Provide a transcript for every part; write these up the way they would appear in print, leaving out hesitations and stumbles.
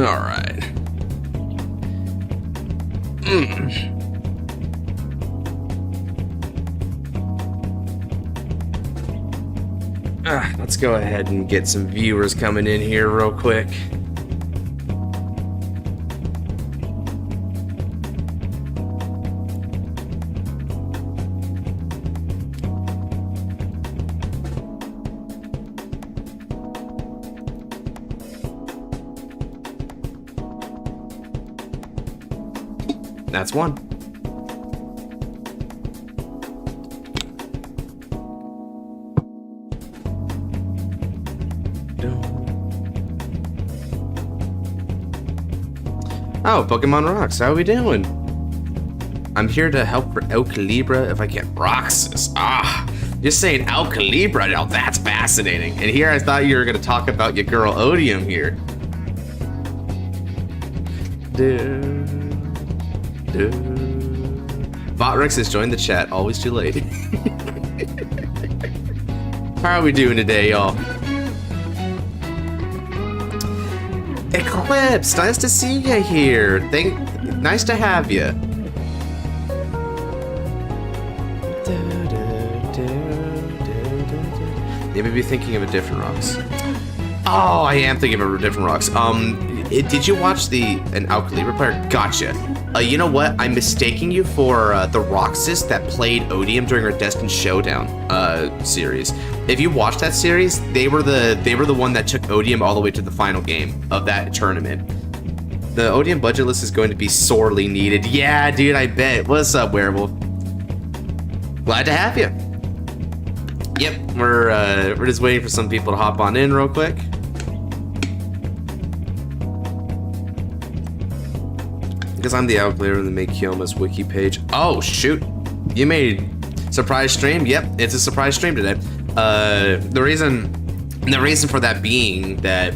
Alright. Let's go ahead and get some viewers coming in here real quick. That's one. Oh, Pokemon Rocks, how are we doing? I'm here to help for El Calibra if I get Roxas. Just saying El Calibra now, that's fascinating. And here I thought you were gonna talk about your girl Odium here. Botrex has joined the chat, always too late. How are we doing today, y'all? Eclipse, nice to see you here. Nice to have you. You may be thinking of a different Rocks. Oh, I am thinking of a different Rocks. Did you watch an El Calibra player? Gotcha. You know what? I'm mistaking you for the Roxas that played Odium during our Destined Showdown series. If you watched that series, they were the one that took Odium all the way to the final game of that tournament. The Odium budget list is going to be sorely needed. Yeah, dude, I bet. What's up, Werewolf? Glad to have you. Yep, we're just waiting for some people to hop on in real quick. Because I'm the El Calibra and the make Kyoma's wiki page. Oh shoot, you made surprise stream? Yep, it's a surprise stream today. The reason for that being that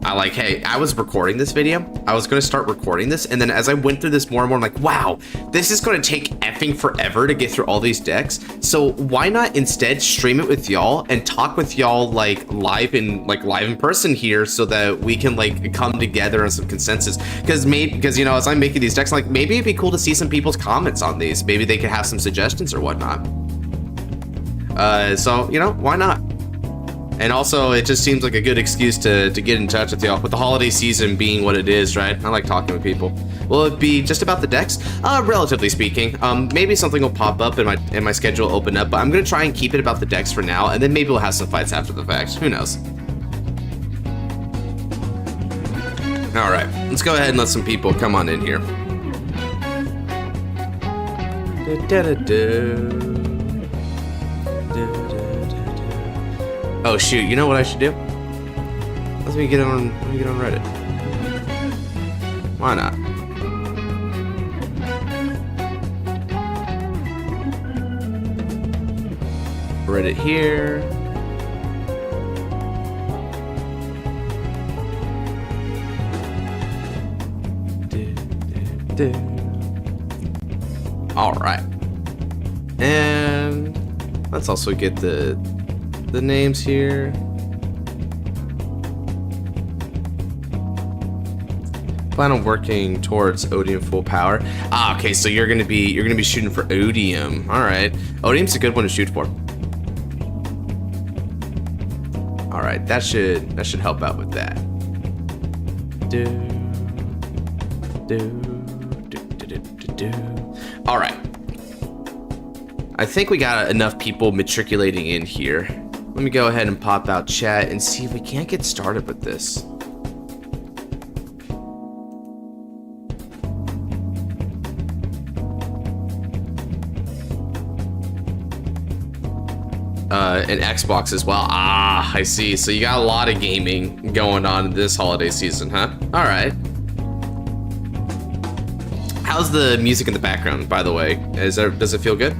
I was recording this video. I was going to start recording this, and then as I went through this more and more, I'm like, wow, this is going to take effing forever to get through all these decks. So why not instead stream it with y'all and talk with y'all live in person here, so that we can come together on some consensus. Because you know, as I'm making these decks, maybe it'd be cool to see some people's comments on these. Maybe they could have some suggestions or whatnot. So you know, why not? And also, it just seems like a good excuse to get in touch with y'all, with the holiday season being what it is, right? I like talking with people. Will it be just about the decks? Relatively speaking. Maybe something will pop up and my schedule will open up, but I'm gonna try and keep it about the decks for now, and then maybe we'll have some fights after the fact. Who knows? All right, let's go ahead and let some people come on in here. Oh shoot, you know what I should do? Let me get on Reddit. Why not? Reddit here. All right. And let's also get the names here. Plan on working towards Odium full power. Okay, so you're gonna be shooting for Odium. All right, Odium's a good one to shoot for. All right, that should help out with that. All right, I think we got enough people matriculating in here. Let me go ahead and pop out chat and see if we can't get started with this. And Xbox as well. I see. So you got a lot of gaming going on this holiday season, huh? All right. How's the music in the background, by the way? Does it feel good?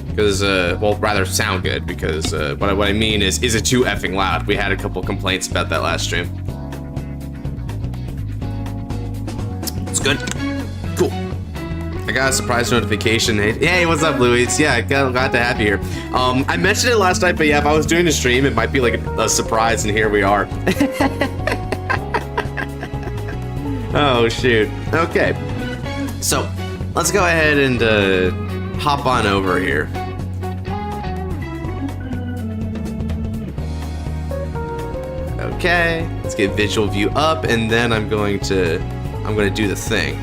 Because, well, rather sound good, because what I mean is it too effing loud? We had a couple complaints about that last stream. It's good. Cool. I got a surprise notification. Hey, what's up, Louis? Yeah, glad to have you here. I mentioned it last night, but yeah, if I was doing a stream, it might be like a surprise, and here we are. Oh, shoot. Okay. So, let's go ahead and hop on over here. Okay, let's get visual view up, and then I'm going to do the thing.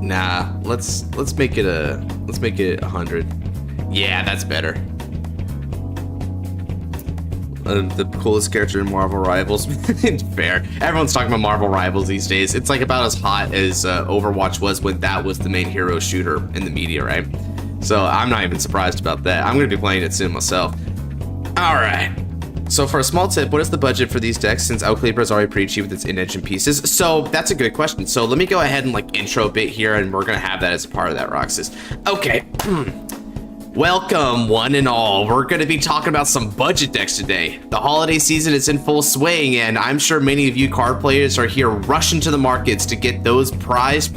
Nah, let's make it 100. Yeah, that's better. The coolest character in Marvel Rivals. Fair. Everyone's talking about Marvel Rivals these days. It's like about as hot as Overwatch was when that was the main hero shooter in the media, right? So I'm not even surprised about that. I'm going to be playing it soon myself. All right. So for a small tip, what is the budget for these decks since Alcalibra is already pretty cheap with its in-engine pieces? So that's a good question. So let me go ahead and like intro a bit here, and we're going to have that as a part of that, Roxas. Okay. Welcome, one and all. We're going to be talking about some budget decks today. The holiday season is in full swing, and I'm sure many of you card players are here rushing to the markets to get those prize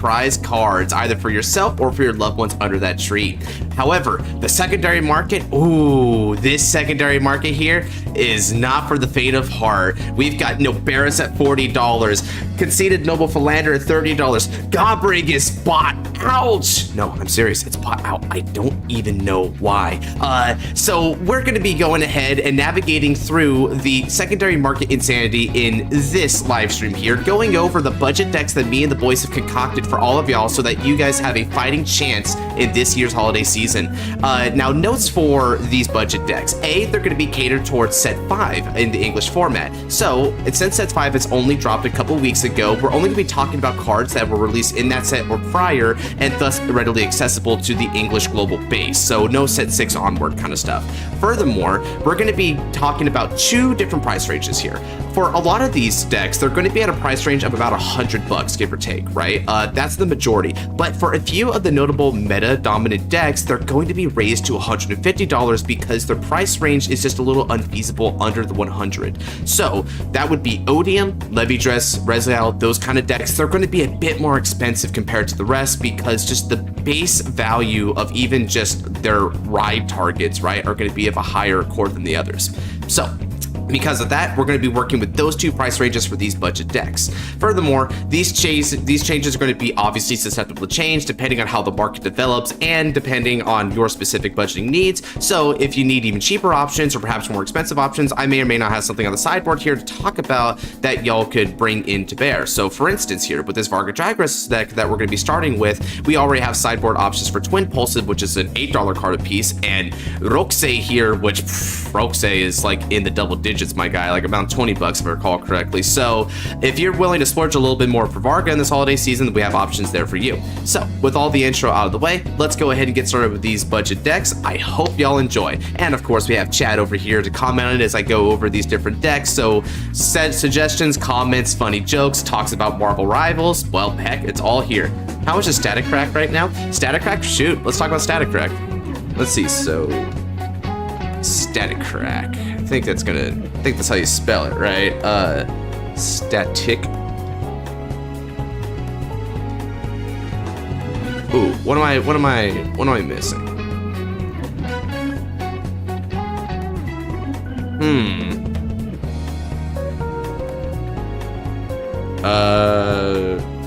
cards, either for yourself or for your loved ones under that tree. However, the secondary market, ooh, this secondary market here is not for the faint of heart. We've got Noberis at $40, Conceited Noble Philander at $30, Godbrig is bought, ouch! No, I'm serious, it's bought out. I don't even know why. So we're gonna be going ahead and navigating through the secondary market insanity in this live stream here, going over the budget decks that me and the boys have concocted for all of y'all so that you guys have a fighting chance in this year's holiday season. Now, notes for these budget decks. A, they're gonna be catered towards set 5 in the English format. So, since set 5 has only dropped a couple weeks ago, we're only gonna be talking about cards that were released in that set or prior, and thus readily accessible to the English global base. So no set 6 onward kind of stuff. Furthermore, we're going to be talking about 2 different price ranges here. For a lot of these decks, they're going to be at a price range of about $100, give or take, right? That's the majority. But for a few of the notable meta-dominant decks, they're going to be raised to $150 because their price range is just a little unfeasible under the 100. So that would be Odium, Overdress, Rezial, those kind of decks. They're going to be a bit more expensive compared to the rest because just the base value of even just their ride targets, right, are going to be of a higher chord than the others. So because of that, we're going to be working with those 2 price ranges for these budget decks. Furthermore, these changes are going to be obviously susceptible to change depending on how the market develops and depending on your specific budgeting needs. So if you need even cheaper options or perhaps more expensive options, I may or may not have something on the sideboard here to talk about that y'all could bring into bear. So for instance here, with this Vanguard deck that we're going to be starting with, we already have sideboard options for Twin Pulsive, which is an $8 card apiece, and Roxay here, which Roxay is like in the double digits, my guy, like about $20 if I recall correctly. So if you're willing to splurge a little bit more for Varga in this holiday season, we have options there for you. So with all the intro out of the way, let's go ahead and get started with these budget decks. I hope y'all enjoy. And of course, we have Chad over here to comment on it as I go over these different decks. So said suggestions, comments, funny jokes, talks about Marvel Rivals, well, heck, it's all here. How much is Static Crack right now? Static Crack? Shoot, let's talk about Static Crack. Let's see, so Static Crack. I think that's how you spell it, right? Static. Ooh, what am I missing?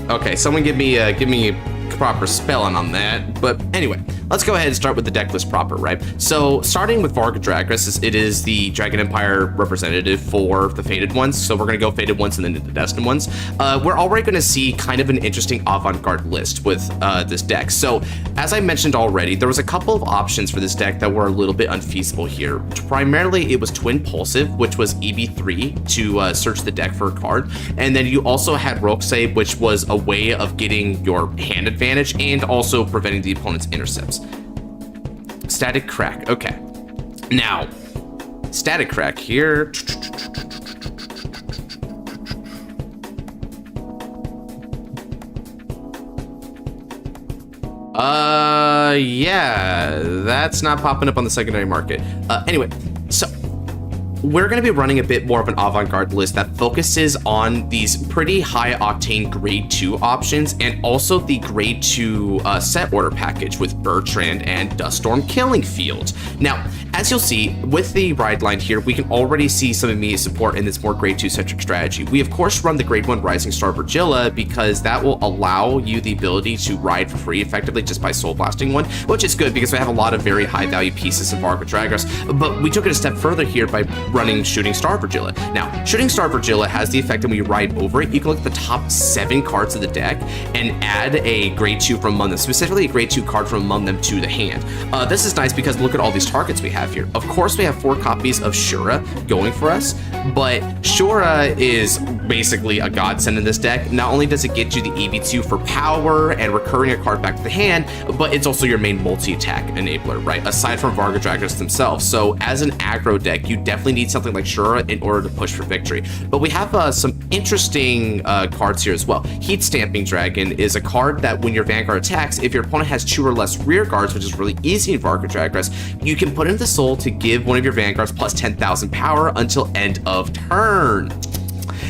Okay, someone give me proper spelling on that. But anyway, let's go ahead and start with the deck list proper, right? So starting with Vargadragras, it is the Dragon Empire representative for the Fated ones. So we're gonna go Fated ones and then the Destined ones. We're already gonna see kind of an interesting avant-garde list with this deck. So as I mentioned already, there was a couple of options for this deck that were a little bit unfeasible here. Primarily, it was Twin Pulsive, which was EV3 to search the deck for a card. And then you also had Roxay, which was a way of getting your hand advantage and also preventing the opponent's intercepts. Static Crack, okay. Now, Static Crack here. Yeah, that's not popping up on the secondary market. Anyway, so we're going to be running a bit more of an avant-garde list that focuses on these pretty high octane grade 2 options, and also the grade 2 set order package with Bertrand and Duststorm Killing Field. Now, as you'll see with the ride line here, we can already see some immediate support in this more grade 2 centric strategy. We of course run the grade 1 Rising Star Virgilla because that will allow you the ability to ride for free effectively just by soul blasting one, which is good because we have a lot of very high value pieces of Vargadragras. But we took it a step further here by running Shooting Star Virgilla. Now, Shooting Star Virgilla has the effect that when you ride over it, you can look at the top 7 cards of the deck and add a grade 2 from among them, specifically a grade 2 card from among them to the hand. This is nice because look at all these targets we have here. Of course, we have 4 copies of Shura going for us, but Shura is basically a godsend in this deck. Not only does it get you the EV2 for power and recurring a card back to the hand, but it's also your main multi-attack enabler, right? Aside from Vargadragras themselves. So as an aggro deck, you definitely need something like Shura in order to push for victory. But we have some interesting cards here as well. Heat Stamping Dragon is a card that when your Vanguard attacks, if your opponent has 2 or less rear guards, which is really easy in Vargadragras, you can put into the soul to give one of your Vanguards plus 10,000 power until end of turn.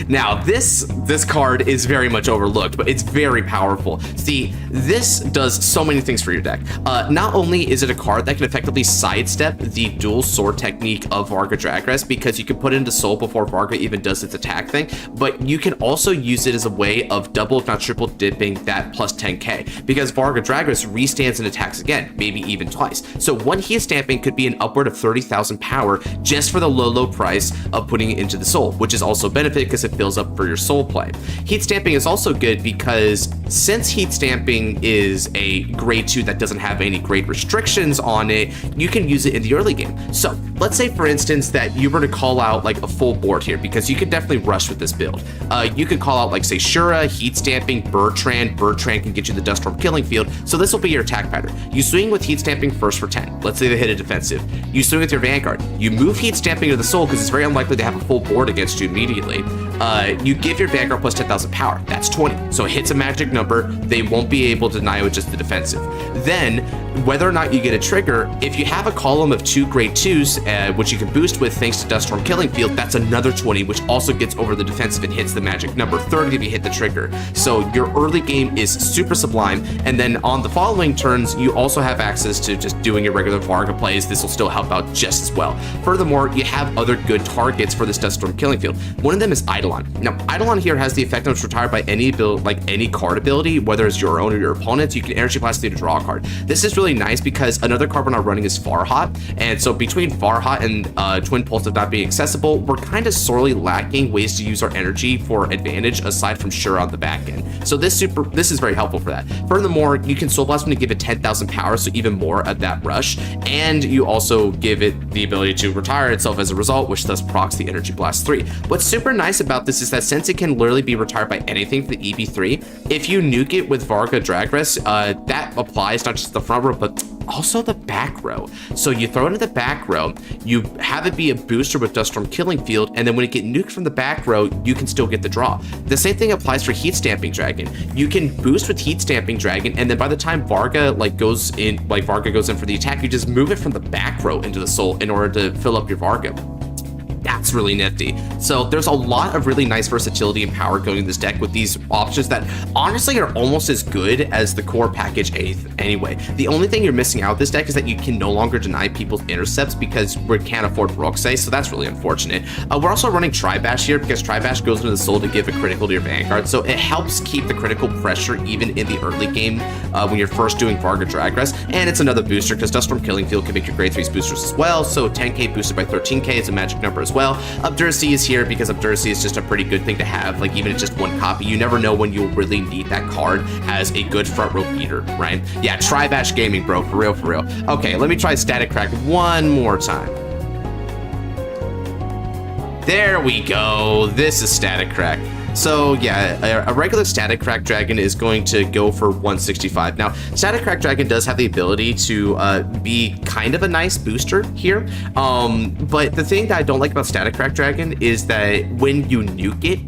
Now, this card is very much overlooked, but it's very powerful. See, this does so many things for your deck. Not only is it a card that can effectively sidestep the dual sword technique of Vargadragras because you can put it into soul before Varga even does its attack thing, but you can also use it as a way of double, if not triple dipping that plus 10k because Vargadragras restands and attacks again, maybe even twice. So one Heat Stamping could be an upward of 30,000 power just for the low price of putting it into the soul, which is also a benefit because it fills up for your soul play. Heat Stamping is also good because since Heat Stamping is a grade 2 that doesn't have any grade restrictions on it, you can use it in the early game. So let's say for instance that you were to call out like a full board here because you could definitely rush with this build. You could call out like say Shura, Heat Stamping, Bertrand can get you the Duststorm Killing Field, so this will be your attack pattern. You swing with Heat Stamping first for 10, let's say they hit a defensive. You swing with your Vanguard, you move Heat Stamping to the soul because it's very unlikely to have a full board against you immediately. You give your Vanguard plus 10,000 power, that's 20, so it hits a magic number, they won't be able to deny it with just the defensive. Then, whether or not you get a trigger, if you have a column of 2 grade 2s, which you can boost with thanks to Duststorm Killing Field, that's another 20, which also gets over the defensive and hits the magic number, 30 if you hit the trigger. So your early game is super sublime, and then on the following turns, you also have access to just doing your regular Varga plays. This will still help out just as well. Furthermore, you have other good targets for this Duststorm Killing Field. One of them is Eidolon. Now, Eidolon here has the effect that it's retired by any ability, like any card ability, whether it's your own or your opponent's. You can Energy Blast to draw a card. This is really nice because another card we're not running is Farhat, and so between Farhat and Twin Pulse of not being accessible, we're kind of sorely lacking ways to use our energy for advantage aside from Shura on the back end. So this is very helpful for that. Furthermore, you can Soul Blast when you give it 10,000 power, so even more at that rush, and you also give it the ability to retire itself as a result, which thus procs the Energy Blast 3. What's super nice about this is that since it can literally be retired by anything for the EV3, if you nuke it with Vargadragras, that applies not just the front row, but also the back row. So you throw it in the back row, you have it be a booster with Duststorm Killing Field, and then when it get nuked from the back row, you can still get the draw. The same thing applies for Heat Stamping Dragon. You can boost with Heat Stamping Dragon, and then by the time Varga goes in for the attack, you just move it from the back row into the soul in order to fill up your Varga. That's really nifty. So there's a lot of really nice versatility and power going in this deck with these options that honestly are almost as good as the core package 8th anyway. The only thing you're missing out with this deck is that you can no longer deny people's intercepts because we can't afford Roxay, so that's really unfortunate. We're also running Tribash here because Tribash goes into the soul to give a critical to your Vanguard, so it helps keep the critical pressure even in the early game when you're first doing Vargadragras, and it's another booster because Duststorm Killing Field can make your grade 3s boosters as well, so 10k boosted by 13k is a magic number as well. Obduracy is here because Obduracy is just a pretty good thing to have, like even if it's just 1 copy, you never know when you'll really need that card as a good front row beater, right? Yeah, Tribash Gaming, bro, for real, for real. Okay, let me try Static Crack one more time. There we go, this is Static Crack. So yeah, a regular Static Crack Dragon is going to go for 165. Now, Static Crack Dragon does have the ability to be kind of a nice booster here, but the thing that I don't like about Static Crack Dragon is that when you nuke it,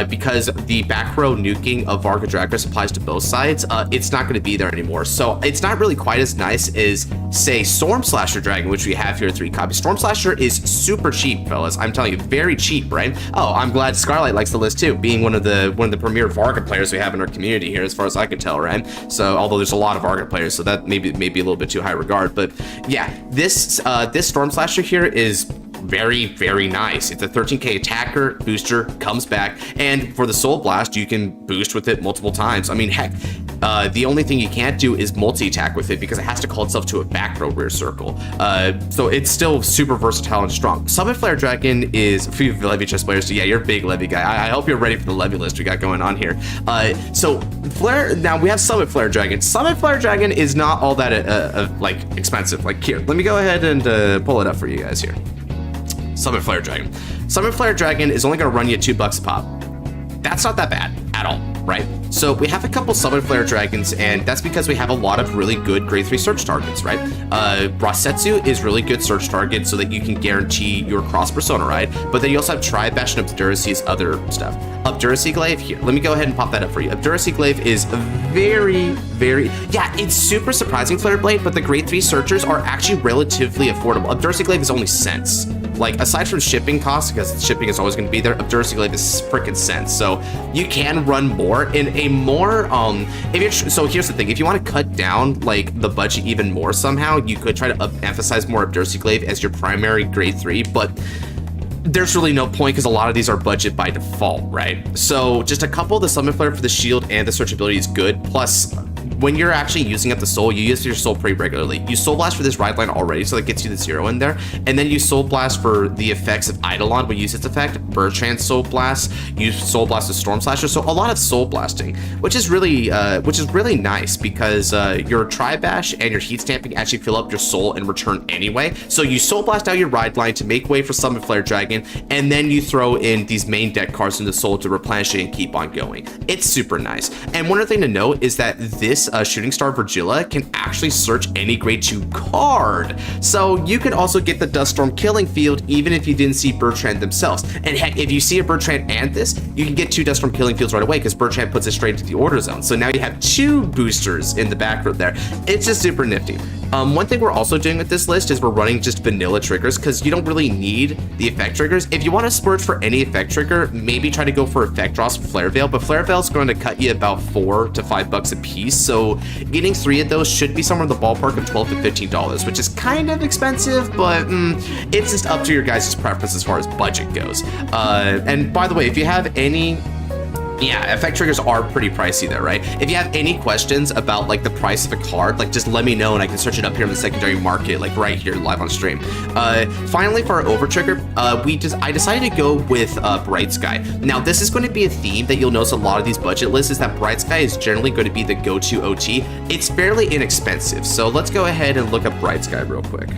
because the back row nuking of Varga Dragras applies to both sides, it's not going to be there anymore. So it's not really quite as nice as, say, Storm Slasher Dragon, which we have here 3 copies. Storm Slasher is super cheap, fellas. I'm telling you, very cheap, right? Oh, I'm glad Scarlight likes the list too, being one of the premier Varga players we have in our community here, as far as I can tell, right? So, although there's a lot of Varga players, so that may be a little bit too high regard, but yeah, this Storm Slasher here is very, very nice. It's a 13k attacker, booster, comes back, and for the Soul Blast, you can boost with it multiple times. I mean, heck, the only thing you can't do is multi-attack with it because it has to call itself to a back row rear circle. So it's still super versatile and strong. Summon Flare Dragon is a few Levy chess players. So yeah, you're a big Levy guy. I hope you're ready for the Levy list we got going on here. So Flare, now we have Summon Flare Dragon. Summon Flare Dragon is not all that like expensive. Like here, let me go ahead and pull it up for you guys here. Summon Flare Dragon. Summon Flare Dragon is only going to run you $2 a pop. That's not that bad at all, right? So we have a couple Summon Flare Dragons, and that's because we have a lot of really good grade 3 search targets, right? Rasetsu is really good search target so that you can guarantee your cross persona ride, but then you also have Tribash and Obduracy's other stuff. Obduracy Glaive, here, let me go ahead and pop that up for you. Obduracy Glaive is very, very, yeah, it's super surprising, Flare Blade, but the grade 3 searchers are actually relatively affordable. Obduracy Glaive is only cents. Like, aside from shipping costs, because shipping is always going to be there, Obduracy Glaive is freaking cents. So you can run more in a more, so here's the thing, if you want to cut down, like, the budget even more somehow, you could try to emphasize more Obduracy Glaive as your primary grade 3, but there's really no point because a lot of these are budget by default, right? So just a couple of the Summon Flare for the shield and the search ability is good, plus when you're actually using up the soul, you use your soul pretty regularly. You soul blast for this ride line already, so that gets you the 0 in there, and then you soul blast for the effects of Eidolon when you use its effect. Bertrand soul blast, you soul blast with Storm Slasher, so a lot of soul blasting, which is really nice because your Tribash and your heat stamping actually fill up your soul in return anyway. So you soul blast out your ride line to make way for Summon Flare Dragon, and then you throw in these main deck cards in the soul to replenish it and keep on going. It's super nice. And one other thing to note is that this Shooting Star Virgilla can actually search any grade 2 card. So you can also get the Dust Storm Killing Field even if you didn't see Bertrand themselves. And heck, if you see a Bertrand and this, you can get 2 Dust Storm Killing Fields right away because Bertrand puts it straight into the order zone. So now you have 2 boosters in the back row there. It's just super nifty. One thing we're also doing with this list is we're running just vanilla triggers because you don't really need the effect triggers. If you want to splurge for any effect trigger, maybe try to go for effect draws for Flare Veil, but Flare Veil is going to cut you about $4 to $5 a piece. So getting 3 of those should be somewhere in the ballpark of $12 to $15, which is kind of expensive, but it's just up to your guys' preference as far as budget goes. And by the way, if you have any, yeah, effect triggers are pretty pricey there, right? If you have any questions about like the price of a card, like just let me know and I can search it up here in the secondary market, like right here live on stream. Finally, for our over trigger, I decided to go with Bright Sky. Now, this is going to be a theme that you'll notice a lot of these budget lists is that Bright Sky is generally going to be the go-to OT. It's fairly inexpensive, so let's go ahead and look up Bright Sky real quick.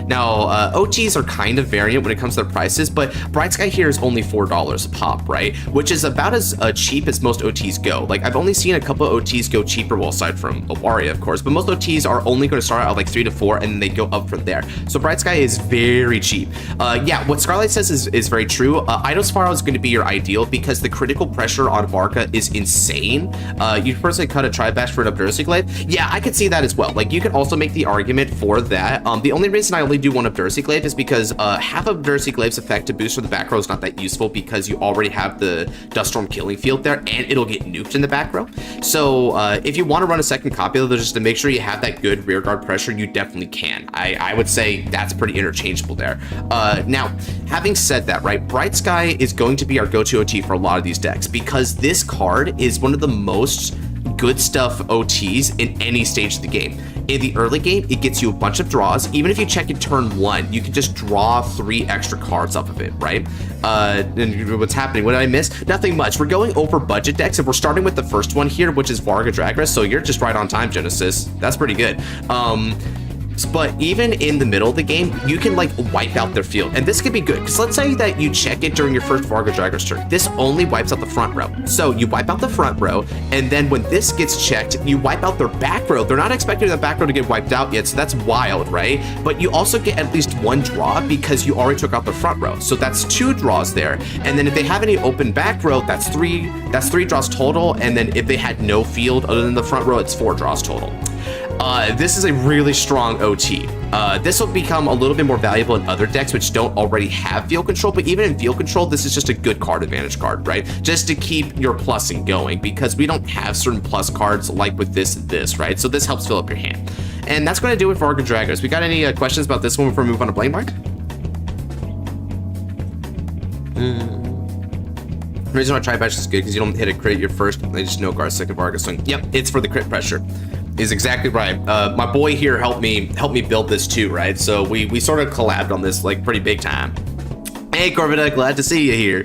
Now, OTs are kind of variant when it comes to their prices, but Bright Sky here is only $4 a pop, right? Which is about as cheap as most OTs go. Like, I've only seen a couple of OTs go cheaper, well, aside from Awaria, of course, but most OTs are only going to start out like 3 to 4, and then they go up from there. So Bright Sky is very cheap. Yeah, what Scarlight says is very true. Idospharo is going to be your ideal because the critical pressure on Varka is insane. You personally cut a Tribash for an Obduracy Glaive. Yeah, I could see that as well. Like, you can also make the argument for that. The only reason I only do one Obduracy Glaive is because half of Obduracy Glaive's effect to boost for the back row is not that useful because you already have the Dust Storm Killing Field there and it'll get nuked in the back row. So if you want to run a second copy of those just to make sure you have that good rear guard pressure, you definitely can. I would say that's pretty interchangeable there. Now, having said that, right, Bright Sky is going to be our go-to OT for a lot of these decks because this card is one of the most good stuff OTs in any stage of the game. In the early game, it gets you a bunch of draws. Even if you check in turn 1, you can just draw 3 extra cards off of it, right? And what's happening? What did I miss? Nothing much. We're going over budget decks, and we're starting with the first one here, which is Varga Dragras, so you're just right on time, Genesis. That's pretty good. but even in the middle of the game, you can like wipe out their field. And this could be good, because let's say that you check it during your first Varga Drago's turn. This only wipes out the front row. So you wipe out the front row, and then when this gets checked, you wipe out their back row. They're not expecting the back row to get wiped out yet, so that's wild, right? But you also get at least one draw because you already took out the front row. So that's 2 draws there. And then if they have any open back row, that's 3 draws total. And then if they had no field other than the front row, it's 4 draws total. This is a really strong OT. This will become a little bit more valuable in other decks which don't already have field control, but even in field control, this is just a good card advantage card, right? Just to keep your plussing going, because we don't have certain plus cards like with this and this, right? So this helps fill up your hand. And that's going to do it for Varga Dragos. We got any questions about this one before we move on to Blame Mark? The reason why Tri-Bash is good because you don't hit a crit your first, they just no guard second Varga swing. Yep, it's for the crit pressure. Is exactly right. My boy here helped me build this too, right? So we sort of collabed on this like pretty big time. Hey Corvida, glad to see you here.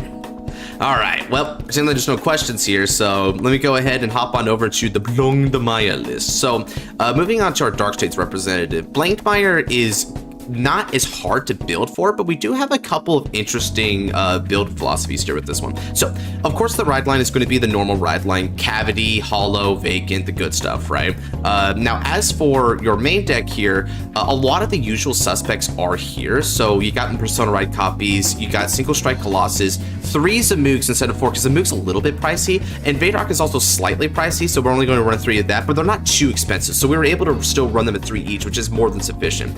All right, well, seems like there's no questions here, so let me go ahead and hop on over to the Blong de Maya list. So moving on to our Dark States representative, Blankmeyer is not as hard to build for, but we do have a couple of interesting build philosophies here with this one. So, of course, the ride line is going to be the normal ride line: cavity, hollow, vacant, the good stuff, right? Now, as for your main deck here, a lot of the usual suspects are here. So you got Persona Ride copies, you got Single Strike Colossus, 3 Zamooks instead of 4, because Zamook's a little bit pricey, and Vadrock is also slightly pricey, so we're only going to run 3 of that, but they're not too expensive. So we were able to still run them at 3 each, which is more than sufficient.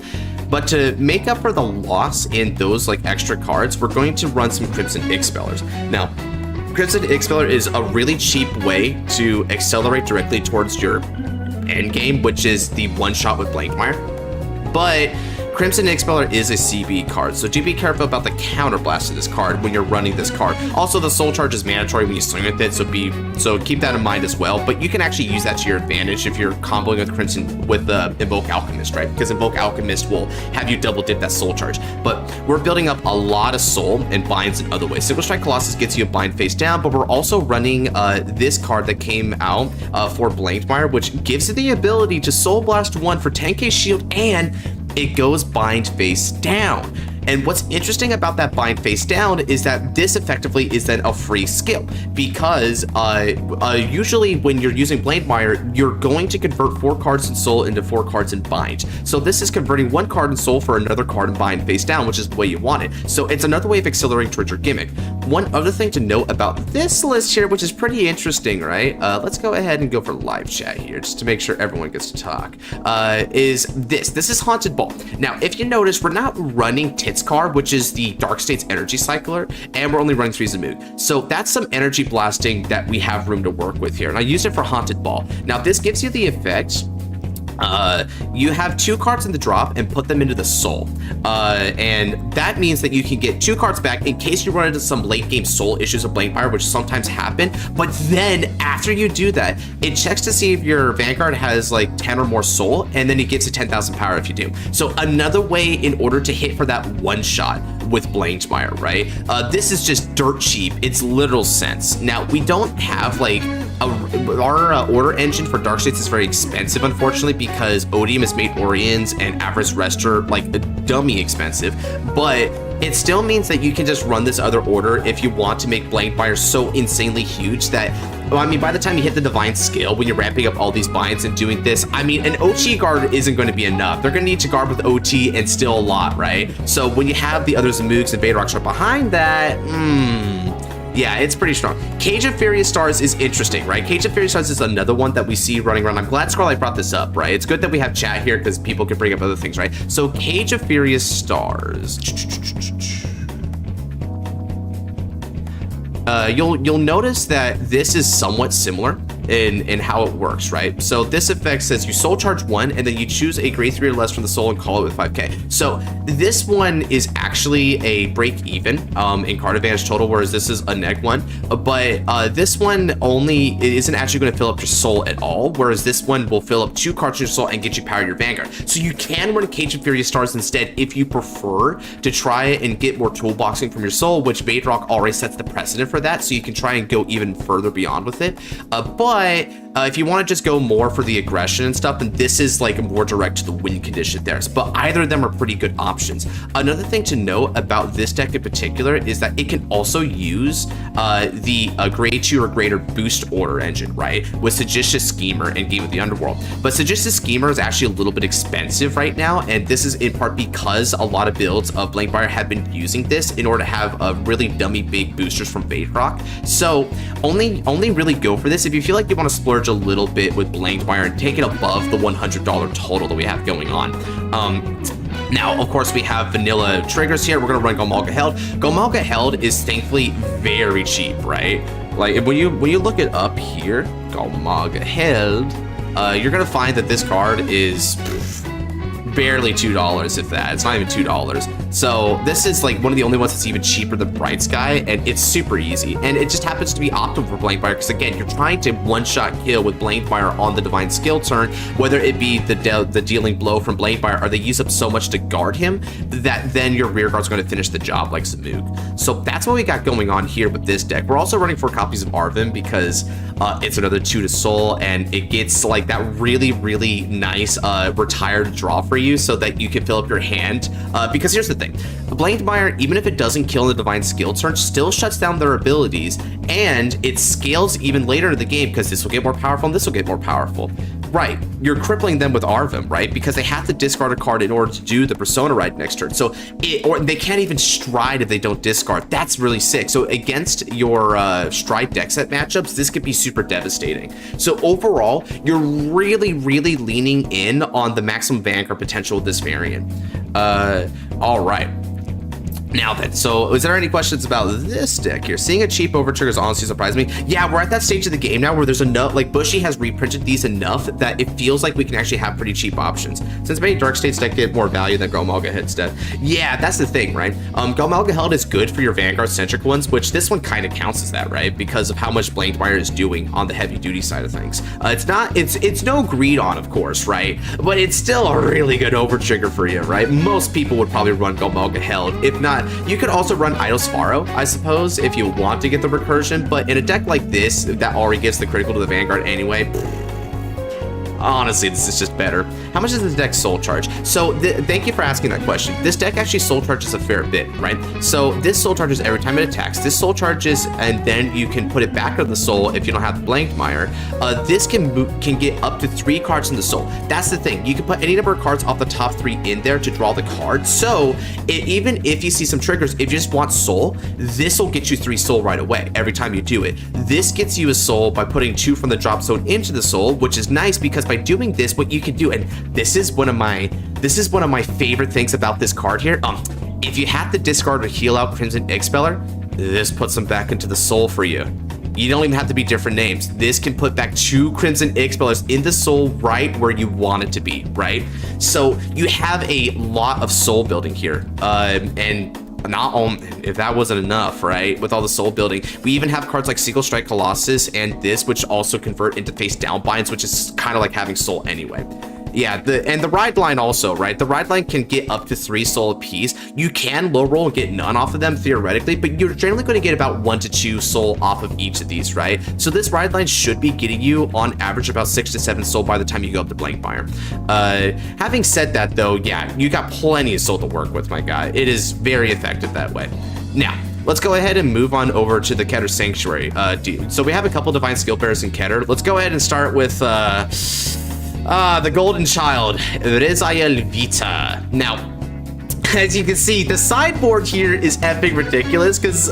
But to make up for the loss in those like extra cards, we're going to run some Crimson Expellers. Now, Crimson Expeller is a really cheap way to accelerate directly towards your end game, which is the one shot with Blankmeyer. But Crimson Expeller is a CB card, so do be careful about the counterblast of this card when you're running this card. Also, the soul charge is mandatory when you swing with it, so keep that in mind as well. But you can actually use that to your advantage if you're comboing with Crimson with Invoke Alchemist, right? Because Invoke Alchemist will have you double dip that soul charge. But we're building up a lot of soul and binds in other ways. Single Strike Colossus gets you a bind face down, but we're also running this card that came out for Blankmeyer, which gives you the ability to Soul Blast 1 for 10k shield, and it goes bind face down. And what's interesting about that bind face down is that this effectively is then a free skill, because usually when you're using Blankmeyer, you're going to convert 4 cards in soul into 4 cards in bind. So this is converting 1 card in soul for another card in bind face down, which is the way you want it. So it's another way of accelerating towards your gimmick. One other thing to note about this list here, which is pretty interesting, right? Let's go ahead and go for live chat here, just to make sure everyone gets to talk, is this. This is Haunted Ball. Now, if you notice, we're not running Titscar, which is the Dark States Energy Cycler, and we're only running 3 Zamook. So that's some energy blasting that we have room to work with here. And I used it for Haunted Ball. Now, this gives you the effect. You have 2 cards in the drop and put them into the soul, and that means that you can get 2 cards back in case you run into some late game soul issues of Blankmeyer, which sometimes happen. But then after you do that, it checks to see if your Vanguard has like 10 or more soul, and then it gives you 10,000 power if you do. So another way in order to hit for that one shot with Blankmeyer, right? This is just dirt cheap. It's literal sense. Now, we don't have like our order engine for Dark States is very expensive, unfortunately, because Odium has made Orions and Avarice Rester like a dummy expensive, but it still means that you can just run this other order if you want to make Blankmeyer so insanely huge that, well, I mean, by the time you hit the Divine Scale, when you're ramping up all these binds and doing this, I mean, an OT guard isn't going to be enough. They're going to need to guard with OT and still a lot, right? So when you have the other Zamooks and Vadrocks right behind that, yeah, it's pretty strong. Cage of Furious Stars is interesting, right? Cage of Furious Stars is another one that we see running around. I'm glad Scarlight brought this up, right? It's good that we have chat here because people can bring up other things, right? So Cage of Furious Stars. You'll notice that this is somewhat similar in how it works, right? So this effect says you soul charge 1 and then you choose a grade 3 or less from the soul and call it with 5k. So this one is actually a break even in card advantage total, whereas this is a neg one. But this one only isn't actually going to fill up your soul at all, whereas this one will fill up 2 cards in your soul and get you power your Vanguard. So you can run Cage of Furious Stars instead if you prefer to try and get more toolboxing from your soul, which Vadrock already sets the precedent for that, so you can try and go even further beyond with it. But If you want to just go more for the aggression and stuff, then this is like more direct to the win condition there. But either of them are pretty good options. Another thing to note about this deck in particular is that it can also use the grade 2 or greater boost order engine, right? With Sagacious Schemer and Game of the Underworld. But Sagacious Schemer is actually a little bit expensive right now, and this is in part because a lot of builds of Blankfire have been using this in order to have really dummy big boosters from Batroc. So only really go for this if you feel like you want to splurge a little bit with Blankfire and take it above the $100 total that we have going on. Now, of course, we have vanilla triggers here. We're gonna run Gomalga Held. Gomalga Held is thankfully very cheap, right? Like when you look it up here, Gomalga Held, you're gonna find that this card is barely $2, if that. It's not even $2. So this is like one of the only ones that's even cheaper than Bright Sky, and it's super easy. And it just happens to be optimal for Blankfire because, again, you're trying to one-shot kill with Blankfire on the Divine Skill turn, whether it be the dealing blow from Blankfire or they use up so much to guard him that then your rear guard's going to finish the job like Zamoog. So that's what we got going on here with this deck. We're also running 4 copies of Arvin because it's another 2 to Soul, and it gets like that really, really nice retired draw for you so that you can fill up your hand. Because here's the thing. Blankfire, even if it doesn't kill in the Divine Skill turn, still shuts down their abilities, and it scales even later in the game because this will get more powerful and this will get more powerful. Right, you're crippling them with Arvin, right? Because they have to discard a card in order to do the Persona Ride next turn. So, or they can't even stride if they don't discard. That's really sick. So against your stride deck set matchups, this could be super devastating. So overall, you're really, really leaning in on the maximum Vanguard potential of this variant. All right. Now then, so is there any questions about this deck here? Seeing a cheap Overtriggers honestly surprised me. Yeah, we're at that stage of the game now where there's enough, like Bushy has reprinted these enough that it feels like we can actually have pretty cheap options. Since many Dark States deck get more value than Gomalga Held deck. Yeah, that's the thing, right? Gomalga Held is good for your Vanguard-centric ones, which this one kind of counts as that, right? Because of how much Blankfire is doing on the heavy-duty side of things. It's no greed on, of course, right? But it's still a really good Overtrigger for you, right? Most people would probably run Gomalga Held. If not, you could also run Eidos Faro, I suppose, if you want to get the recursion, but in a deck like this, that already gives the critical to the Vanguard anyway, honestly, this is just better. How much does this deck soul charge? So thank you for asking that question. This deck actually soul charges a fair bit, right? So this soul charges every time it attacks. This soul charges, and then you can put it back on the soul if you don't have the Blankfire. This can get up to 3 cards in the soul. That's the thing. You can put any number of cards off the top 3 in there to draw the card. So even if you see some triggers, if you just want soul, this will get you 3 soul right away every time you do it. This gets you a soul by putting 2 from the drop zone into the soul, which is nice because by doing this, what you can do, and this is one of my favorite things about this card here. If you have to discard or heal out Crimson Expeller, this puts them back into the soul for you. You don't even have to be different names. This can put back 2 Crimson Expellers in the soul right where you want it to be, right? So you have a lot of soul building here, and not on, if that wasn't enough, right? With all the soul building, we even have cards like Seagull Strike Colossus and this, which also convert into face down binds, which is kind of like having soul anyway. Yeah, the ride line also, right? The ride line can get up to 3 soul apiece. You can low roll and get none off of them theoretically, but you're generally going to get about 1 to 2 soul off of each of these, right? So this ride line should be getting you on average about 6 to 7 soul by the time you go up to Blankfire. Having said that though, yeah, you got plenty of soul to work with, my guy. It is very effective that way. Now, let's go ahead and move on over to the Keter Sanctuary. So we have a couple Divine Skill Bearers in Keter. Let's go ahead and start with the Golden Child, Rezael Vita. Now, as you can see, the sideboard here is epic ridiculous because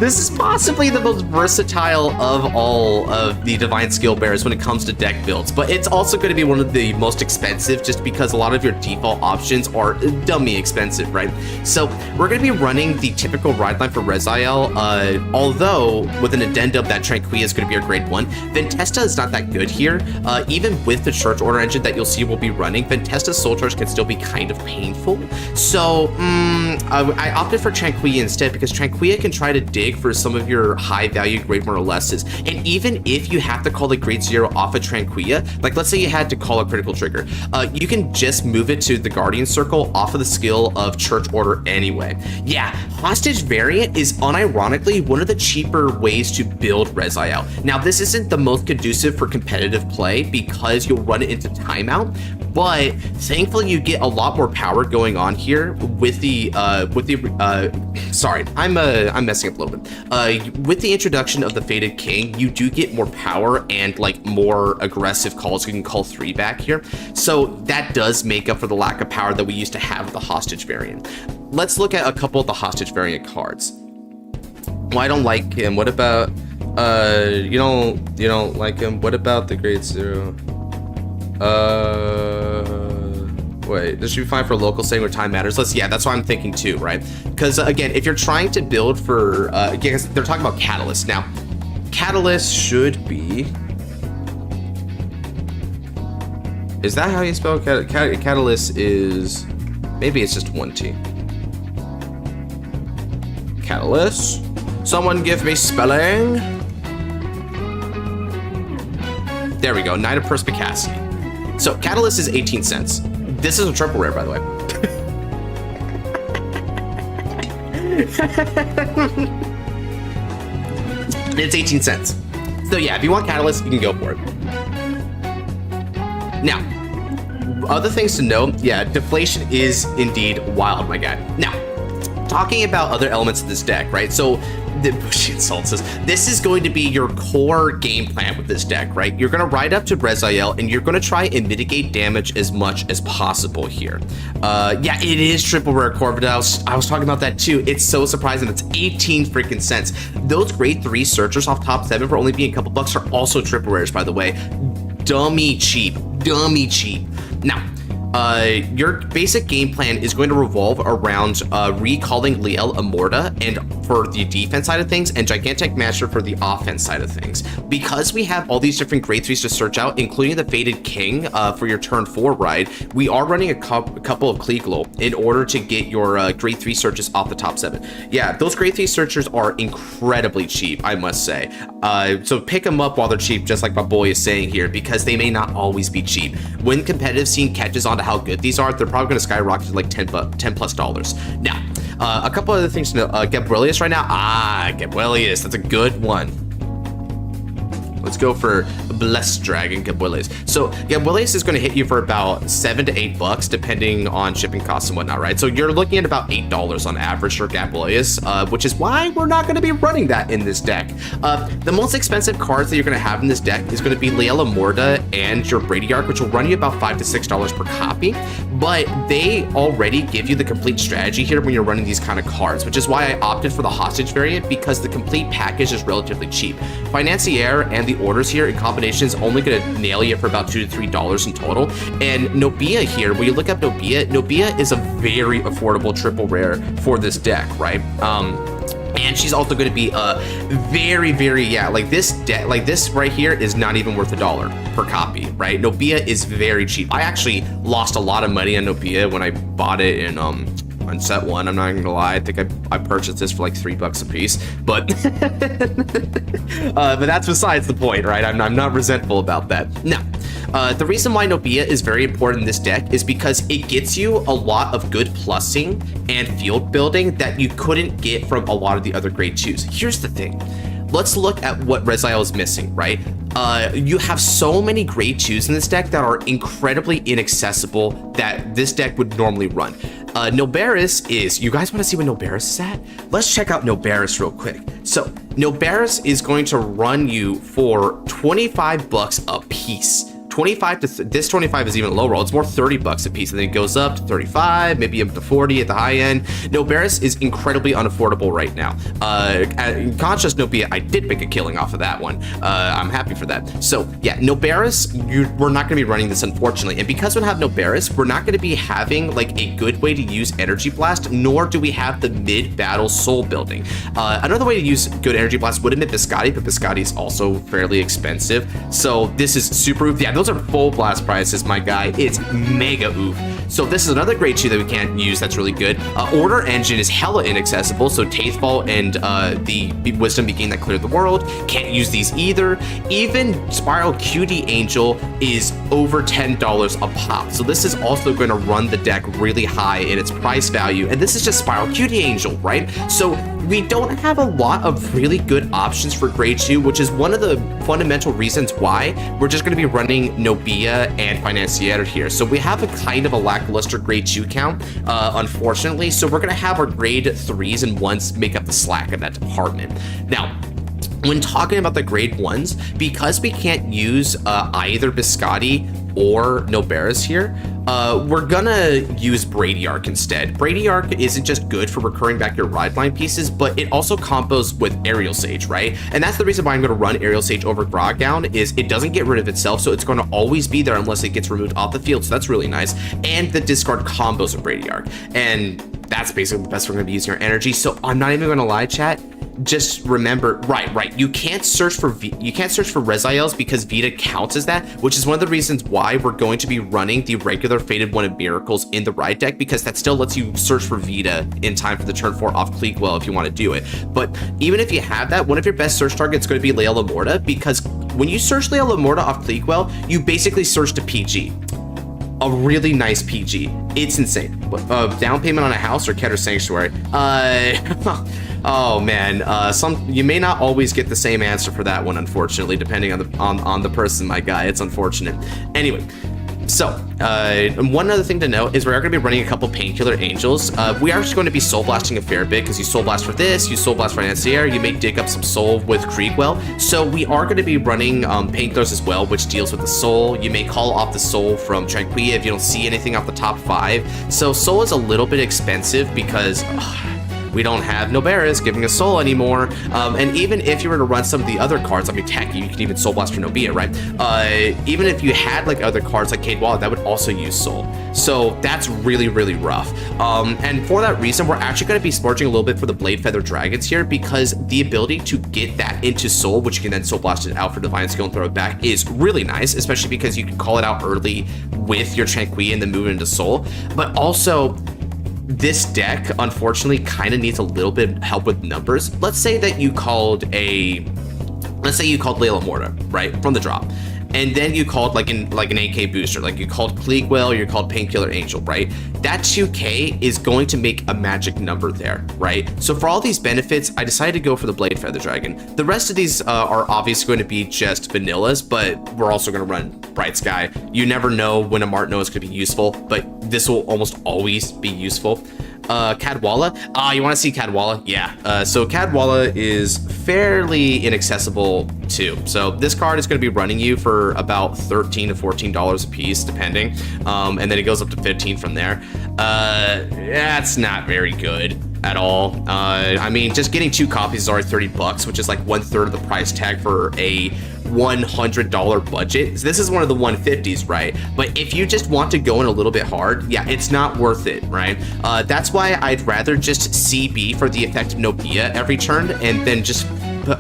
this is possibly the most versatile of all of the Divine Skill Bearers when it comes to deck builds, but it's also going to be one of the most expensive just because a lot of your default options are dummy expensive, right? So we're going to be running the typical ride line for Rezael, although with an addendum that Tranquilla is going to be our grade 1. Ventesta is not that good here. Even with the Church Order engine that you'll see we'll be running, Ventesta's Soul Charge can still be kind of painful. So I opted for Tranquilla instead because Tranquilla can try to dig big for some of your high value grade 1 or lesses. And even if you have to call a grade 0 off of Tranquilla, like let's say you had to call a critical trigger, you can just move it to the Guardian Circle off of the skill of Church Order anyway. Yeah, Hostage variant is unironically one of the cheaper ways to build Reziel. Now, this isn't the most conducive for competitive play because you'll run it into timeout, but thankfully you get a lot more power going on here with the sorry, I'm messing up a little bit. With the introduction of the Fated King, you do get more power and like more aggressive calls. You can call 3 back here, so that does make up for the lack of power that we used to have with the Hostage variant. Let's look at a couple of the Hostage variant cards. Well, I don't like him. What about you don't like him? What about the grade 0? Wait, this should be fine for local setting where time matters. Yeah, that's what I'm thinking too, right? Because again, if you're trying to build for, again, they're talking about Catalyst. Now, Catalyst should be, is that how you spell Catalyst? Is, maybe it's just 1 T. Catalyst? Someone give me spelling. There we go, Knight of Perspicacity. So Catalyst is 18 cents. This is a triple rare, by the way. It's 18 cents. So yeah, if you want Catalyst, you can go for it. Now, other things to know, yeah, deflation is indeed wild, my guy. Now, talking about other elements of this deck, right? So the Bushy Insults us. This is going to be your core game plan with this deck, right? You're going to ride up to Reziel and you're going to try and mitigate damage as much as possible here. Yeah, it is triple rare Corvidus. I was talking about that too. It's so surprising. It's 18 freaking cents. Those grade 3 searchers off top 7 for only being a couple bucks are also triple rares, by the way. Dummy cheap. Dummy cheap. Now, your basic game plan is going to revolve around recalling Liel Amorta and for the defense side of things, and Gigantic Master for the offense side of things. Because we have all these different grade 3s to search out, including the Fated King for your turn 4 ride, we are running a couple of Kleeglo in order to get your grade 3 searches off the top 7. Yeah, those grade 3 searchers are incredibly cheap, I must say. So pick them up while they're cheap, just like my boy is saying here, because they may not always be cheap. When competitive scene catches on to how good these are, they're probably going to skyrocket to like $10 plus. Now, a couple other things to know. Gabrielius right now. Gabrielius, that's a good one. Let's go for Blessed Dragon Gabrielius. So Gabrielius is going to hit you for about $7 to $8, depending on shipping costs and whatnot, right? So you're looking at about $8 on average for Gabrielius, which is why we're not going to be running that in this deck. The most expensive cards that you're going to have in this deck is going to be Liel Amorta and your Bradyarch, which will run you about $5 to $6 per copy. But they already give you the complete strategy here when you're running these kind of cards, which is why I opted for the Hostage variant, because the complete package is relatively cheap. Financier and the orders here in combination is only going to nail you for about $2 to $3 in total. And Nobia here, when you look up Nobia is a very affordable triple rare for this deck, right? And she's also going to be very, yeah, like this right here is not even worth $1 per copy, right? Nobia is very cheap. I actually lost a lot of money on Nobia when I bought it in on set 1. I'm not even gonna lie, I think I purchased this for like $3 a piece, but but that's besides the point, right? I'm not resentful about that. Now, the reason why Nobia is very important in this deck is because it gets you a lot of good plussing and field building that you couldn't get from a lot of the other grade 2s. Here's the thing. Let's look at what Reziel is missing, right? You have so many grade 2s in this deck that are incredibly inaccessible that this deck would normally run. Nobaris is, you guys want to see what Nobaris is at? Let's check out Nobaris real quick. So Nobaris is going to run you for $25 a piece. 25 to this 25 is even low roll. It's more $30 a piece, and then it goes up to 35, maybe up to 40 at the high end. Nobaris is incredibly unaffordable right now. Conscious Nobia, I did make a killing off of that one. I'm happy for that. So yeah, Nobaris, we're not going to be running this, unfortunately, and because we don't have Nobaris, we're not going to be having like a good way to use Energy Blast, nor do we have the mid-battle soul building. Another way to use good Energy Blast would have been Biscotti, but Biscotti is also fairly expensive. So this is super. Yeah, those are full blast prices, my guy. It's mega oof. So this is another grade 2 that we can't use that's really good. Order Engine is hella inaccessible, so Taithfall and the Wisdom Beacon that cleared the world, can't use these either. Even Spiral Cutie Angel is over $10 a pop, so this is also going to run the deck really high in its price value, and this is just Spiral Cutie Angel, right? So we don't have a lot of really good options for grade 2, which is one of the fundamental reasons why we're just going to be running Nobia and Financier here. So we have a kind of a lackluster grade 2 count, unfortunately. So we're going to have our grade 3s and 1s make up the slack in that department. Now, when talking about the grade 1s, because we can't use either Biscotti or Noberis here, we're gonna use Bradyarch instead. Bradyarch isn't just good for recurring back your ride line pieces, but it also combos with Aerial Sage, right? And that's the reason why I'm gonna run Aerial Sage over Groggown, is it doesn't get rid of itself, so it's gonna always be there unless it gets removed off the field, so that's really nice. And the discard combos of Bradyarch, and that's basically the best we're gonna be using our energy. So I'm not even gonna lie, chat. Just remember, right. You can't search for Reziels because Vita counts as that, which is one of the reasons why we're going to be running the regular Fated One of Miracles in the ride deck, because that still lets you search for Vita in time for the turn 4 off Cleakwell if you want to do it. But even if you have that, one of your best search targets is going to be Leila Morta, because when you search Leila Morta off Cleakwell, you basically search to PG. A really nice PG. It's insane. Down payment on a house or Keter Sanctuary? Oh man, you may not always get the same answer for that one, unfortunately, depending on the person, my guy. It's unfortunate. Anyway, so one other thing to note is we are going to be running a couple Painkiller Angels. We are just going to be Soul Blasting a fair bit, because you Soul Blast for this, you Soul Blast for Financier, you may dig up some Soul with Creekwell. So we are going to be running Painkillers as well, which deals with the Soul. You may call off the Soul from Tranquilla if you don't see anything off the top 5. So Soul is a little bit expensive because we don't have Noberis giving us Soul anymore. And even if you were to run some of the other cards, like Taki, you could even Soul Blast for Nobia, right? Even if you had like other cards like Cade Wallet, that would also use Soul. So that's really, really rough. And for that reason, we're actually going to be splurging a little bit for the Blade Feather Dragons here, because the ability to get that into Soul, which you can then Soul Blast it out for Divine Skill and throw it back, is really nice, especially because you can call it out early with your Tranquilla and then move it into Soul. But also, this deck, unfortunately, kind of needs a little bit of help with numbers. Let's say you called Leila Morta, right, from the drop, and then you called like an AK booster, like you called Cleakwell, or you called Painkiller Angel, right? That 2K is going to make a magic number there, right? So for all these benefits, I decided to go for the Blade Feather Dragon. The rest of these are obviously going to be just vanillas, but we're also going to run Bright Sky. You never know when a Martineau is going to be useful, but this will almost always be useful. Cadwalla. You want to see Cadwalla? Yeah. So Cadwalla is fairly inaccessible too. So this card is going to be running you for about $13 to $14 a piece, depending. And then it goes up to 15 from there. That's not very good at all. I mean, just getting 2 copies is already $30, which is like 1/3 of the price tag for a $100 budget. So this is one of the 150s, right? But if you just want to go in a little bit hard, yeah, it's not worth it, right? That's why I'd rather just CB for the effect of Nobia every turn and then just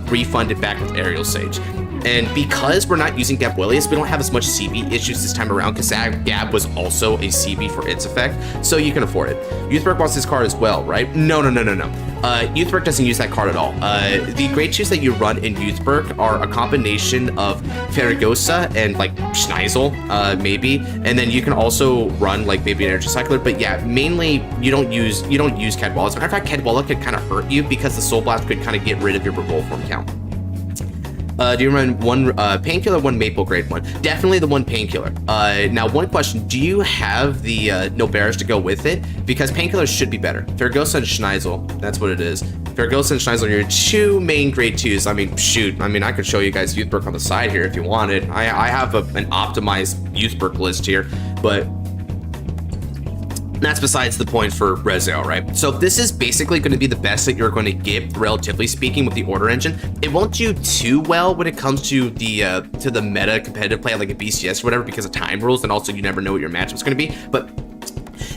refund it back with Aerial Sage. And because we're not using Gabuelius, we don't have as much CB issues this time around, because Gab was also a CB for its effect, so you can afford it. Youthberg wants this card as well, right? No. Youthberg doesn't use that card at all. The grade 2s that you run in Youthberg are a combination of Ferragosa and like Schneisel, maybe, and then you can also run like maybe an Energy Cycler. But yeah, mainly you don't use Cadwalla. As a matter of fact, Cadwalla could kind of hurt you because the Soul Blast could kind of get rid of your Revolt Form count. Do you run one Painkiller, one Maple grade 1? Definitely the one Painkiller. Now, one question: do you have the Noberis to go with it? Because Painkillers should be better. Ferragosa and Schneisel, that's what it is. Ferragosa and Schneisel are your 2 main grade 2s. I mean, shoot. I mean, I could show you guys Youthberg on the side here if you wanted. I have an optimized Youthberg list here, but that's besides the point for Rezo, right? So this is basically going to be the best that you're going to get, relatively speaking, with the Order Engine. It won't do too well when it comes to the meta competitive play, like a BCS or whatever, because of time rules, and also you never know what your matchup's going to be. But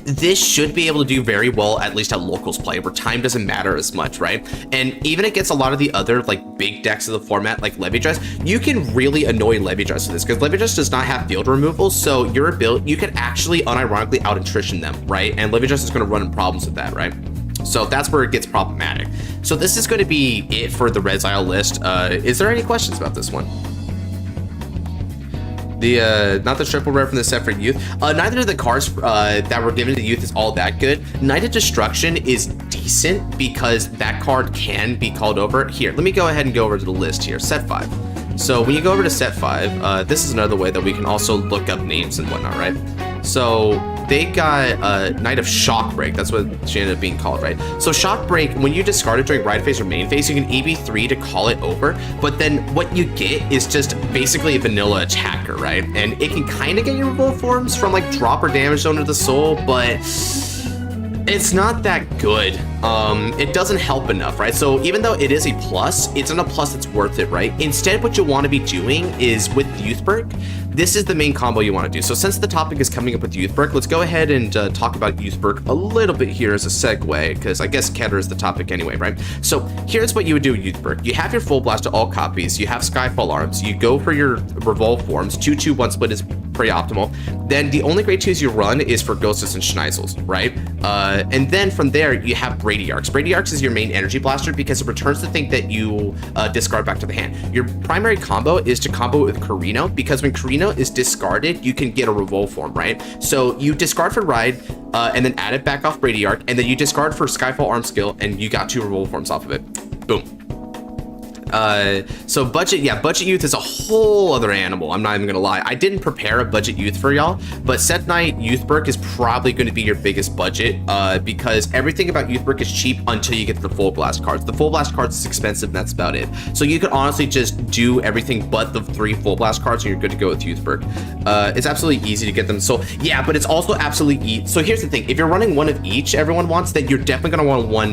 this should be able to do very well, at least at locals play, where time doesn't matter as much, right? And even against a lot of the other like big decks of the format, like Overdress, you can really annoy Overdress with this, because Overdress does not have field removal, so your ability, you can actually unironically out-attrition them, right? And Overdress is going to run into problems with that, right? So that's where it gets problematic. So this is going to be it for the Red Isle list. Is there any questions about this one? Not the triple rare from the set for youth. Neither of the cards that were given to youth is all that good. Knight of Destruction is decent because that card can be called over. Here, let me go ahead and go over to the list here. Set 5. So when you go over to set 5, this is another way that we can also look up names and whatnot, right? So they got Knight of Shockbreak. That's what she ended up being called, right? So Shockbreak, when you discard it during ride phase or main phase, you can EB3 to call it over. But then what you get is just basically a vanilla attacker, right? And it can kind of get your revolt forms from like drop or damage zone to the soul, but it's not that good. It doesn't help enough, right? So even though it is a plus, it's not a plus that's worth it, right? Instead, what you want to be doing is with Youthberg, this is the main combo you want to do. So since the topic is coming up with Youthberg, let's go ahead and talk about Youthberg a little bit here as a segue, because I guess Keter is the topic anyway, right? So here's what you would do with Youthberg. You have your full blast to all copies, you have Skyfall arms, you go for your revolve forms, 2-2-1 split is pretty optimal. Then the only grade 2s you run is for Ghostus and Schneisels, right? And then from there, you have Bradyarchs. Bradyarchs is your main energy blaster because it returns the thing that you discard back to the hand. Your primary combo is to combo with Carino, because when Carino is discarded, you can get a revolve form, right? So you discard for Ride, and then add it back off Bradyarch, and then you discard for Skyfall arm skill, and you got 2 revolve forms off of it. Boom. So budget youth is a whole other animal. I'm not even gonna lie. I didn't prepare a budget youth for y'all, but Set Knight Youthberg is probably going to be your biggest budget, because everything about Youthberg is cheap until you get to the full blast cards. The full blast cards is expensive, and that's about it. So you could honestly just do everything but the 3 full blast cards, and you're good to go with Youthberg. It's absolutely easy to get them. So yeah, but it's also absolutely easy. So here's the thing: if you're running one of each, everyone wants, then you're definitely gonna want one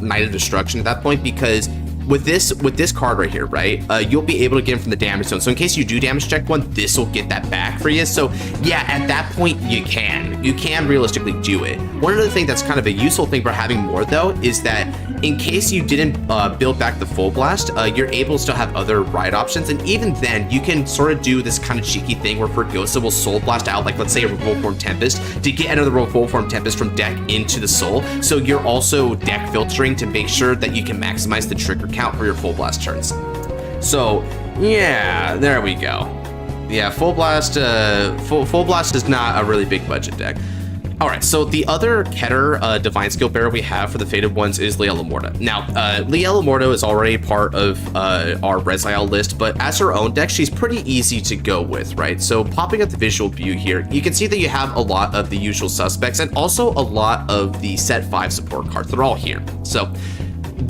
Knight of Destruction at that point, because with this card right here, right, you'll be able to get him from the damage zone. So in case you do damage check one, this will get that back for you. So yeah, at that point you can realistically do it. One other thing that's kind of a useful thing for having more though is that in case you didn't build back the full blast, you're able to still have other ride options, and even then you can sort of do this kind of cheeky thing where for Ghost will soul blast out, like let's say a revolt form Tempest, to get another revolt form Tempest from deck into the soul. So you're also deck filtering to make sure that you can maximize the trigger count for your full blast turns. So yeah, there we go. Yeah, full blast is not a really big budget deck. All right, so the other Keter Divine Skill Bearer we have for the Fated Ones is Liella Morta. Now, Liella Morta is already part of our Rezial list, but as her own deck, she's pretty easy to go with, right? So popping up the visual view here, you can see that you have a lot of the usual suspects and also a lot of the set 5 support cards. They're all here. So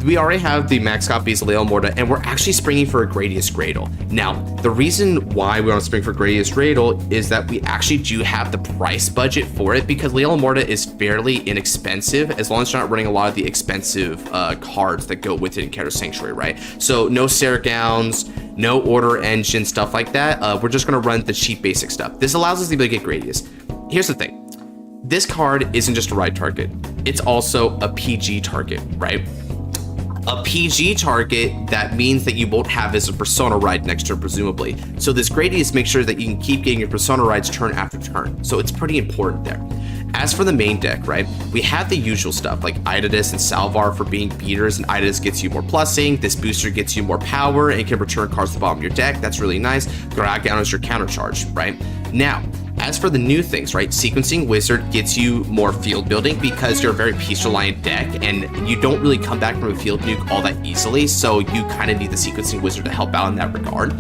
we already have the max copies of Liella Morta, and we're actually springing for a Gradius Gradle. Now, the reason why we want to spring for Gradius Gradle is that we actually do have the price budget for it, because Liella Morta is fairly inexpensive as long as you're not running a lot of the expensive cards that go with it in Keter Sanctuary, right? So no Sarah Gowns, no Order Engine, stuff like that. We're just going to run the cheap basic stuff. This allows us to be able to get Gradius. Here's the thing. This card isn't just a ride target. It's also a PG target, right? A PG target, that means that you won't have as a Persona ride next turn, presumably. So this Gradius makes sure that you can keep getting your Persona rides turn after turn. So it's pretty important there. As for the main deck, right, we have the usual stuff like Idadis and Salvar for being beaters, and Idadis gets you more plussing, this booster gets you more power, and can return cards to the bottom of your deck. That's really nice. Gragown is your counter charge, right? Now, as for the new things, right, Sequencing Wizard gets you more field building because you're a very Peace Reliant deck and you don't really come back from a field nuke all that easily, so you kind of need the Sequencing Wizard to help out in that regard.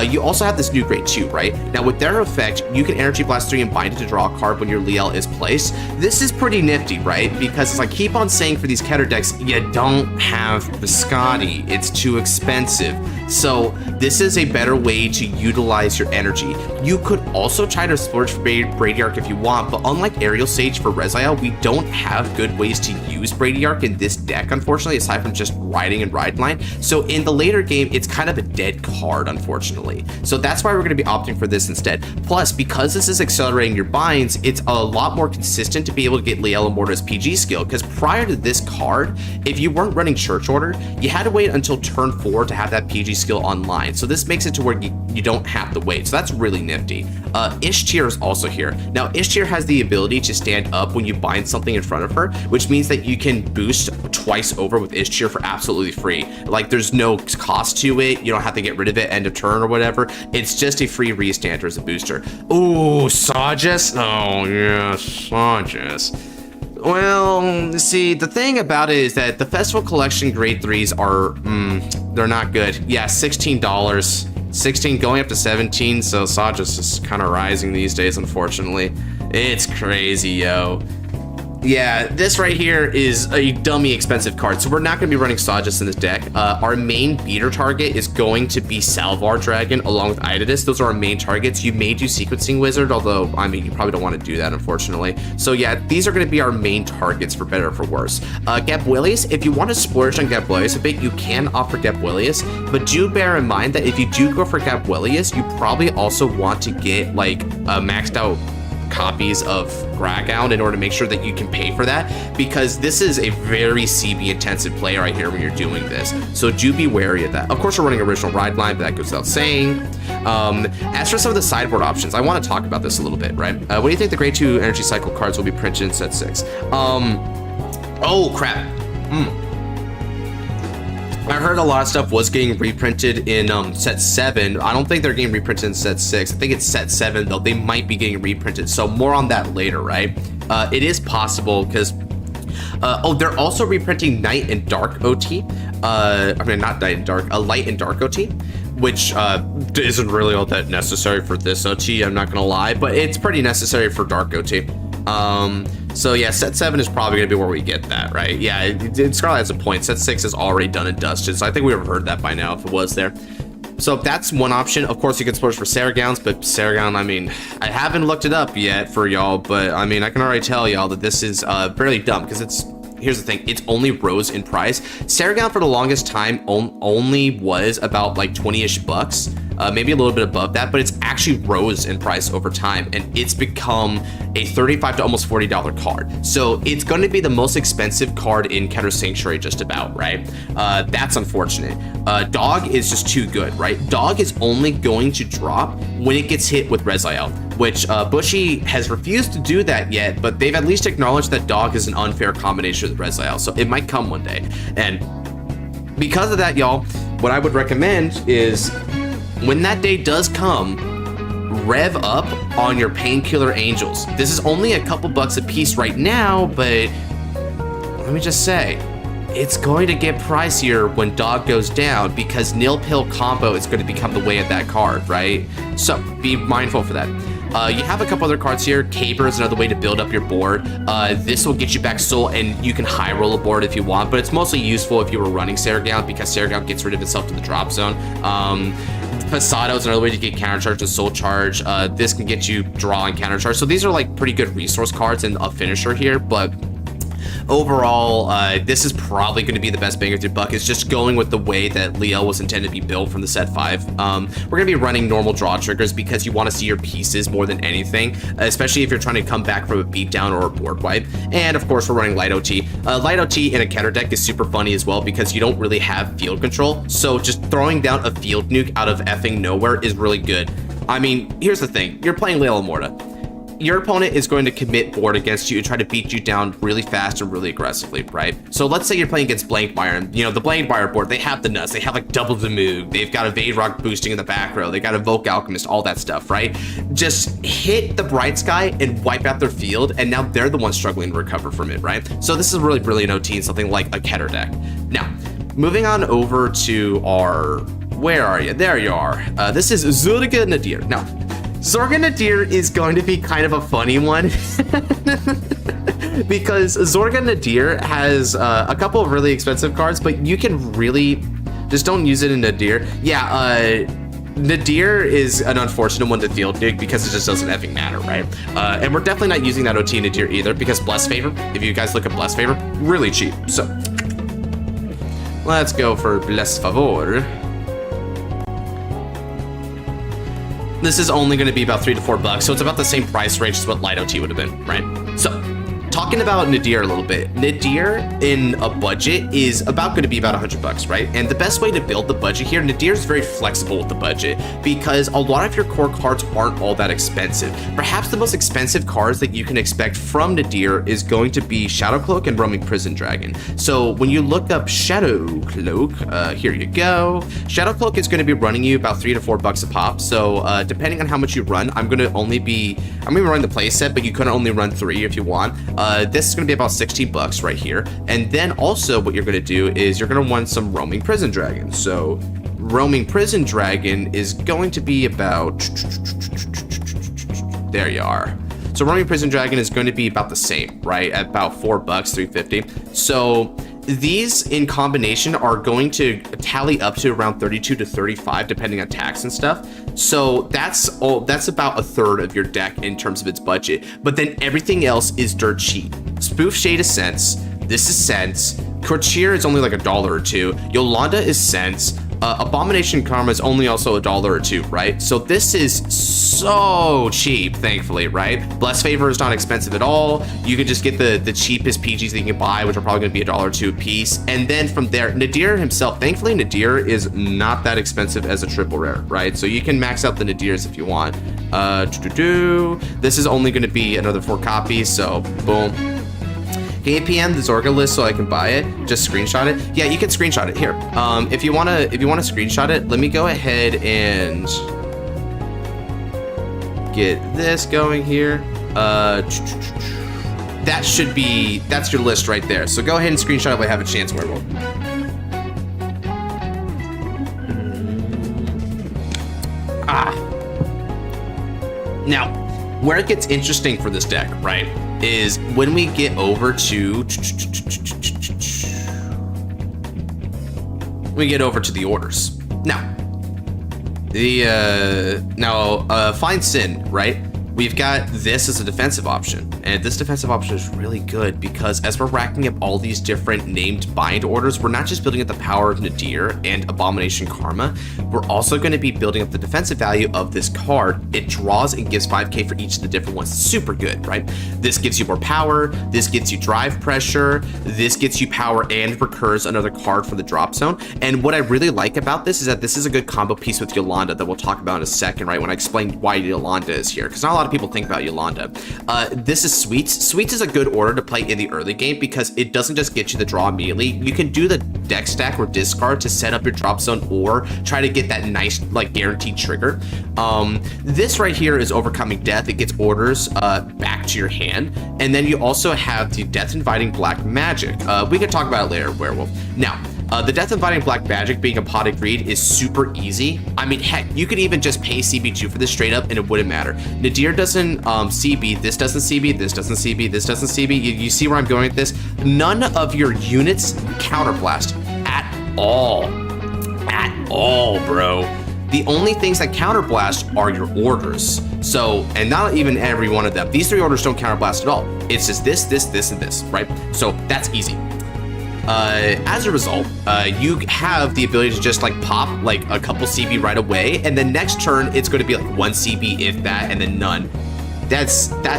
You also have this new grade 2, right? Now with their effect, you can Energy Blast 3 and bind it to draw a card when your Liel is placed. This is pretty nifty, right? Because as I keep on saying for these Keter decks, you don't have Biscotti. It's too expensive. So this is a better way to utilize your energy. You could also try to splurge for Bradyark if you want, but unlike Aerial Sage for Reziel, we don't have good ways to use Bradyark in this deck, unfortunately, aside from just riding and ride line. So in the later game, it's kind of a dead card, unfortunately. So that's why we're going to be opting for this instead. Plus, because this is accelerating your binds, it's a lot more consistent to be able to get Liela Morta's PG skill, because prior to this card, if you weren't running Church Order, you had to wait until turn 4 to have that PG skill online. So this makes it to where you don't have to wait. So that's really nifty. Ishtir is also here. Now, Ishtir has the ability to stand up when you bind something in front of her, which means that you can boost twice over with Ishtir for absolutely free. Like, there's no cost to it. You don't have to get rid of it end of turn or whatever. It's just a free restand as a booster. Ooh, Sajas? Oh, yeah, Sajas. Well, see, the thing about it is that the Festival Collection Grade 3s are, they're not good. Yeah, $16. 16 going up to 17, so Sajas is kind of rising these days, unfortunately. It's crazy, yo. Yeah, this right here is a dummy expensive card, so we're not going to be running Sajas in this deck. Our main beater target is going to be Salvar Dragon along with Ididus. Those are our main targets. You may do Sequencing Wizard, although, I mean, you probably don't want to do that, unfortunately. So yeah, these are going to be our main targets for better or for worse. Gabuelius, if you want to splurge on Gabuelius a bit, you can opt for Gabuelius, but do bear in mind that if you do go for Gabuelius, you probably also want to get, like, maxed out copies of Gragound in order to make sure that you can pay for that, because this is a very CB intensive play right here when you're doing this, so do be wary of that. Of course, we're running original ride line, but that goes without saying. As for some of the sideboard options, I want to talk about this a little bit, right? What do you think the grade 2 energy cycle cards will be printed in set 6? Oh crap. I heard a lot of stuff was getting reprinted in set 7. I don't think they're getting reprinted in set 6. I think it's set 7, though. They might be getting reprinted, so more on that later, right? It is possible, because they're also reprinting Night and Dark OT. I mean, not Night and Dark, Light and Dark OT, which isn't really all that necessary for this OT, I'm not gonna lie, but it's pretty necessary for Dark OT. So yeah, set 7 is probably going to be where we get that, right? Yeah, Scarlet has a point. Set 6 is already done and dusted, so I think we would have heard that by now if it was there. So that's one option. Of course, you could splurge for Saragons, but Saragon, I mean, I haven't looked it up yet for y'all, but I mean, I can already tell y'all that this is fairly dumb, because it's, here's the thing, it's only rose in price. Saragon for the longest time only was about like 20-ish bucks, maybe a little bit above that, but it's actually rose in price over time, and it's become a $35 to almost $40 card. So it's going to be the most expensive card in Counter Sanctuary just about, right? That's unfortunate. Dog is just too good, right? Dog is only going to drop when it gets hit with Reziel, which Bushy has refused to do that yet, but they've at least acknowledged that Dog is an unfair combination with Reziel, so it might come one day. And because of that, y'all, what I would recommend is, when that day does come, rev up on your Painkiller Angels. This is only a couple bucks a piece right now, but let me just say, it's going to get pricier when Dog goes down, because Nil Pill combo is going to become the way of that card, right? So be mindful for that. You have a couple other cards here. Caber is another way to build up your board. This will get you back Soul, and you can high roll a board if you want, but it's mostly useful if you were running Saragon, because Saragon gets rid of itself to the drop zone. Pasado is another way to get countercharge to Soul Charge. This can get you draw and countercharge. So these are like pretty good resource cards and a finisher here, but overall, this is probably going to be the best bang for your buck. It's just going with the way that Liel was intended to be built from the set 5. We're going to be running normal draw triggers because you want to see your pieces more than anything, especially if you're trying to come back from a beatdown or a board wipe. And of course, we're running Light OT. Light OT in a counter deck is super funny as well, because you don't really have field control. So just throwing down a field nuke out of effing nowhere is really good. I mean, here's the thing. You're playing Liela Morta. Your opponent is going to commit board against you and try to beat you down really fast and really aggressively, right? So let's say you're playing against Blankmire, and you know, the Blankmire board, they have the nuts, they have like double the move, they've got a Vade Rock boosting in the back row, they got Evoke Alchemist, all that stuff, right? Just hit the Bright Sky and wipe out their field, and now they're the ones struggling to recover from it, right? So this is really brilliant OT in something like a Keter deck. Now, moving on over to our, where are you? There you are. This is Zorga Nadir. Now, Zorga Nadir is going to be kind of a funny one because Zorga Nadir has a couple of really expensive cards, but you can really Just don't use it in Nadir. Yeah, Nadir is an unfortunate one to field dig because it just doesn't effing matter, right? And we're definitely not using that OT in Nadir either because Bless Favor, if you guys look at Bless Favor, really cheap. So let's go for Bless Favor. This is only going to be about $3 to $4, so it's about the same price range as what Light OT would have been, right? So, talking about Nadir a little bit. Nadir in a budget is about going to be about $100, right? And the best way to build the budget here, Nadir is very flexible with the budget because a lot of your core cards aren't all that expensive. Perhaps the most expensive cards that you can expect from Nadir is going to be Shadow Cloak and Roaming Prison Dragon. So when you look up Shadow Cloak, here you go. Shadow Cloak is going to be running you about $3 to $4 a pop. So depending on how much you run, I'm going to run the play set, but you can only run 3 if you want. This is going to be about $16 right here. And then also what you're going to do is you're going to want some Roaming Prison Dragon. So Roaming Prison Dragon is going to be about, there you are. So Roaming Prison Dragon is going to be about the same, right? At about $4, $3.50. So these in combination are going to tally up to around 32 to 35 depending on tax and stuff. So that's about a third of your deck in terms of its budget. But then everything else is dirt cheap. Spoof Shade is cents. This is cents. Courtier is only like $1 or $2. Yolanda is cents. Abomination Karma is only also $1 or $2, right? So this is so cheap, thankfully, right? Bless Favor is not expensive at all. You can just get the cheapest PGs that you can buy, which are probably going to be $1 or $2 a piece. And then from there, Nadir himself, thankfully, Nadir is not that expensive as a triple rare, right? So you can max out the Nadirs if you want. This is only going to be another 4 copies, so boom. Can you PM the Zorga list so I can buy it? Just screenshot it? Yeah, you can screenshot it here. If you wanna screenshot it, let me go ahead and get this going here. That's your list right there. So go ahead and screenshot it if I have a chance, Werewolf. Now, where it gets interesting for this deck, right, is when we get over to the orders. Now, Find Sin, right? We've got this as a defensive option, and this defensive option is really good because as we're racking up all these different named bind orders, we're not just building up the power of Nadir and Abomination Karma, we're also going to be building up the defensive value of this card. It draws and gives 5k for each of the different ones. Super good, right? This gives you more power, this gets you drive pressure, this gets you power and recurs another card from the drop zone. And what I really like about this is that this is a good combo piece with Yolanda that we'll talk about in a second, right? When I explain why Yolanda is here, because not a lot of people think about Yolanda. This is Sweets. Sweets is a good order to play in the early game because it doesn't just get you the draw immediately. You can do the deck stack or discard to set up your drop zone or try to get that nice, like, guaranteed trigger. This right here is Overcoming Death. It gets orders back to your hand. And then you also have the Death Inviting Black Magic. We can talk about it later, Werewolf. Now, the Death Inviting Black Magic being a potted greed is super easy. I mean, heck, you could even just pay CB2 for this straight up and it wouldn't matter. Nadir doesn't CB, this doesn't CB, this doesn't CB, this doesn't CB. You see where I'm going with this? None of your units counterblast at all. At all, bro. The only things that counterblast are your orders. So, and not even every one of them. These 3 orders don't counterblast at all. It's just this, this, this, and this, right? So that's easy. As a result, you have the ability to just like pop like a couple CB right away, and then next turn it's going to be like 1 CB if that, and then none. That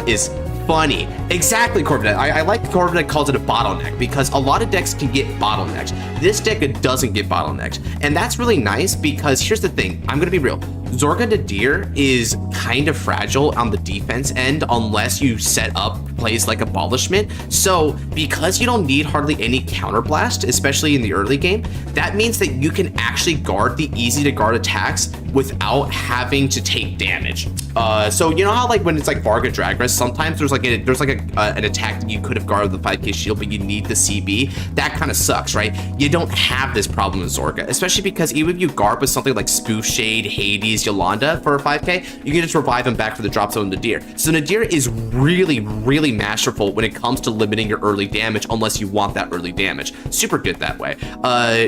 is funny. Exactly, Corvinet. I like Corvinet calls it a bottleneck because a lot of decks can get bottlenecked. This deck doesn't get bottlenecked, and that's really nice because here's the thing. I'm gonna be real. Zorga Nadir is kind of fragile on the defense end unless you set up plays like Abolishment. So because you don't need hardly any counterblast, especially in the early game, that means that you can actually guard the easy to guard attacks without having to take damage. So you know how like when it's like Varga Drag Race, sometimes there's like an attack that you could have guarded with the 5k shield, but you need the CB. That kind of sucks, right? You don't have this problem with Zorga, especially because even if you guard with something like Spoof Shade, Hades, Yolanda for a 5k, you can just revive him back for the drop zone Nadir. So Nadir is really, really masterful when it comes to limiting your early damage unless you want that early damage. Super good that way.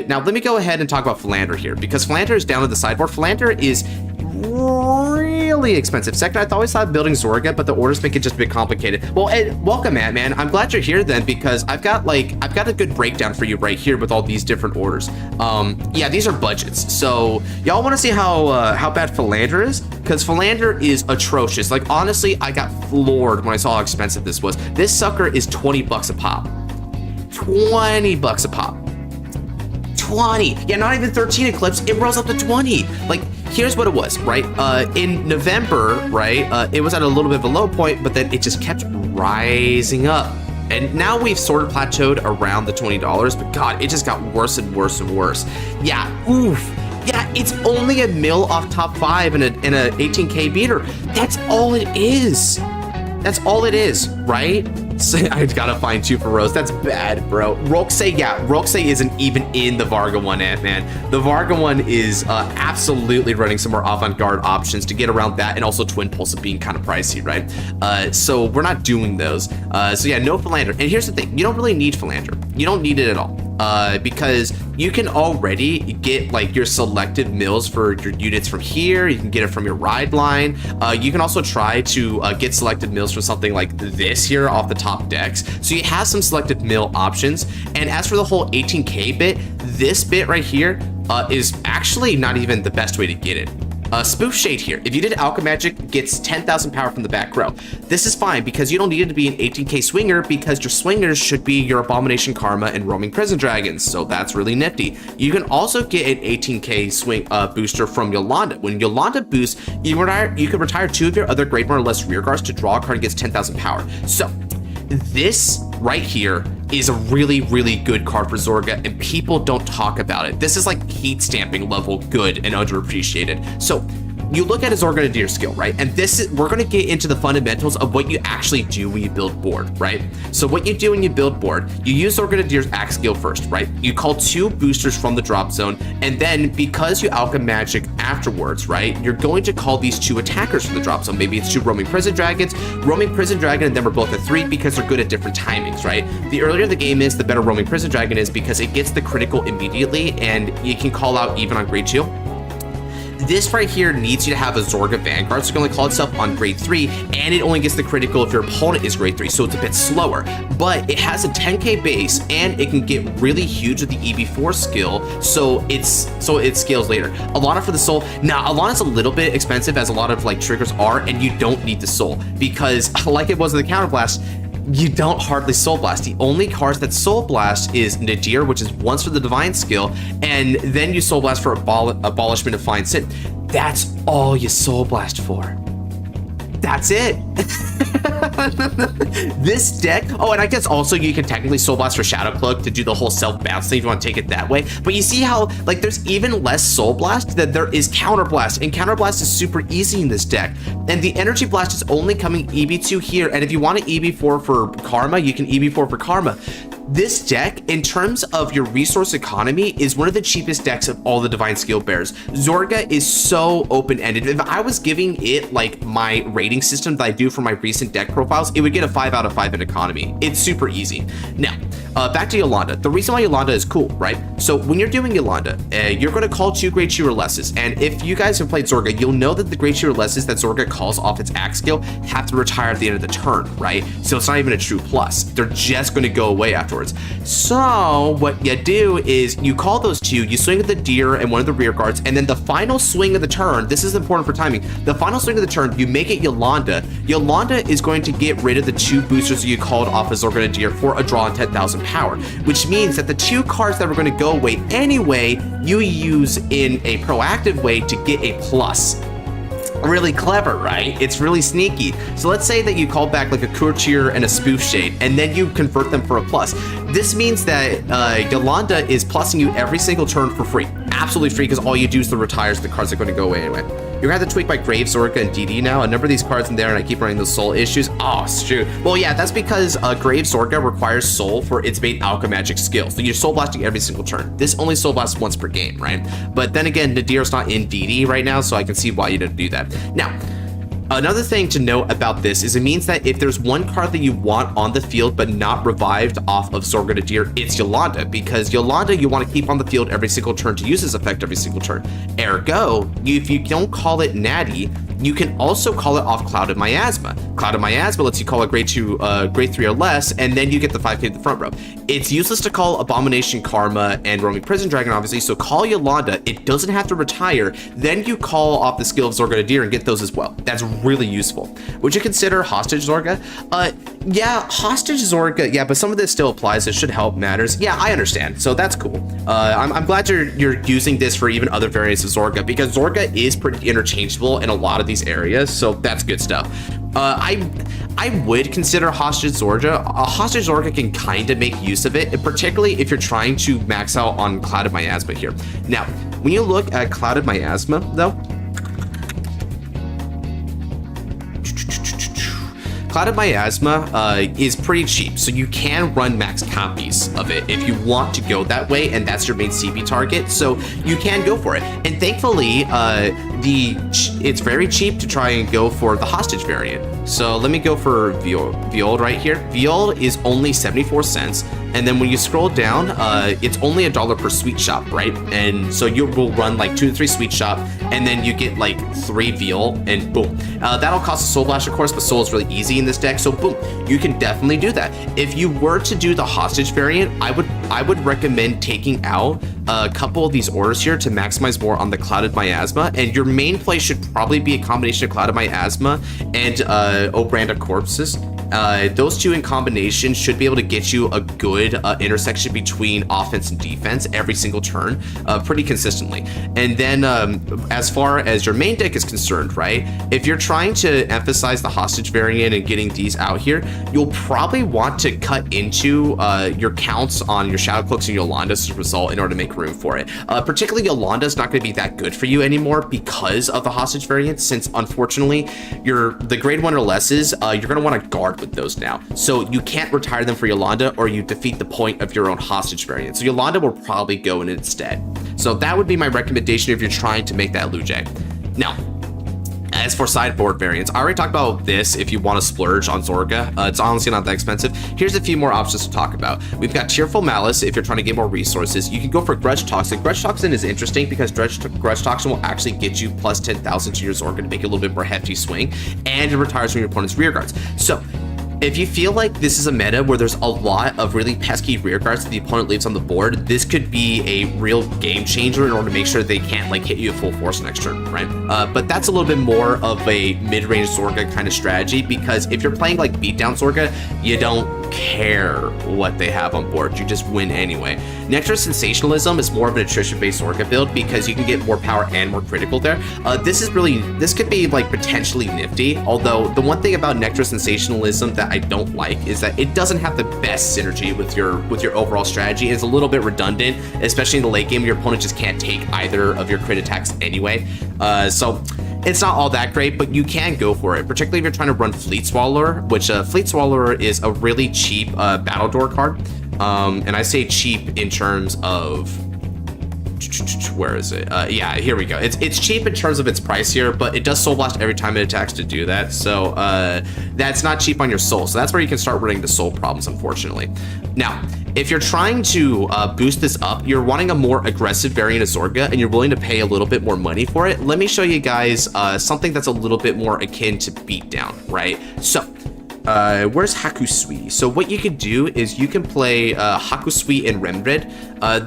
Now let me go ahead and talk about Philander here, because Philander is down at the sideboard. Philander is really expensive. Second, I always thought building Zorga, but the orders make it just a bit complicated. Well, Ed, welcome, Matt, man. I'm glad you're here then, because I've got a good breakdown for you right here with all these different orders. Yeah, these are budgets. So y'all want to see how bad Philander is? Because Philander is atrocious. Like, honestly, I got floored when I saw how expensive this was. This sucker is 20 bucks a pop. 20 bucks a pop. 20. Yeah, not even 13 Eclipse. It rose up to 20. Like, here's what it was, right? In November, right, it was at a little bit of a low point, but then it just kept rising up. And now we've sort of plateaued around the $20, but God, it just got worse and worse and worse. Yeah, oof. Yeah, it's only a mil off top 5 in a 18K beater. That's all it is. That's all it is, right? So I gotta find 2 for Rose. That's bad, bro. Roxay, yeah, Roxay isn't even in the Varga one, man. The Varga one is absolutely running some more avant-garde options to get around that, and also Twin Pulse being kind of pricey, right? So we're not doing those. So yeah, no Philander. And here's the thing, you don't really need Philander. You don't need it at all. Because you can already get like your selective mills for your units from here. You can get it from your ride line. You can also try to get selected mills for something like this here off the top decks. So you have some selected mill options. And as for the whole 18K bit, this bit right here is actually not even the best way to get it. Spoof Shade here. If you did Alchemagic, gets 10,000 power from the back row. This is fine because you don't need it to be an 18K swinger, because your swingers should be your Abomination Karma and Roaming Prison Dragons, so that's really nifty. You can also get an 18K swing booster from Yolanda. When Yolanda boosts, you can retire 2 of your other Great or less rear guards to draw a card and gets 10,000 power. So this right here is a really, really good card for Zorga, and people don't talk about it. This is like heat stamping level good and underappreciated. So you look at his Zorga Nadir skill, right? And this is, we're gonna get into the fundamentals of what you actually do when you build board, right? So what you do when you build board, you use Zorga Nadir's axe skill first, right? You call 2 boosters from the drop zone, and then because you Alchemagic afterwards, right? You're going to call these 2 attackers from the drop zone. Maybe it's 2 Roaming Prison Dragons, Roaming Prison Dragon, and then we're both at 3 because they're good at different timings, right? The earlier the game is, the better Roaming Prison Dragon is because it gets the critical immediately, and you can call out even on grade 2. This right here needs you to have a Zorga Vanguard, so it can only call itself on grade 3, and it only gets the critical if your opponent is grade 3, so it's a bit slower. But it has a 10k base, and it can get really huge with the EB4 skill, so it scales later. Alana for the soul. Now, Alana's a little bit expensive, as a lot of like triggers are, and you don't need the soul, because like it was in the Counterblast, you don't hardly Soul Blast. The only cards that Soul Blast is Nadir, which is once for the Divine skill, and then you Soul Blast for Abolishment of Fine Sin. That's all you Soul Blast for. That's it. This deck, oh, and I guess also you can technically Soul Blast for Shadow Cloak to do the whole self-bounce thing if you want to take it that way. But you see how, like, there's even less Soul Blast than there is Counter Blast, and Counter Blast is super easy in this deck. And the Energy Blast is only coming EB2 here, and if you want to EB4 for Karma, you can EB4 for Karma. This deck, in terms of your resource economy, is one of the cheapest decks of all the Divine Skill Bearers. Zorga is so open-ended. If I was giving it like my rating system that I do for my recent deck profiles, it would get a 5 out of 5 in economy. It's super easy. Now, back to Yolanda. The reason why Yolanda is cool, right? So when you're doing Yolanda, you're going to call 2 Great Shear Lesses, and if you guys have played Zorga, you'll know that the Great Shear Lesses that Zorga calls off its axe skill have to retire at the end of the turn, right? So it's not even a true plus. They're just going to go away afterwards. So what you do is you call those 2, you swing at the deer and one of the rear guards, and then the final swing of the turn, this is important for timing, the final swing of the turn, you make it Yolanda. Yolanda is going to get rid of the 2 boosters that you called off as Zorga Nadir for a draw on 10,000 power, which means that the 2 cards that were going to go away anyway, you use in a proactive way to get a plus. Really clever, right? It's really sneaky. So let's say that you call back like a Courtier and a Spoof Shade, and then you convert them for a plus. This means that Yolanda is plussing you every single turn for free. Absolutely free, because all you do is the retires, the cards are going to go away anyway. You're gonna have to tweak my Grave Zorga and DD now. A number of these cards in there, and I keep running those soul issues. Oh, shoot. Well, yeah, that's because Grave Zorga requires soul for its main Alchemagic skill. So you're soul blasting every single turn. This only soul blasts once per game, right? But then again, Nadir's not in DD right now, so I can see why you didn't do that. Now, Another thing to note about this is it means that if there's one card that you want on the field but not revived off of Zorga Nadir, it's Yolanda, because Yolanda you want to keep on the field every single turn to use this effect every single turn. Ergo, if you don't call it Natty, you can also call it off Clouded Miasma. Clouded Miasma lets you call it grade 2, grade 3 or less, and then you get the 5k to the front row. It's useless to call Abomination Karma and Roaming Prison Dragon, obviously, so call Yolanda. It doesn't have to retire. Then you call off the skill of Zorga Nadir and get those as well. That's really useful. Would you consider Hostage Zorga? Yeah, Hostage Zorga, yeah, but some of this still applies. It should help matters. Yeah, I understand, so that's cool. I'm glad you're using this for even other variants of Zorga, because Zorga is pretty interchangeable in a lot of these areas, so that's good stuff. I would consider Hostage Zorga. Hostage Zorga can kind of make use of it, particularly if you're trying to max out on Clouded Miasma here. Now, when you look at Clouded Miasma, though, Clouded Miasma is pretty cheap, so you can run max copies of it if you want to go that way, and that's your main CP target, so you can go for it. And thankfully, it's very cheap to try and go for the Hostage variant. So let me go for Viol right here. Viol is only 74 cents, and then when you scroll down, it's only $1 per sweet shop, right? And so you will run like 2 to 3 sweet shop, and then you get like 3 Viol, and boom. That'll cost a Soul Blast, of course, but Soul is really easy in this deck, so boom, you can definitely do that. If you were to do the Hostage variant, I would recommend taking out a couple of these orders here to maximize more on the Clouded Miasma, and your main play should probably be a combination of Clouded Miasma and Obranda Corpses. Those two in combination should be able to get you a good intersection between offense and defense every single turn, pretty consistently. And then as far as your main deck is concerned, right, if you're trying to emphasize the Hostage variant and getting these out here, you'll probably want to cut into your counts on your Shadow Cloaks and Yolanda as a result in order to make room for it. Particularly Yolanda is not going to be that good for you anymore because of the Hostage variant, since unfortunately the grade 1 or lesses, you're going to want to guard with those now. So you can't retire them for Yolanda, or you defeat the point of your own Hostage variant. So Yolanda will probably go in instead. So that would be my recommendation if you're trying to make that Lujang. Now, as for sideboard variants, I already talked about this if you want to splurge on Zorga. It's honestly not that expensive. Here's a few more options to talk about. We've got Tearful Malice if you're trying to get more resources. You can go for Grudge Toxin. Grudge Toxin is interesting because Grudge Toxin will actually get you plus 10,000 to your Zorga to make it a little bit more hefty swing, and it retires from your opponent's rear guards. So if you feel like this is a meta where there's a lot of really pesky rear guards that the opponent leaves on the board, this could be a real game changer in order to make sure they can't like hit you at full force next turn, right? But that's a little bit more of a mid-range Zorga kind of strategy, because if you're playing like beatdown Zorga, you don't care what they have on board, you just win anyway. Nectar Sensationalism is more of an attrition-based Zorga build because you can get more power and more critical there. This could be like potentially nifty, although the one thing about Nectar Sensationalism that I don't like is that it doesn't have the best synergy with your overall strategy. It's a little bit redundant, especially in the late game. Your opponent just can't take either of your crit attacks anyway. So it's not all that great, but you can go for it, particularly if you're trying to run Fleet Swallower, which Fleet Swallower is a really cheap Battle Door card. And I say cheap in terms of, where is it? Yeah, here we go. It's cheap in terms of its price here, but it does Soul Blast every time it attacks to do that. So that's not cheap on your soul. So that's where you can start running the soul problems, unfortunately. Now, if you're trying to boost this up, you're wanting a more aggressive variant of Zorga, and you're willing to pay a little bit more money for it, let me show you guys something that's a little bit more akin to beatdown, right? So where's Hakusui? So what you can do is you can play Hakusui and Remred.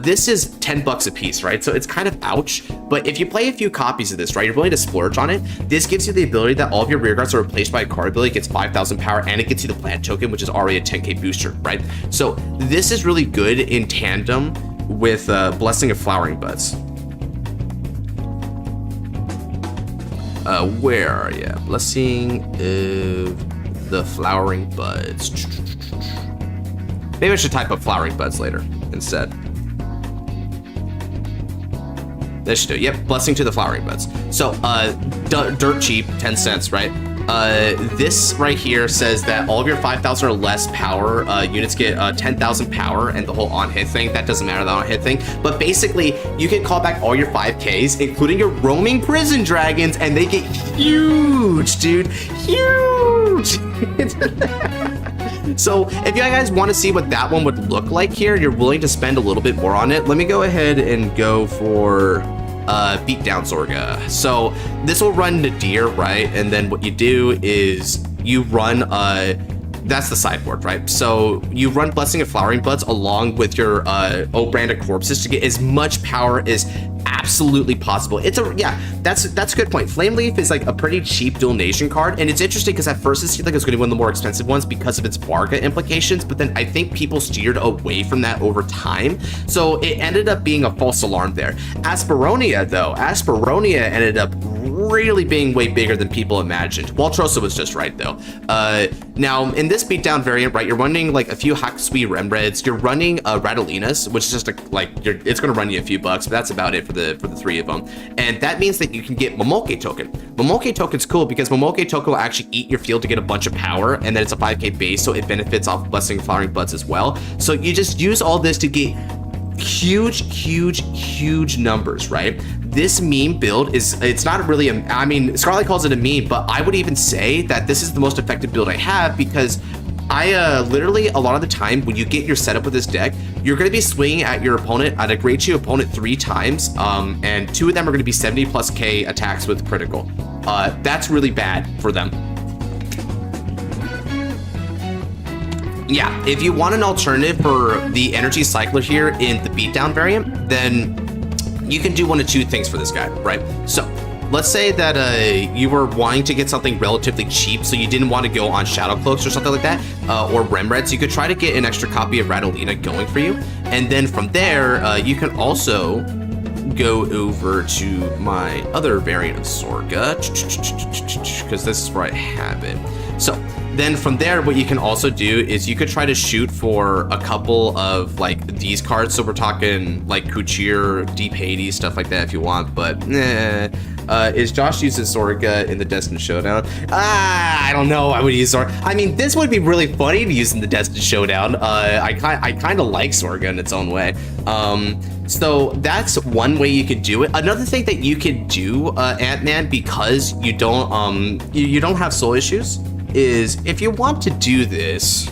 This is $10 a piece, right? So it's kind of ouch, but if you play a few copies of this, right, you're willing to splurge on it. This gives you the ability that all of your rear guards are replaced by a card ability. It gets 5,000 power, and it gets you the plant token, which is already a 10k booster, right? So this is really good in tandem with Blessing of Flowering Buds. Where are you? Blessing of the Flowering Buds. Maybe I should type up Flowering Buds later instead. That should do it. Yep, Blessing to the Flowering Buds. So dirt cheap, 10 cents, right? This right here says that all of your 5,000 or less power units get 10,000 power and the whole on-hit thing. That doesn't matter, the on-hit thing. But basically, you can call back all your 5Ks, including your roaming prison dragons, and they get huge, dude. Huge! So if you guys want to see what that one would look like here, you're willing to spend a little bit more on it, let me go ahead and go for Beatdown Zorga. So this will run Nadir, right? And then what you do is you run that's the sideboard, right? So you run Blessing of Flowering Buds along with your Brand of Corpses to get as much power as absolutely possible. It's a, yeah, that's a good point. Flame Leaf is like a pretty cheap dual nation card, and it's interesting because at first it seemed like it was going to be one of the more expensive ones because of its Varga implications, but then I think people steered away from that over time, so it ended up being a false alarm there. Asperonia though, Asperonia ended up really being way bigger than people imagined. Waltrosa was just right though. Now in this beatdown variant, right, you're running like a few Hakusui Remreds, you're running Ratalinas, which is just it's gonna run you a few bucks, but that's about it for the three of them. And that means that you can get Momoke token. Momoke token's cool because Momoke token will actually eat your field to get a bunch of power, and then it's a 5k base, so it benefits off Blessing Flowering Buds as well. So you just use all this to get huge numbers, right? This meme build it's not really I mean, Scarlet calls it a meme, but I would even say that this is the most effective build I have because I literally a lot of the time when you get your setup with this deck, you're going to be swinging at your opponent, at a grade 2 opponent 3 times, and 2 of them are going to be 70+K attacks with critical. That's really bad for them. Yeah, if you want an alternative for the energy cycler here in the beatdown variant, then you can do one of two things for this guy, right? So let's say that you were wanting to get something relatively cheap, so you didn't want to go on Shadow Cloaks or something like that, or Remreds. You could try to get an extra copy of Ratalina going for you, and then from there, you can also go over to my other variant of Zorga, because this is where I have it. So then from there, what you can also do is you could try to shoot for a couple of like these cards. So we're talking like Kuchir, Deep Hades, stuff like that if you want, but is Josh using Zorga in the Destined Showdown? I don't know. I would use Zorga. I mean, this would be really funny to use in the Destined Showdown. I kind of like Zorga in its own way. So that's one way you could do it. Another thing that you could do, Ant-Man, because you don't have soul issues, is if you want to do this,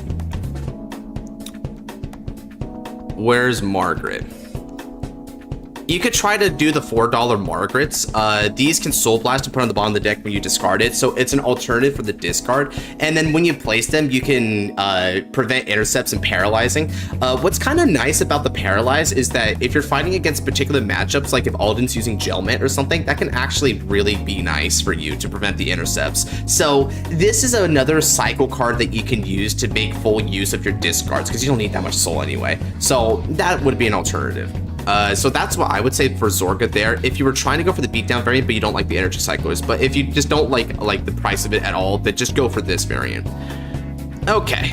where's Margaret? You could try to do the $4 Margarets. These can Soul Blast and put on the bottom of the deck when you discard it, so it's an alternative for the discard. And then when you place them, you can prevent intercepts and paralyzing. What's kind of nice about the paralyze is that if you're fighting against particular matchups, like if Alden's using Gelment or something, that can actually really be nice for you to prevent the intercepts. So this is another cycle card that you can use to make full use of your discards, because you don't need that much soul anyway. So that would be an alternative. So that's what I would say for Zorga there. If you were trying to go for the beatdown variant, but you don't like the energy cyclers, but if you just don't like the price of it at all, then just go for this variant. Okay,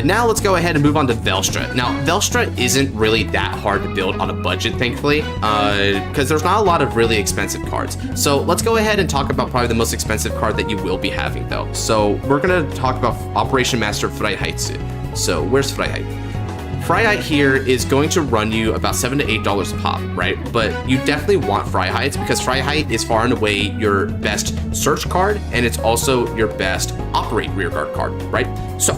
now let's go ahead and move on to Velstra. Now, Velstra isn't really that hard to build on a budget, thankfully, because there's not a lot of really expensive cards. So let's go ahead and talk about probably the most expensive card that you will be having, though. So we're gonna talk about Operation Master Freiheit. So where's Freiheit? Freiheit here is going to run you about $7 to $8 a pop, right? But you definitely want Freiheit because Freiheit is far and away your best search card, and it's also your best operate rearguard card, right? So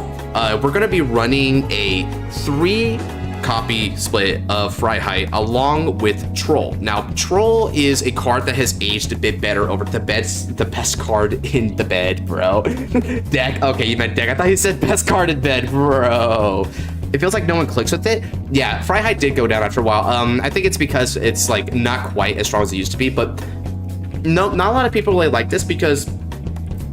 we're going to be running a 3-copy split of Freiheit along with Troll. Now, Troll is a card that has aged a bit better over the best card in the bed, bro. Deck. Okay, you meant deck. I thought you said best card in bed, bro. It feels like no one clicks with it. Yeah, Freiheit did go down after a while. I think it's because it's like not quite as strong as it used to be, but no, not a lot of people really like this because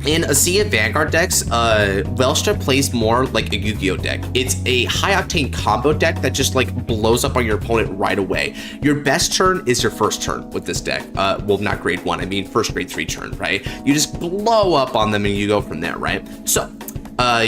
in a sea of Vanguard decks, Velstra plays more like a Yu-Gi-Oh deck. It's a high-octane combo deck that just like blows up on your opponent right away. Your best turn is your first turn with this deck. Well, not grade 1, I mean first grade 3 turn, right? You just blow up on them and you go from there, right? So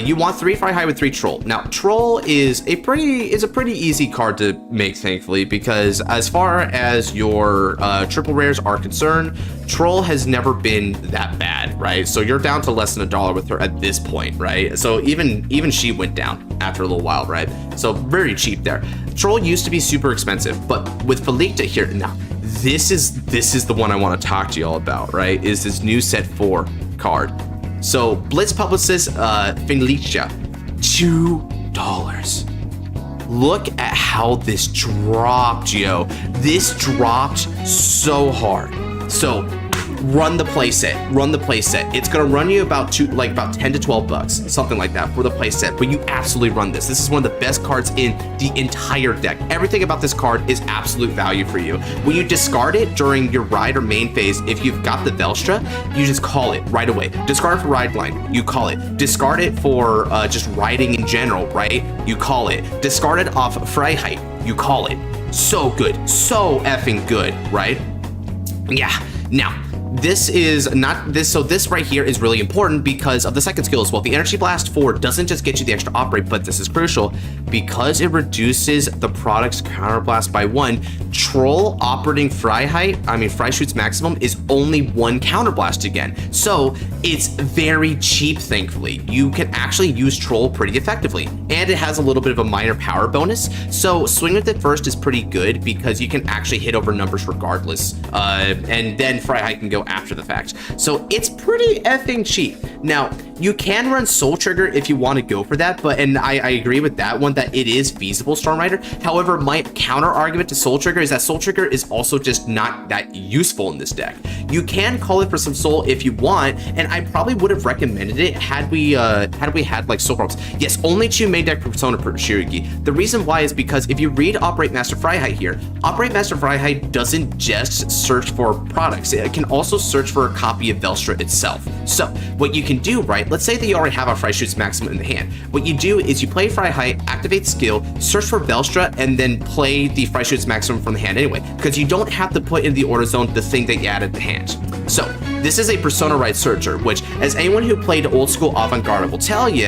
You want 3 Fry High with 3 Troll. Now, Troll is a pretty easy card to make, thankfully, because as far as your triple rares are concerned, Troll has never been that bad, right? So you're down to less than $1 with her at this point, right? So even she went down after a little while, right? So very cheap there. Troll used to be super expensive, but with Felicta here now, this is the one I want to talk to y'all about, right? Is this new set 4 card. So Blitz Publicist Felicta, $2. Look at how this dropped, yo. This dropped so hard. So run the playset. It's gonna run you about 10 to 12 bucks, something like that for the playset. But you absolutely run this. This is one of the best cards in the entire deck. Everything about this card is absolute value for you. When you discard it during your ride or main phase, if you've got the Velstra, you just call it right away. Discard it for ride line, you call it. Discard it for just riding in general, right? You call it. Discard it off Freiheit, you call it. So good, so effing good, right? Yeah. Now, this is not this, so this right here is really important because of the second skill as well. The Energy Blast 4 doesn't just get you the extra operate, but this is crucial because it reduces the product's counterblast by 1. Troll operating Freischutz maximum is only 1 counterblast again. So it's very cheap, thankfully. You can actually use Troll pretty effectively, and it has a little bit of a minor power bonus. So swing with it first is pretty good because you can actually hit over numbers regardless, and then Freiheit can go after the fact. So it's pretty effing cheap. Now, you can run Soul Trigger if you want to go for that, and I agree with that one that it is feasible, Stormrider. However, my counter argument to Soul Trigger is that Soul Trigger is also just not that useful in this deck. You can call it for some soul if you want, and I probably would have recommended it had we had like soul problems. Yes, only 2 main deck persona per Shirigi. The reason why is because if you read Operate Master Freiheit here, Operate Master Freiheit doesn't just search for products. It can also search for a copy of Velstra itself. So what you can do, right, let's say that you already have a Freischutz maximum in the hand. What you do is you play Freiheit, activate skill, search for Velstra, and then play the Freischutz maximum from the hand anyway, because you don't have to put in the order zone the thing that you added to hand. So this is a persona right searcher, which as anyone who played old school Vanguard will tell you,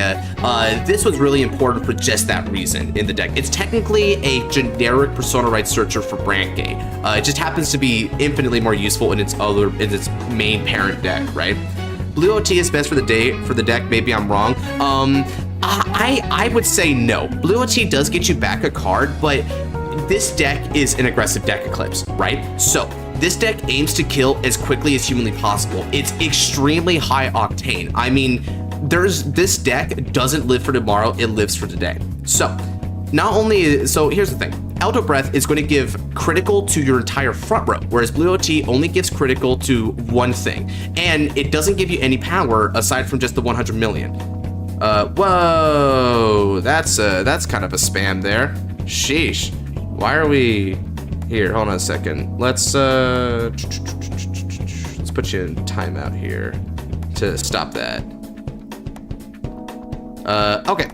this was really important for just that reason in the deck. It's technically a generic persona right searcher for Brandgate. It just happens to be infinitely more useful in its main parent deck, right? Blue OT is best for the deck. Maybe I'm wrong. I would say no. Blue OT does get you back a card, but this deck is an aggressive deck Eclipse, right? So this deck aims to kill as quickly as humanly possible. It's extremely high octane. I mean, this deck doesn't live for tomorrow, it lives for today. So here's the thing. Elder Breath is going to give critical to your entire front row, whereas Blue OT only gives critical to one thing, and it doesn't give you any power aside from just the 100 million. Whoa, that's kind of a spam there. Sheesh. Why are we here? Hold on a second. Let's put you in timeout here to stop that. Okay.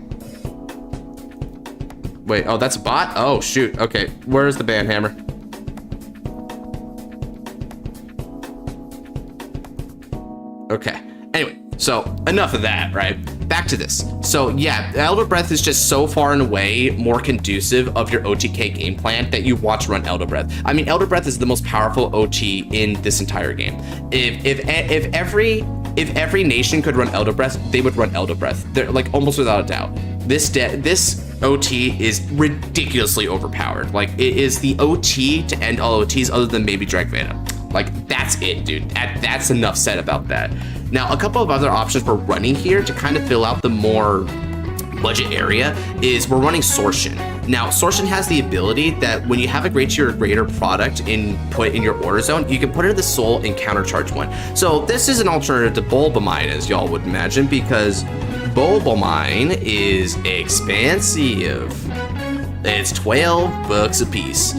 Wait, oh, that's a bot? Oh, shoot. Okay, where's the band hammer? Okay, anyway, so enough of that, right? Back to this. So yeah, Elder Breath is just so far and away more conducive of your OTK game plan that you watch run Elder Breath. I mean, Elder Breath is the most powerful OT in this entire game. If every nation could run Elder Breath, they would run Elder Breath. They're like almost without a doubt. This OT is ridiculously overpowered. Like, it is the OT to end all OTs other than maybe Drag Venom. Like, that's it, dude. That's enough said about that. Now, a couple of other options we're running here to kind of fill out the more budget area is we're running Sortion. Now, Sortion has the ability that when you have a greater or greater product put in your order zone, you can put it in the soul and countercharge 1. So this is an alternative to Bulbamine, as y'all would imagine, because Bulbamine is expensive. It's 12 bucks a piece.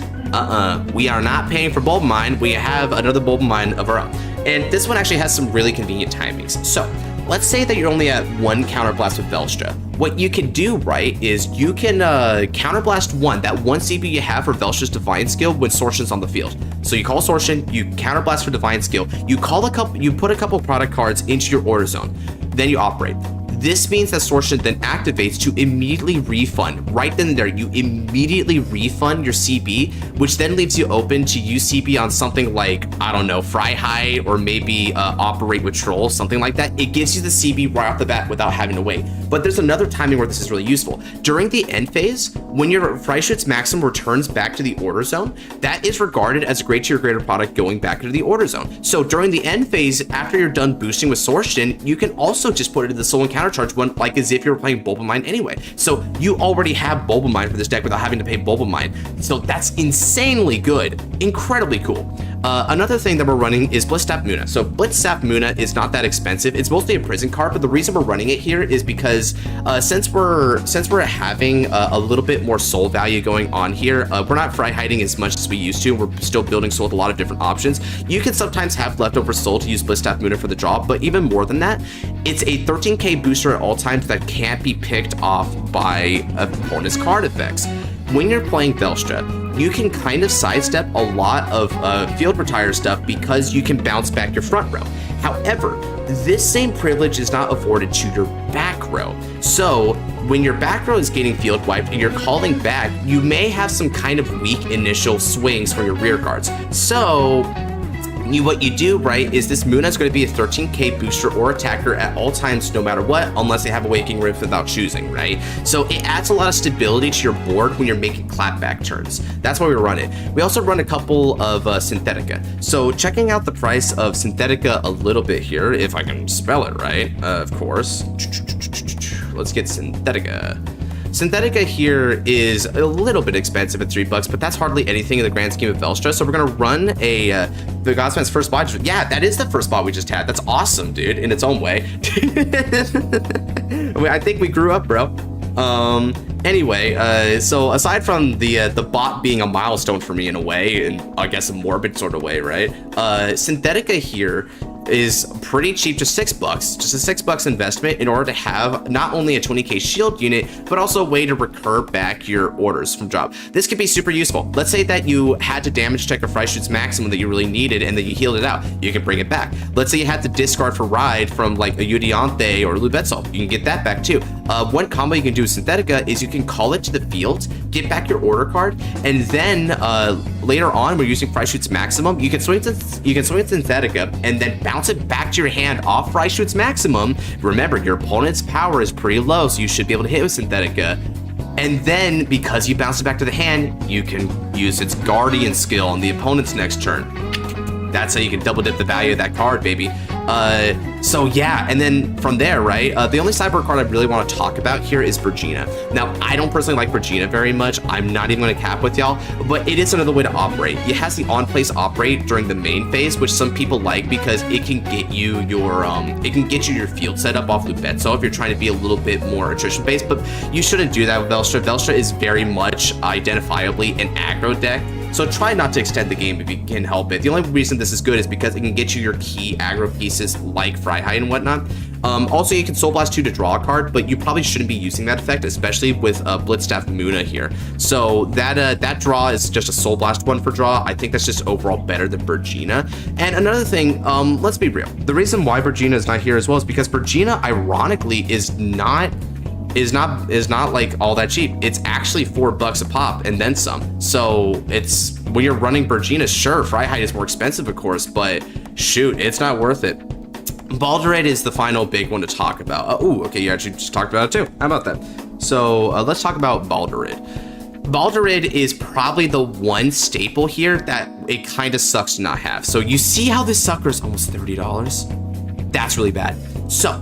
We are not paying for Bulbamine. We have another Bulbamine of our own. And this one actually has some really convenient timings. So let's say that you're only at 1 counterblast with Velstra. What you can do, right, is you can counterblast 1, that 1 CP you have for Velstra's Divine Skill when Sortion's on the field. So you call Sortion, you counterblast for Divine Skill, you put a couple product cards into your order zone, then you operate. This means that Sorcerer then activates to immediately refund. Right then and there, you immediately refund your CB, which then leaves you open to use CB on something like, I don't know, Fry High, or maybe Operate with Troll, something like that. It gives you the CB right off the bat without having to wait. But there's another timing where this is really useful. During the end phase, when your Freischütz Maximum returns back to the order zone, that is regarded as a great tier greater product going back into the order zone. So during the end phase, after you're done boosting with Sorcerer, you can also just put it in the Soul and Countercharge one, like as if you were playing Bulbamine anyway. So you already have Bulbamine for this deck without having to pay Bulbamine. So that's insanely good, incredibly cool. Another thing that we're running is Blitztap Muna. So Blitztap Muna is not that expensive. It's mostly a prison card, but the reason we're running it here is because since we're having a little bit more soul value going on here, we're not fry hiding as much as we used to. We're still building soul with a lot of different options. You can sometimes have leftover soul to use Blitztap Muna for the draw, but even more than that, it's a 13k booster at all times that can't be picked off by opponent's card effects. When you're playing Velstra, you can kind of sidestep a lot of field retire stuff because you can bounce back your front row. However, this same privilege is not afforded to your back row. So when your back row is getting field wiped and you're calling back, you may have some kind of weak initial swings for your rear guards. So what you do, right, is this Muna is going to be a 13k booster or attacker at all times, no matter what, unless they have Awakening Rift without choosing, right? So it adds a lot of stability to your board when you're making clapback turns. That's why we run it. We also run a couple of Synthetica. So checking out the price of Synthetica a little bit here, if I can spell it right, of course. Let's get Synthetica. Synthetica here is a little bit expensive at $3, but that's hardly anything in the grand scheme of Velstra. So we're gonna run the Godsman's first spot. Yeah, that is the first spot we just had. That's awesome, dude, in its own way. I think we grew up, bro. Anyway, so aside from the bot being a milestone for me in a way, and I guess a morbid sort of way, right? Synthetica here is pretty cheap, just $6, just a $6 investment in order to have not only a 20k shield unit, but also a way to recur back your orders from drop. This could be super useful. Let's say that you had to damage check a Freischütz Maximum that you really needed and that you healed it out. You can bring it back. Let's say you had to discard for Ride from like a Udiante or Lubetzel. You can get that back too. One combo you can do with Synthetica is you can call it to the field, get back your order card, and then later on, we're using Freischütz Maximum. You can swing Synthetica and then bounce it back to your hand off Freischütz Maximum. Remember, your opponent's power is pretty low, so you should be able to hit with Synthetica. And then, because you bounce it back to the hand, you can use its Guardian skill on the opponent's next turn. That's how you can double dip the value of that card, baby. So yeah, and then from there, right, the only sideboard card I really want to talk about here is Virginia. Now, I don't personally like Virginia very much. I'm not even going to cap with y'all, but it is another way to operate. It has the on-place operate during the main phase, which some people like because it can get you your field setup off Lubetzel if you're trying to be a little bit more attrition based, but you shouldn't do that with Velstra. Velstra is very much identifiably an aggro deck. So try not to extend the game if you can help it. The only reason this is good is because it can get you your key aggro pieces like Freiheit and whatnot. Also, you can Soul Blast 2 to draw a card, but you probably shouldn't be using that effect, especially with Blitzstaff Muna here. So that draw is just a Soul Blast 1 for draw. I think that's just overall better than Virginia. And another thing, let's be real. The reason why Virginia is not here as well is because Virginia, ironically, is not like all that cheap. It's actually $4 a pop and then some. So it's, when you're running Virginia, sure, Freiheit is more expensive, of course, but shoot, it's not worth it. Baldurade is the final big one to talk about. Oh, okay, you actually just talked about it too. How about that? So let's talk about Baldurade. Baldurade is probably the one staple here that it kind of sucks to not have. So you see how this sucker is almost $30? That's really bad. So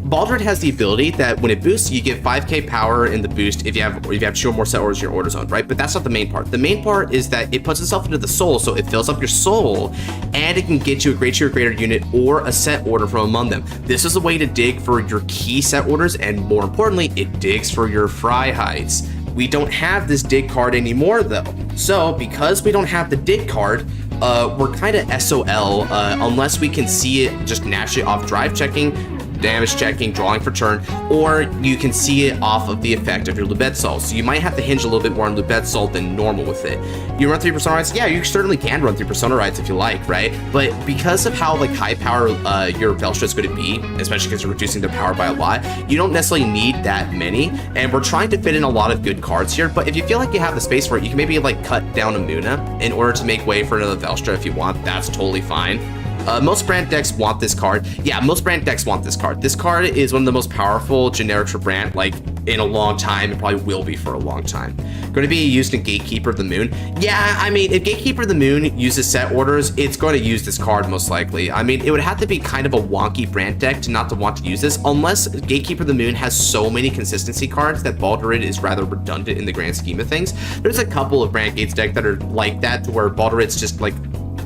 Baldurade has the ability that when it boosts, you get 5k power in the boost if you have 2 or more set orders in your order zone, right? But that's not the main part. The main part is that it puts itself into the soul, so it fills up your soul, and it can get you a great tier greater unit or a set order from among them. This is a way to dig for your key set orders, and more importantly, it digs for your Freiheits. We don't have this dig card anymore though. So because we don't have the dig card, we're kind of SOL unless we can see it just naturally off drive checking. damage checking, drawing for turn, or you can see it off of the effect of your Lubetsol. So you might have to hinge a little bit more on Lubetsol than normal with it. You run 3 Persona Rights? Yeah, you certainly can run 3 Persona Rights if you like, right? But because of how like high power your Velstra is going to be, especially because you're reducing their power by a lot, you don't necessarily need that many. And we're trying to fit in a lot of good cards here, but if you feel like you have the space for it, you can maybe like cut down a Muna in order to make way for another Velstra if you want. That's totally fine. Most brand decks want this card. Yeah, most brand decks want this card. This card is one of the most powerful generics for brand, like in a long time. It probably will be for a long time. Going to be used in Gatekeeper of the Moon. Yeah, I mean, if Gatekeeper of the Moon uses set orders, it's going to use this card most likely. I mean, it would have to be kind of a wonky brand deck to not to want to use this, unless Gatekeeper of the Moon has so many consistency cards that Baldurid is rather redundant in the grand scheme of things. There's a couple of brand gates decks that are like that, to where Baldurid's just like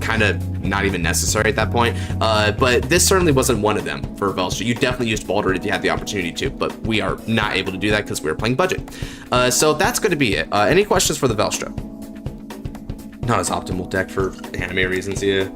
kind of not even necessary at that point, but this certainly wasn't one of them for Velstra. You definitely used Baldur if you had the opportunity to, but we are not able to do that because we were playing budget. So that's going to be it. Any questions for the Velstra? Not as optimal deck for anime reasons, yeah.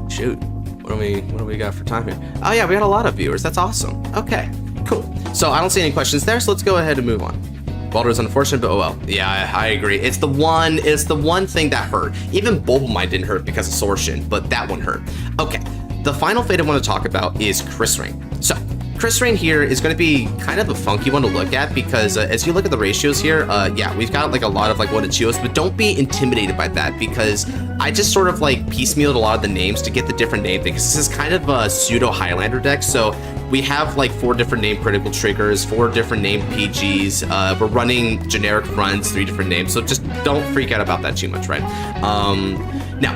Shoot. What do we got for time here? Oh yeah, we got a lot of viewers. That's awesome. Okay, cool. So I don't see any questions there, so let's go ahead and move on. Baldur is unfortunate, but oh well. Yeah, I agree. It's the one thing that hurt. Even Bulbamine didn't hurt because of Sorshin, but that one hurt. Okay, the final fate I want to talk about is Chris Ring. So Chris Ring here is going to be kind of a funky one to look at because as you look at the ratios here, yeah, we've got like a lot of like 1-2s, but don't be intimidated by that because I just sort of like piecemealed a lot of the names to get the different name things. This is kind of a pseudo Highlander deck, so we have like 4 different name critical triggers, 4 different name PGs. We're running generic runs, 3 different names, so just don't freak out about that too much, right? Now,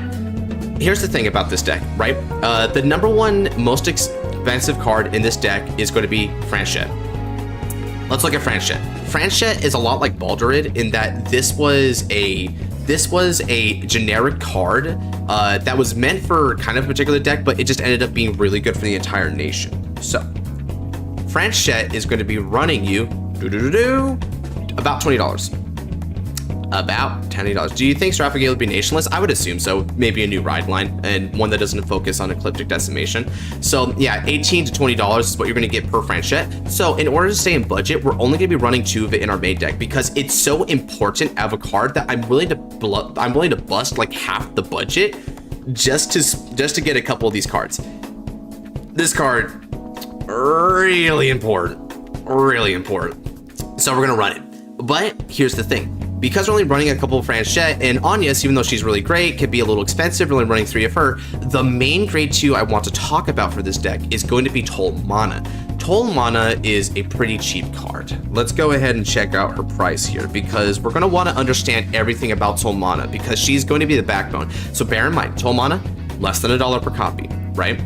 here's the thing about this deck, right? The number 1 most expensive card in this deck is going to be Franchette. Let's look at Franchette. Franchette is a lot like Baldurid in that this was a generic card that was meant for kind of a particular deck, but it just ended up being really good for the entire nation. So Franchette is going to be running you about $20. About $20. Do you think Strafagale would be nationless? I would assume so. Maybe a new ride line and one that doesn't focus on ecliptic decimation. So yeah, $18 to $20 is what you're going to get per Franchette. So in order to stay in budget, we're only going to be running 2 of it in our main deck because it's so important of a card that I'm willing to bust like half the budget just to get a couple of these cards. This card, really important. So we're going to run it. But here's the thing. Because we're only running a couple of Franchette, and Agnes, even though she's really great, could be a little expensive, we're only running 3 of her, the main grade 2 I want to talk about for this deck is going to be Toll Mana. Toll Mana is a pretty cheap card. Let's go ahead and check out her price here, because we're going to want to understand everything about Toll Mana, because she's going to be the backbone. So bear in mind, Toll Mana, less than $1 per copy, right?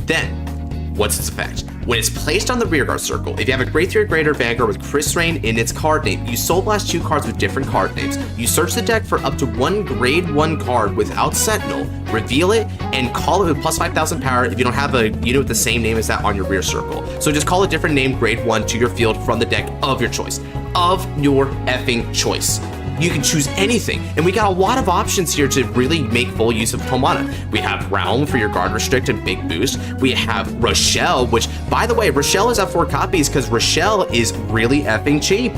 Then, what's its effect? When it's placed on the rearguard circle, if you have a grade 3 or greater Vanguard with Chris Rain in its card name, you soul blast 2 cards with different card names. You search the deck for up to 1 grade 1 card without Sentinel, reveal it, and call it with plus 5,000 power if you don't have a unit with the same name as that on your rear circle. So just call a different name grade 1 to your field from the deck of your choice. Of your effing choice. You can choose anything, and we got a lot of options here to really make full use of Toll Mana. We have Realm for your guard restrict and big boost. We have Rochelle, which, by the way, Rochelle is at 4 copies because Rochelle is really effing cheap.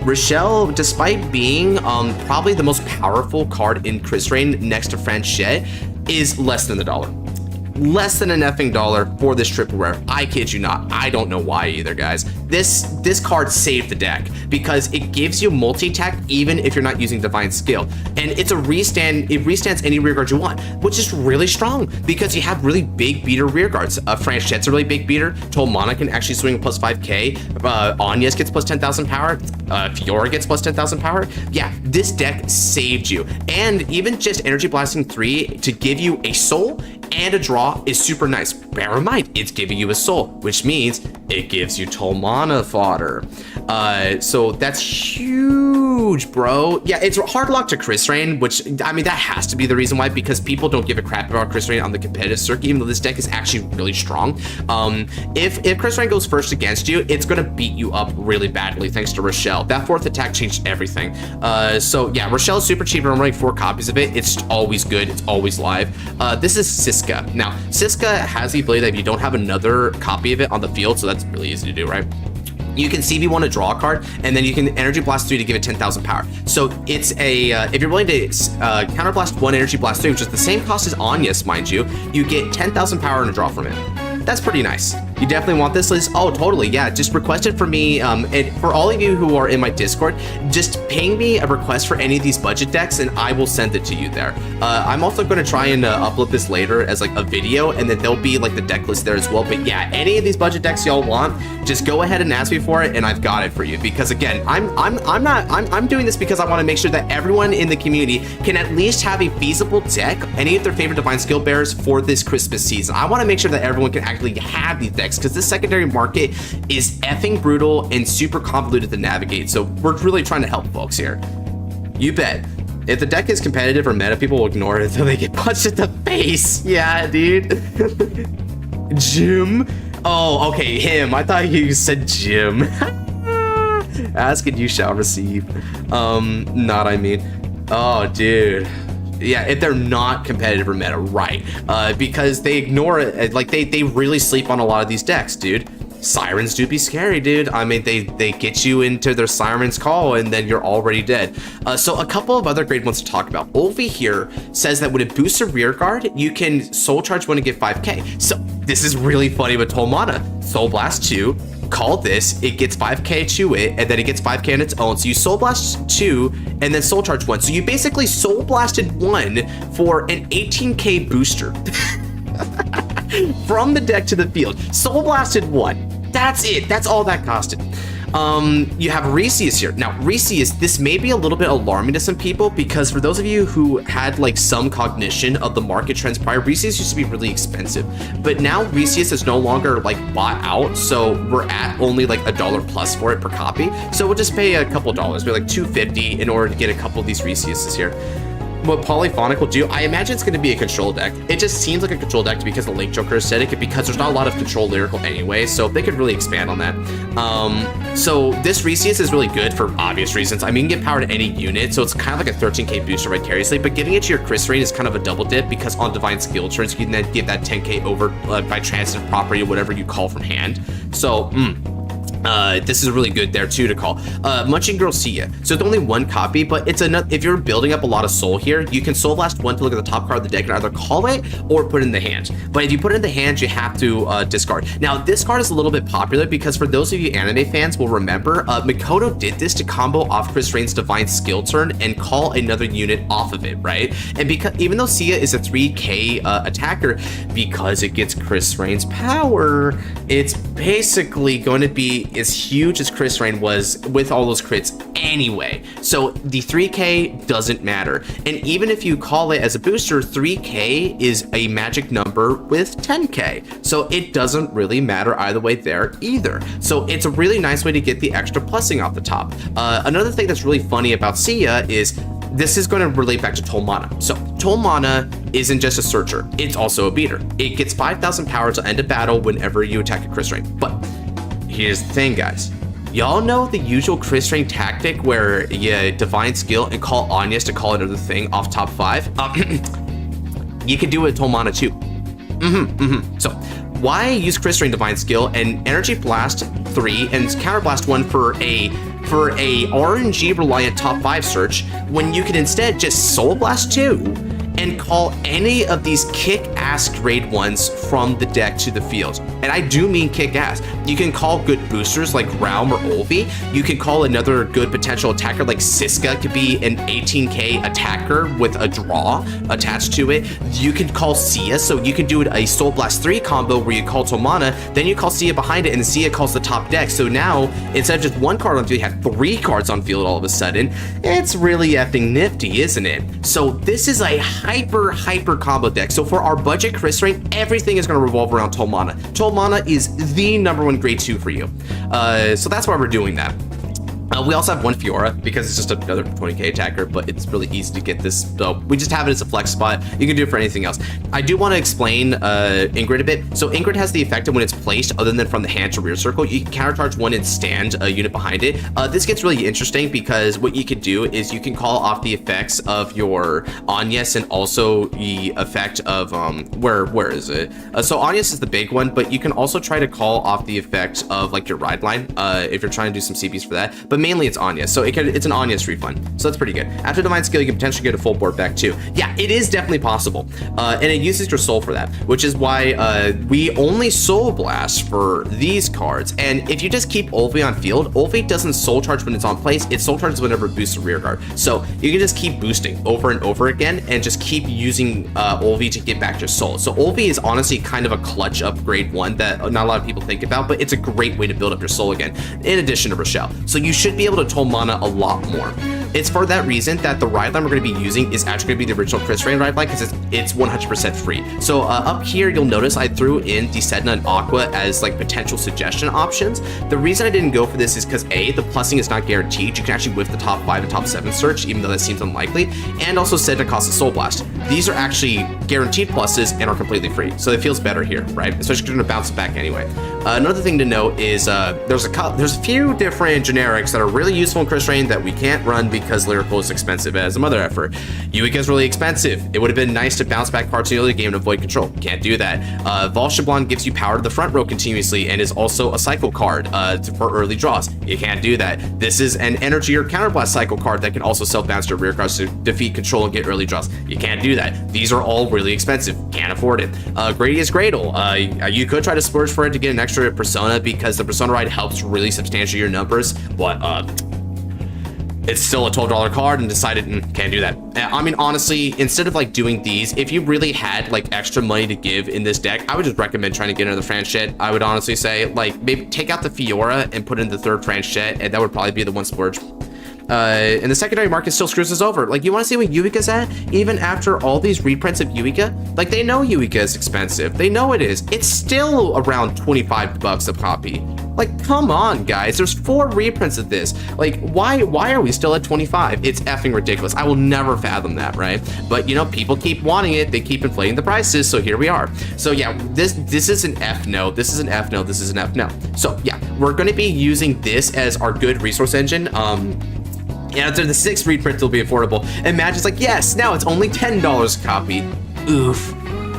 Rochelle, despite being probably the most powerful card in Chris Rain next to Franchette, is less than $1. Less than an effing dollar for this triple rare. I kid you not. I don't know why either, guys. This card saved the deck because it gives you multi-attack even if you're not using Divine Skill. And it's a restand, it restands any rearguard you want, which is really strong because you have really big beater rearguards. Franchette's a really big beater. Toll Mana can actually swing plus 5k. Agnes gets plus 10,000 power. Fiora gets plus 10,000 power. Yeah, this deck saved you. And even just Energy Blasting 3 to give you a soul and a draw is super nice. Bear in mind, it's giving you a soul, which means it gives you Toll Mana fodder. So that's huge huge, bro. Yeah, it's hard lock to Chris Rain, which, I mean, that has to be the reason why, because people don't give a crap about Chris Rain on the competitive circuit, even though this deck is actually really strong. If Chris Rain goes first against you, it's gonna beat you up really badly thanks to Rochelle. That 4th attack changed everything. So yeah, Rochelle is super cheap, and I'm running 4 copies of it. It's always good, it's always live. This is Siska. Now, Siska has the ability that if you don't have another copy of it on the field, so that's really easy to do, right? You can CB1 to draw a card, and then you can Energy Blast 3 to give it 10,000 power. So it's a, if you're willing to Counterblast 1, Energy Blast 3, which is the same cost as Anya's, mind you, you get 10,000 power and a draw from it. That's pretty nice. You definitely want this list? Oh, totally, yeah. Just request it for me. And for all of you who are in my Discord, just ping me a request for any of these budget decks, and I will send it to you there. I'm also going to try and upload this later as like a video, and then there'll be like the deck list there as well. But yeah, any of these budget decks y'all want, just go ahead and ask me for it, and I've got it for you. Because again, I'm doing this because I want to make sure that everyone in the community can at least have a feasible deck, any of their favorite Divine Skill Bearers for this Christmas season. I want to make sure that everyone can actually have these decks, because this secondary market is effing brutal and super convoluted to navigate. So we're really trying to help folks here. You bet. If the deck is competitive or meta, people will ignore it until they get punched in the face. Yeah, dude. Jim. Oh, okay, him. I thought you said Jim. Ask and you shall receive. Not I mean. Oh, dude. Yeah, if they're not competitive or meta, right? Because they ignore it, like they really sleep on a lot of these decks, dude. Sirens do be scary, dude. I mean, they get you into their Siren's Call, and then you're already dead. So a couple of other great ones to talk about. Ovi here says that when it boosts a rear guard, you can Soul Charge 1 and get 5k. So this is really funny with Toll Mana. Soul Blast 2, call this, it gets 5k to it, and then it gets 5k on its own. So you Soul Blast 2 and then Soul Charge 1. So you basically Soul Blasted 1 for an 18k booster. From the deck to the field. Soul Blasted 1. That's it. That's all that costed. You have Reseus here. Now, Reseus, this may be a little bit alarming to some people, because for those of you who had like some cognition of the market trends prior, Reseus used to be really expensive, but now Reseus is no longer like bought out, so we're at only like $1 plus for it per copy. So we'll just pay a couple dollars, we're like $2.50 in order to get a couple of these Reseuses here. What Polyphonic will do, I imagine it's going to be a control deck. It just seems like a control deck because the Lake Joker aesthetic, and because there's not a lot of control lyrical anyway, so they could really expand on that. So this Reseus is really good for obvious reasons. I mean, you can get power to any unit, so it's kind of like a 13k booster vicariously, but giving it to your Chris Rain is kind of a double dip, because on Divine Skill turns, you can then give that 10k over by transitive property or whatever you call from hand. So, this is really good there too to call. Munching Girl Sia. So it's only 1 copy, but it's enough. If you're building up a lot of soul here, you can Soul Blast 1 to look at the top card of the deck and either call it or put it in the hand. But if you put it in the hand, you have to discard. Now, this card is a little bit popular because for those of you anime fans will remember, Mikoto did this to combo off Chris Rain's Divine Skill turn and call another unit off of it, right? And because even though Sia is a 3k attacker, because it gets Chris Rain's power, it's basically going to be as huge as Chris Rain was with all those crits anyway. So the 3k doesn't matter. And even if you call it as a booster, 3k is a magic number with 10k. So it doesn't really matter either way there either. So it's a really nice way to get the extra plussing off the top. Another thing that's really funny about Sia is this is going to relate back to Toll Mana. So Toll Mana isn't just a searcher, it's also a beater. It gets 5,000 power to end a battle whenever you attack a Chris Rain. But here's the thing, guys. Y'all know the usual Chris Rain tactic where you Divine Skill and call Anya's to call another thing off top 5? You can do it with Toll Mana too. So why use Chris Rain Divine Skill and Energy Blast 3 and Counter Blast 1 for a RNG reliant top 5 search when you can instead just Soul Blast 2 and call any of these kick-ass grade 1s from the deck to the field? And I do mean kick-ass. You can call good boosters like Realm or Olvi. You can call another good potential attacker like Siska, could be an 18k attacker with a draw attached to it. You can call Sia, so you can do a Soul Blast 3 combo where you call Tomana, then you call Sia behind it, and Sia calls the top deck. So now, instead of just 1 card on field, you have 3 cards on field all of a sudden. It's really effing nifty, isn't it? So this is a hyper combo deck. So for our budget Chris Rain, everything is going to revolve around Toll Mana. Toll Mana is the #1 grade 2 for you. So that's why we're doing that. We also have one Fiora because it's just another 20k attacker, but it's really easy to get this. So we just have it as a flex spot. You can do it for anything else. I do want to explain Ingrid a bit. So Ingrid has the effect of when it's placed, other than from the hand to rear circle, you can countercharge one and stand a unit behind it. This gets really interesting because what you could do is you can call off the effects of your Agnes and also the effect of where is it? So Agnes is the big one, but you can also try to call off the effect of like your ride line if you're trying to do some CPs for that. But mainly it's Agnes, so it's an Agnes refund, so that's pretty good. After Divine Skill, you can potentially get a full board back too. Yeah, it is definitely possible, and it uses your soul for that, which is why we only soul blast for these cards. And if you just keep Ulvi on field, Ulvi doesn't soul charge when it's on place, it soul charges whenever it boosts a rear guard. So you can just keep boosting over and over again and just keep using Ulvi to get back your soul. So Ulvi is honestly kind of a clutch upgrade one that not a lot of people think about, but it's a great way to build up your soul again, in addition to Rochelle. So you should be able to toll mana a lot more. It's for that reason that the ride line we're going to be using is actually going to be the original Chris Rain ride line because it's 100% free. So up here, you'll notice I threw in Destined and Aqua as like potential suggestion options. The reason I didn't go for this is because A, the plussing is not guaranteed. You can actually whiff the top 5 and top 7 search, even though that seems unlikely, and also said to cost a Soul Blast. These are actually guaranteed pluses and are completely free, so it feels better here, right? Especially because you're going to bounce it back anyway. Another thing to note is there's a few different generics that are really useful in Chris Rain that we can't run because Lyrical is expensive as a mother effer. Eureka is really expensive. It would have been nice to bounce back parts in the early game to avoid control. Can't do that. Volshablan gives you power to the front row continuously and is also a cycle card for early draws. You can't do that. This is an energy or counterblast cycle card that can also self-bounce to rear cards to defeat control and get early draws. You can't do that. These are all really expensive. Can't afford it. Gradius Gradle. You could try to splurge for it to get an extra persona because the persona ride helps really substantiate your numbers, but it's still a $12 card and decided can't do that. I mean, honestly, instead of like doing these, if you really had like extra money to give in this deck, I would just recommend trying to get another Franchette. I would honestly say like maybe take out the Fiora and put in the third Franchette, and that would probably be the one splurge. And the secondary market still screws us over. Like, you want to see what Eureka's at? Even after all these reprints of Eureka? Like, they know Eureka is expensive. They know it is. It's still around 25 bucks a copy. Like, come on, guys. There's 4 reprints of this. Like, why are we still at 25? It's effing ridiculous. I will never fathom that, right? But, you know, people keep wanting it. They keep inflating the prices, so here we are. So, yeah, this is an F no. This is an F no. This is an F no. So, yeah, we're going to be using this as our good resource engine. And after the 6th reprint, it'll be affordable. And Magic's like, yes, now it's only $10 a copy. Oof.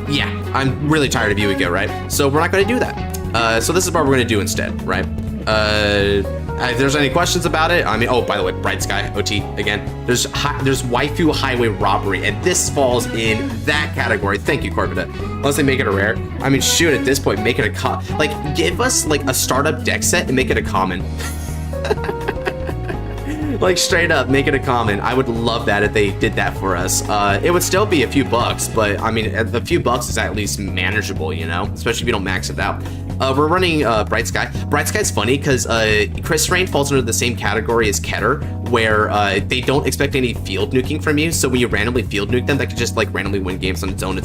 Yeah, I'm really tired of Yu-Gi-Oh, right? So we're not going to do that. So this is what we're going to do instead, right? If there's any questions about it, I mean, oh, by the way, Bright Sky, OT, again. There's Waifu Highway Robbery, and this falls in that category. Thank you, Corvette. Unless they make it a rare. I mean, shoot, at this point, make it a like, give us, like, a startup deck set and make it a common. Like, straight up, make it a common. I would love that if they did that for us. It would still be a few bucks, but I mean, a few bucks is at least manageable, you know? Especially if you don't max it out. We're running Bright Sky. Bright Sky's funny because Chris Rain falls under the same category as Keter, where they don't expect any field nuking from you. So when you randomly field nuke them, that can just like randomly win games on in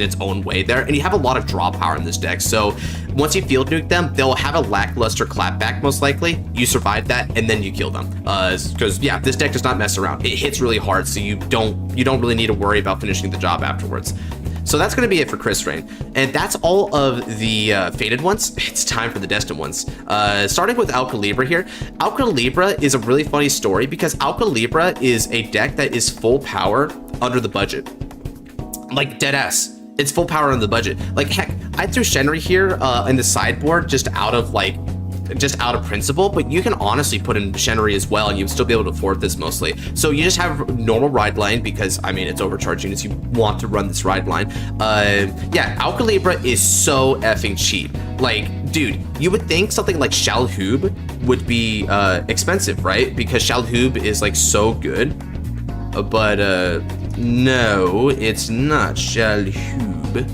its own way there. And you have a lot of draw power in this deck. So once you field nuke them, they'll have a lackluster clapback most likely. You survive that, and then you kill them. Because yeah, this deck does not mess around. It hits really hard, so you don't really need to worry about finishing the job afterwards. So that's going to be it for Chris Rain. And that's all of the Fated ones. It's time for the Destined ones. Starting with Alcalibra here. Alcalibra is a really funny story because Alcalibra is a deck that is full power under the budget. Like, dead ass. It's full power under the budget. Like, heck, I threw Shenri here in the sideboard just out of principle, but you can honestly put in Shenri as well and you'd still be able to afford this mostly. So you just have normal ride line because, I mean, it's overcharging as you want to run this ride line. Yeah, Alcalibra is so effing cheap. Like, dude, you would think something like Shalhoub would be expensive, right? Because Shalhoub is like so good, but no, it's not Shalhoub.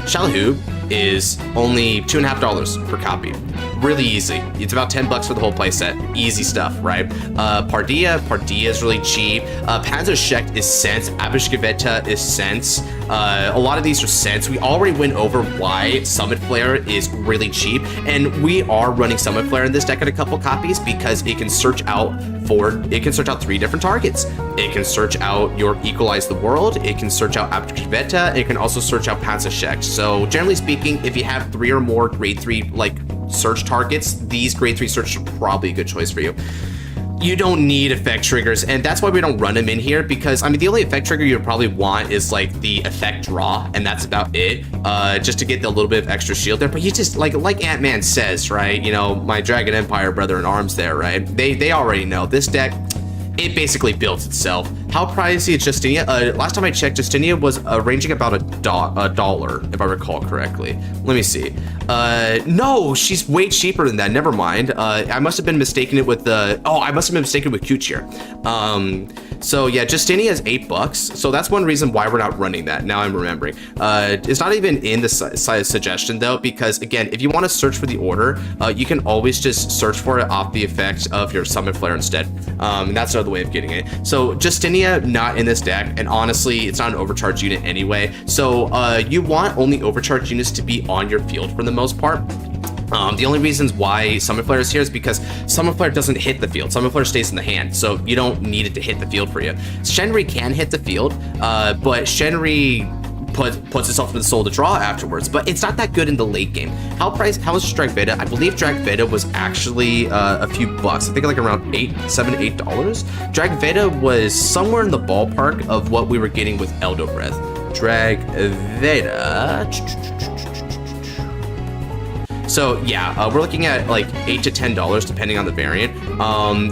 Shalhoub is only $2.50 per copy. really easy. It's about 10 bucks for the whole playset. Easy stuff, right? Pardilla is really cheap. Panzerschreck is cents. Abishgaveta is cents. A lot of these are cents. We already went over why Summit Flare is really cheap, and we are running Summit Flare in this deck in a couple copies because it can search out 3 different targets. It can search out your Equalize the World, it can search out Abishgaveta, it can also search out Panzerschreck. So generally speaking, if you have 3 or more grade 3 like search targets, these grade 3 search are probably a good choice for you. You don't need effect triggers, and that's why we don't run them in here, because I mean the only effect trigger you probably want is like the effect draw, and that's about it, just to get a little bit of extra shield there. But you just like Ant-Man says, right, you know, my Dragon Empire brother in arms there, right, they already know this deck, it basically builds itself. How pricey is Justinia? Last time I checked, Justinia was ranging about $1, if I recall correctly. Let me see. No, she's way cheaper than that. Never mind. I must have been mistaken it with the. Oh, I must have been mistaken with Kuchir. So yeah, Justinia is $8. So that's one reason why we're not running that. Now I'm remembering. It's not even in the suggestion though, because again, if you want to search for the order, you can always just search for it off the effect of your Summit Flare instead. And that's another way of getting it. So Justinia not in this deck, and honestly it's not an overcharge unit anyway, so you want only overcharge units to be on your field for the most part. The only reasons why Summit Flare is here is because Summit Flare doesn't hit the field. Summit Flare stays in the hand, so you don't need it to hit the field for you. Shenri can hit the field, but Shenri puts itself in the soul to draw afterwards, but it's not that good in the late game. How much Drag Veda? I believe Drag Veda was actually a few bucks. I think like around $7 to $8. Drag Veda was somewhere in the ballpark of what we were getting with Eldo Breath. Drag Veda. So yeah, we're looking at like $8 to $10 depending on the variant.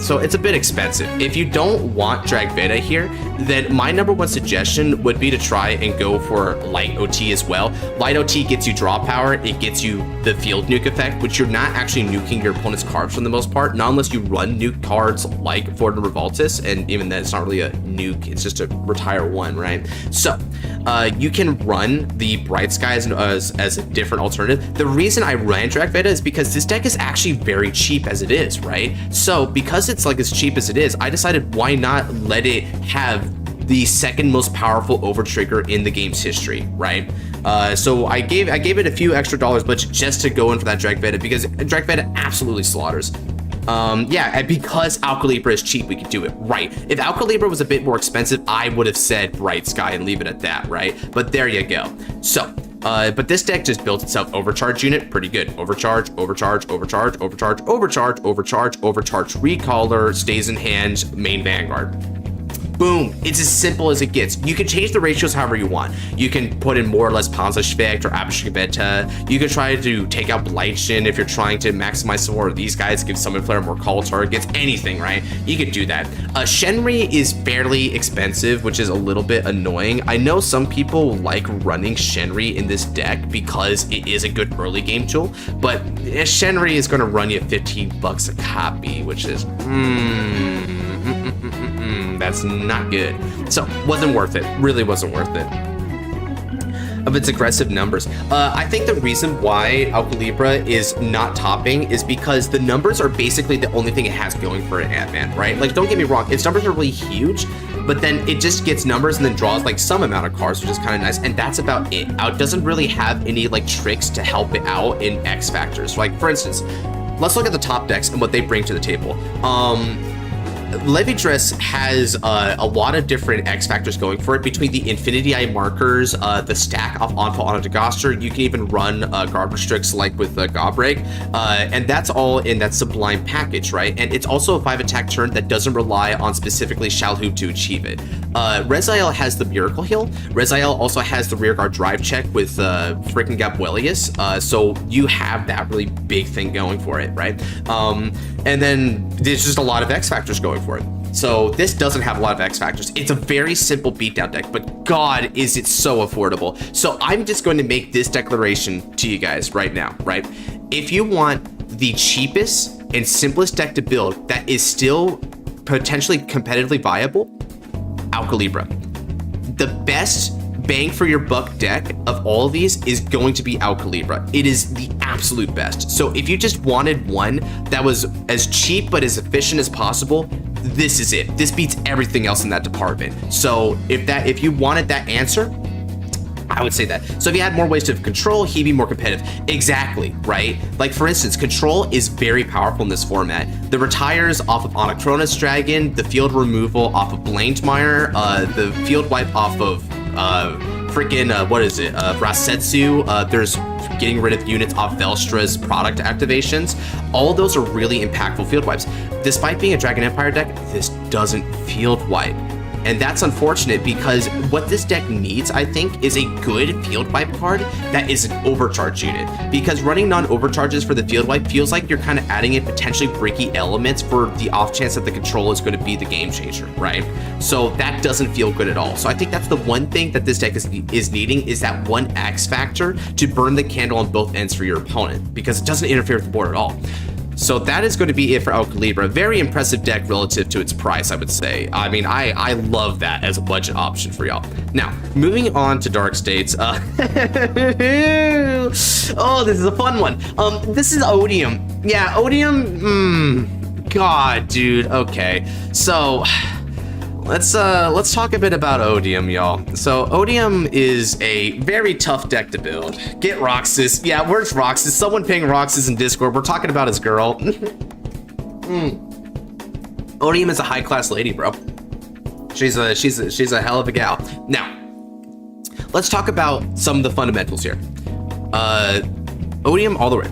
So it's a bit expensive. If you don't want Drag Veda here, then my number one suggestion would be to try and go for Light OT as well. Light OT gets you draw power, it gets you the field nuke effect, which you're not actually nuking your opponent's cards for the most part, not unless you run nuke cards like Ford and Revoltus, and even then it's not really a nuke, it's just a retire one, right? So you can run the Bright Skies as a different alternative. The reason I ran Drag Veda is because this deck is actually very cheap as it is, right? So because it's like as cheap as it is, I decided why not let it have the second most powerful over trigger in the game's history, right? So I gave it a few extra dollars, but just to go in for that Drag Veda, because Drag Veda absolutely slaughters. Yeah, and because Alcalibra is cheap, we could do it, right? If Alcalibra was a bit more expensive, I would have said Bright Sky and leave it at that, right? But there you go. So, but this deck just built itself overcharge unit pretty good. Overcharge, overcharge, overcharge, overcharge, overcharge, overcharge, overcharge, recaller, stays in hand, main Vanguard. Boom, it's as simple as it gets. You can change the ratios however you want. You can put in more or less Panzerschreck or Abishgaveta. You can try to take out Blightshin if you're trying to maximize some more of these guys, give Summon Flare more call targets, anything, right? You could do that. Shenri is fairly expensive, which is a little bit annoying. I know some people like running Shenri in this deck because it is a good early game tool, but Shenri is gonna run you 15 bucks a copy, which is, that's not good. So wasn't worth it, really wasn't worth it. Of its aggressive numbers. I think the reason why Alcalibra is not topping is because the numbers are basically the only thing it has going for it, Ant-Man, right? Like, don't get me wrong, its numbers are really huge, but then it just gets numbers and then draws like some amount of cards, which is kind of nice, and that's about it. It doesn't really have any like tricks to help it out in X factors. Like, for instance, let's look at the top decks and what they bring to the table. Overdress has a lot of different X factors going for it, between the Infinity Eye markers, the stack off Onfall on Dagaster. You can even run guard restricts like with Gobreg, and that's all in that Sublime package, right? And it's also a 5 attack turn that doesn't rely on specifically Shalhoub to achieve it. Reziel has the Miracle Heal. Reziel also has the rear guard drive check with freaking Gabuelius, so you have that really big thing going for it, right? And then there's just a lot of X factors going for it. So this doesn't have a lot of X factors. It's a very simple beatdown deck, but God, is it so affordable. So I'm just going to make this declaration to you guys right now, right? If you want the cheapest and simplest deck to build that is still potentially competitively viable, Alcalibra. The best bang for your buck deck of all of these is going to be Alcalibra. It is the absolute best. So if you just wanted one that was as cheap but as efficient as possible, this is it. This beats everything else in that department. So if you wanted that answer, I would say that. So if you had more ways to control, he'd be more competitive. Exactly, right? Like for instance, control is very powerful in this format. The retires off of Anachronous Dragon, the field removal off of Blankmire, the field wipe off of what is it? Rasetsu. There's getting rid of units off Velstra's product activations. All of those are really impactful field wipes. Despite being a Dragon Empire deck, this doesn't field wipe. And that's unfortunate because what this deck needs, I think, is a good field wipe card that is an overcharge unit. Because running non-overcharges for the field wipe feels like you're kind of adding in potentially breaky elements for the off chance that the control is going to be the game changer, right? So that doesn't feel good at all. So I think that's the one thing that this deck is needing, is that one X factor to burn the candle on both ends for your opponent, because it doesn't interfere with the board at all. So that is going to be it for Alcalibra. Very impressive deck relative to its price, I would say. I mean, I love that as a budget option for y'all. Now, moving on to Dark States. Oh, this is a fun one. This is Odium. Yeah, Odium. God, dude. Okay. So let's talk a bit about Odium, y'all. So Odium is a very tough deck to build. Get Roxas. Yeah, where's Roxas? Someone ping Roxas in Discord. We're talking about his girl. Odium is a high-class lady, bro. She's a hell of a gal. Now, let's talk about some of the fundamentals here. Odium all the way.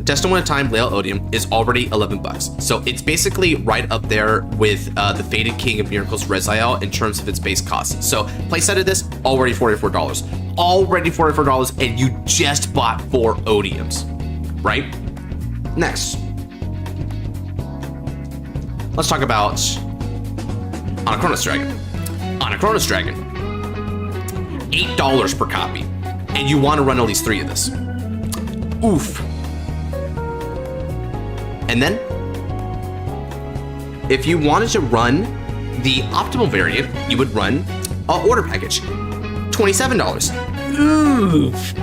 Destined One Time Layout Odium is already $11, so it's basically right up there with the Fated King of Miracles Reziel in terms of its base cost. So playset of this already $44, already $44, and you just bought 4 Odiums, right? Next, let's talk about Anachronous Dragon. Anachronous Dragon, $8 per copy, and you want to run at least 3 of this. Oof. And then, if you wanted to run the optimal variant, you would run an order package, $27. Oof.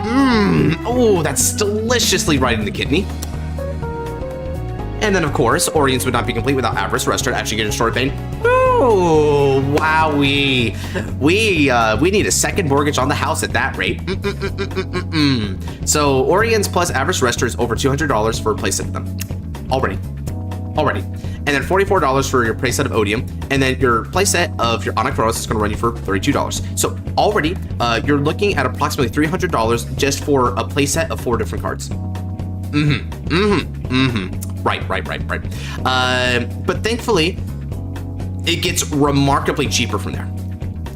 Oh, that's deliciously right in the kidney. And then, of course, Orients would not be complete without Avarice Restored, actually getting Distorted Bane. Oh, wowee. We need a second mortgage on the house at that rate. So, Orients plus Avarice Restored is over $200 for a playset of them. Already. And then $44 for your playset of Odium, and then your playset of your Anachronous is going to run you for $32. So already, you're looking at approximately $300 just for a playset of 4 different cards. Right. But thankfully, it gets remarkably cheaper from there.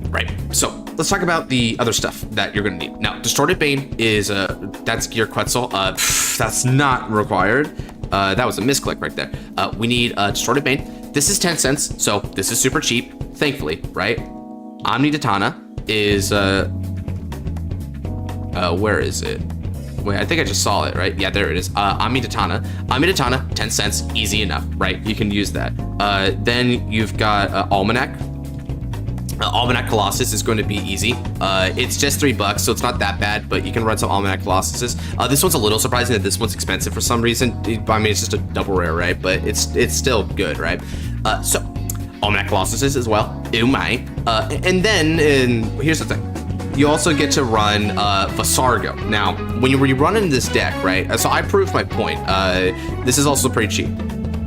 Right. So let's talk about the other stuff that you're going to need. Now, Distorted Bane is that's Gear Quetzal. That's not required. That was a misclick right there. We need Distorted Bane. This is 10 cents, so this is super cheap, thankfully, right? Omnidetana is, where is it? Wait, I think I just saw it, right? Yeah, there it is. Omnidetana, 10 cents, easy enough, right? You can use that. Then you've got Almanac. Almanac Colossus is going to be easy. It's just $3, so it's not that bad, but you can run some Almanac Colossuses. This one's a little surprising that this one's expensive for some reason. I mean, it's just a double rare, right? But it's still good, right? So, Almanac Colossuses as well. Oh my. And then, here's the thing. You also get to run Vasargo. Now, when you're running this deck, right? So I proved my point. This is also pretty cheap.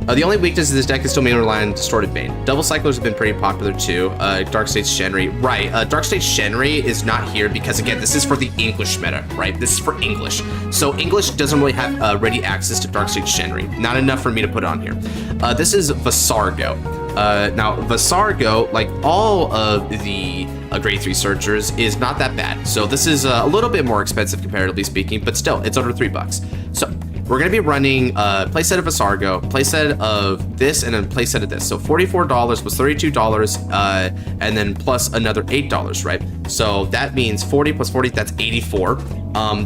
The only weakness of this deck is still mainly relying on Distorted Bane. Double Cyclers have been pretty popular too. Dark States Shenri. Right, Dark States Shenri is not here because, again, this is for the English meta, right? This is for English. So English doesn't really have ready access to Dark States Shenri. Not enough for me to put on here. This is Vasargo. Now, Vasargo, like all of the grade 3 searchers, is not that bad. So this is a little bit more expensive comparatively speaking, but still, it's under $3. So we're going to be running a playset of Vasargo, playset of this, and then playset of this. So $44 was $32, and then plus another $8, right? So that means 40 plus 40, that's 84.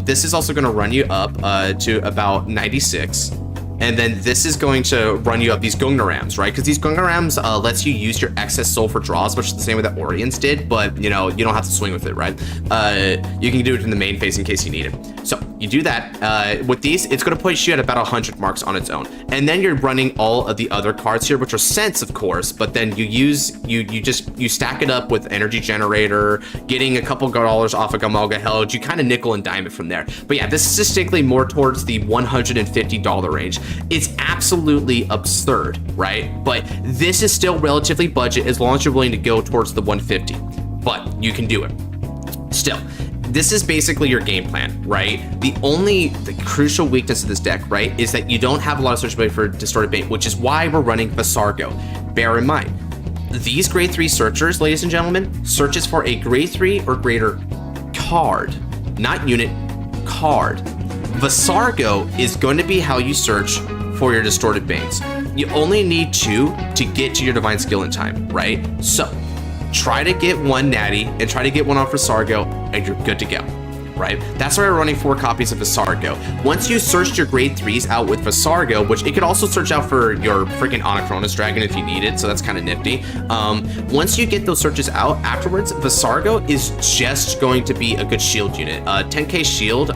This is also going to run you up to about 96. And then this is going to run you up these Gungnarams, right? Because these Gungnarams lets you use your excess soul for draws, which is the same way that Orions did, but you know, you don't have to swing with it, right? You can do it in the main phase in case you need it. So you do that. With these, it's going to put you at about 100 marks on its own. And then you're running all of the other cards here, which are Sense, of course, but then you stack it up with Energy Generator, getting a couple dollars off of Gamalga Held. You kind of nickel and dime it from there. But yeah, this is distinctly more towards the $150 range. It's absolutely absurd, right? But this is still relatively budget as long as you're willing to go towards the 150. But you can do it. Still, this is basically your game plan, right? The crucial weakness of this deck, right, is that you don't have a lot of searchability for Distorted Bait, which is why we're running Vasargo. Bear in mind, these grade 3 searchers, ladies and gentlemen, searches for a grade 3 or greater card, not unit, card. Vasargo is going to be how you search for your Distorted Banes. You only need 2 to get to your Divine Skill in time, right? So try to get 1 natty and try to get 1 off Vasargo and you're good to go, right? That's why we're running 4 copies of Vasargo. Once you searched your grade 3s out with Vasargo, which it could also search out for your freaking Onachronis Dragon if you need it, so that's kind of nifty. Once you get those searches out, afterwards, Vasargo is just going to be a good shield unit. 10k shield,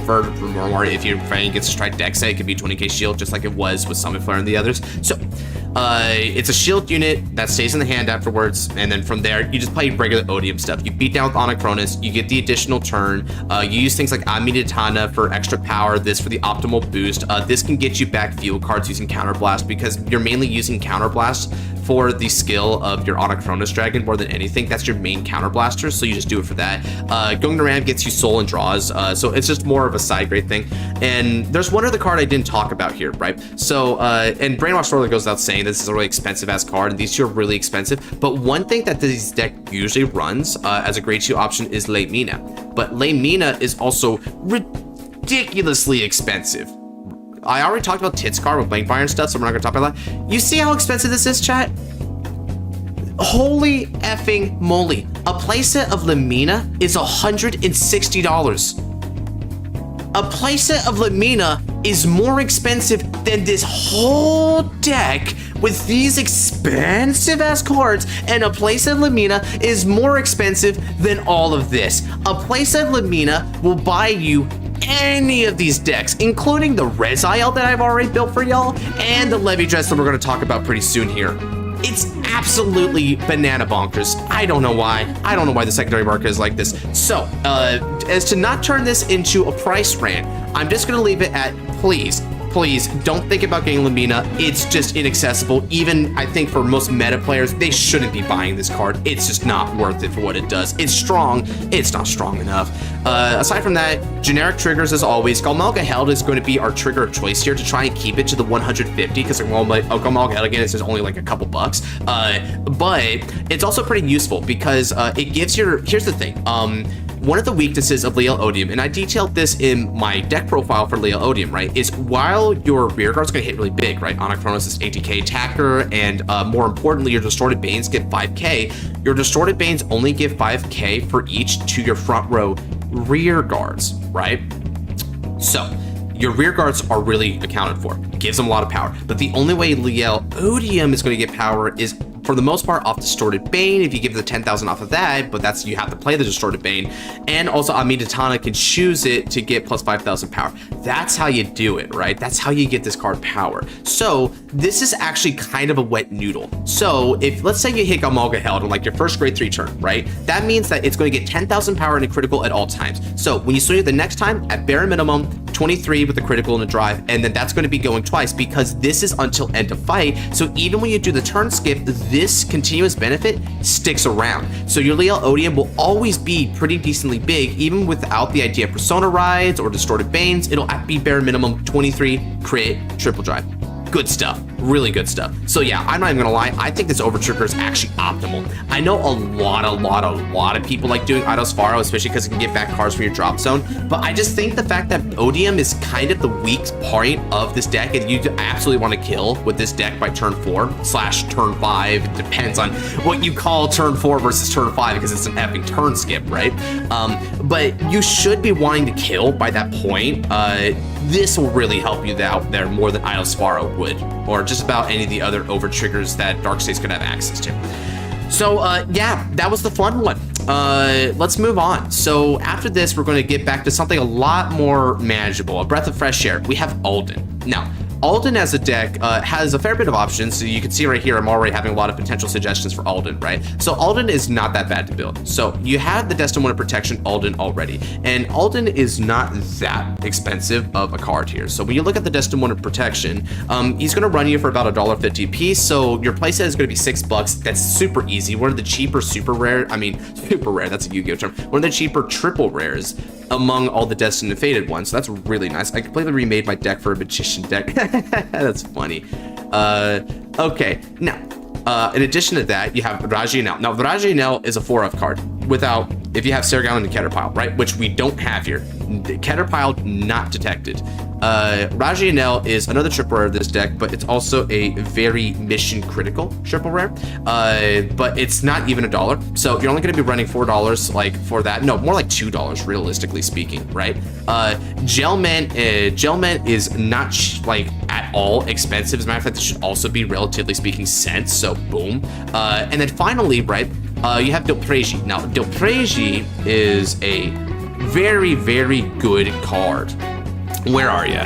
for more, if your friend gets to try Dexa, it could be 20k shield, just like it was with Summon Flare and the others. So it's a shield unit that stays in the hand afterwards, and then from there you just play regular Odium stuff. You beat down with Onachronis, you get the additional turn, you use things like Amidatana for extra power, this for the optimal boost. This can get you back fuel cards using Counterblast, because you're mainly using Counterblast for the skill of your Onachronis Dragon more than anything. That's your main Counterblaster, so you just do it for that. Gungnarand gets you soul and draws, so it's just more of a side grade thing. And there's one other card I didn't talk about here, right? So, and Brainwash Swirler goes without saying, this is a really expensive ass card, and these two are really expensive. But one thing that this deck usually runs as a grade 2 option is Le Mina. But Le Mina is also ridiculously expensive. I already talked about Tits card with Blank Fire and stuff, so we're not gonna talk about that. You see how expensive this is, chat? Holy effing moly. A playset of Lamina is $160. A playset of Lamina is more expensive than this whole deck with these expensive ass cards, and a playset of Lamina is more expensive than all of this. A playset of Lamina will buy you any of these decks, including the Reziel that I've already built for y'all, and the Levy Dress that we're going to talk about pretty soon here. It's absolutely banana bonkers. I don't know why. I don't know why the secondary market is like this. So, as to not turn this into a price rant, I'm just going to leave it at please don't think about getting Lamina. It's just inaccessible. Even I think for most meta players, they shouldn't be buying this card. It's just not worth it for what it does. It's strong. It's not strong enough. Aside from that, generic triggers as always. Gamalga Held is going to be our trigger of choice here to try and keep it to the 150, because Gamalga Held again is only like a couple bucks. But it's also pretty useful because it gives here's the thing. One of the weaknesses of Leal Odium, and I detailed this in my deck profile for Leal Odium, right, is while your rear guard's gonna hit really big, right, Onachronis is 80k attacker, and more importantly, your Distorted Banes get 5k, your Distorted Banes only give 5k for each to your front row rear guards, right? So, your rear guards are really accounted for. It gives them a lot of power. But the only way Leal Odium is going to get power is, for the most part, off Distorted Bane, if you give the 10,000 off of that, but that's, you have to play the Distorted Bane. And also Amidatana can choose it to get plus 5,000 power. That's how you do it, right? That's how you get this card power. So this is actually kind of a wet noodle. So if, let's say you hit Gamalga Held on like your first grade 3 turn, right? That means that it's going to get 10,000 power and a critical at all times. So when you swing it the next time, at bare minimum, 23 with the critical and a drive, and then that's going to be going twice because this is until end of fight. So even when you do the turn skip, this continuous benefit sticks around. So your Leal Odium will always be pretty decently big, even without the idea of Persona Rides or Distorted Banes. It'll be bare minimum 23 crit triple drive. Good stuff, really good stuff. So yeah, I'm not even gonna lie, I think this over trigger is actually optimal. I know a lot of people like doing Eidos Faro, especially because it can get back cards from your drop zone, but I just think the fact that Odium is kind of the weak point of this deck, and you absolutely want to kill with this deck by turn 4/turn 5, it depends on what you call turn 4 versus turn 5, because it's an epic turn skip, right? But you should be wanting to kill by that point. this will really help you out there more than Idle Sparrow would, or just about any of the other over triggers that Darkstate's gonna have access to. So yeah, that was the fun one. Let's move on. So after this, we're going to get back to something a lot more manageable, a breath of fresh air. We have Alden. Now, Alden as a deck has a fair bit of options. So you can see right here, I'm already having a lot of potential suggestions for Alden, right? So Alden is not that bad to build. So you have the Destined One Protection Alden already, and Alden is not that expensive of a card here. So when you look at the Destined One Protection, he's going to run you for about $1.50 a piece. So your playset is going to be $6. That's super easy. One of the cheaper super rare, that's a Yu-Gi-Oh term. One of the cheaper triple rares among all the Destined and Fated ones. So that's really nice. I completely remade my deck for a Magician deck. That's funny. Okay, now, in addition to that, you have Rajianel. Now, the Rajianel is a 4F card without, if you have Sergal and Caterpile, right? Which we don't have here. Caterpile not detected. Rajianel is another triple rare of this deck, but it's also a very mission critical triple rare. But it's not even $1. So you're only going to be running $4 like for that. No, more like $2 realistically speaking, right? Gelman is not like at all expensive. As a matter of fact, this should also be relatively speaking cents. So boom. And then finally, right, you have Dilpregi. Now, Dilpregi is a very, very good card. Where are you?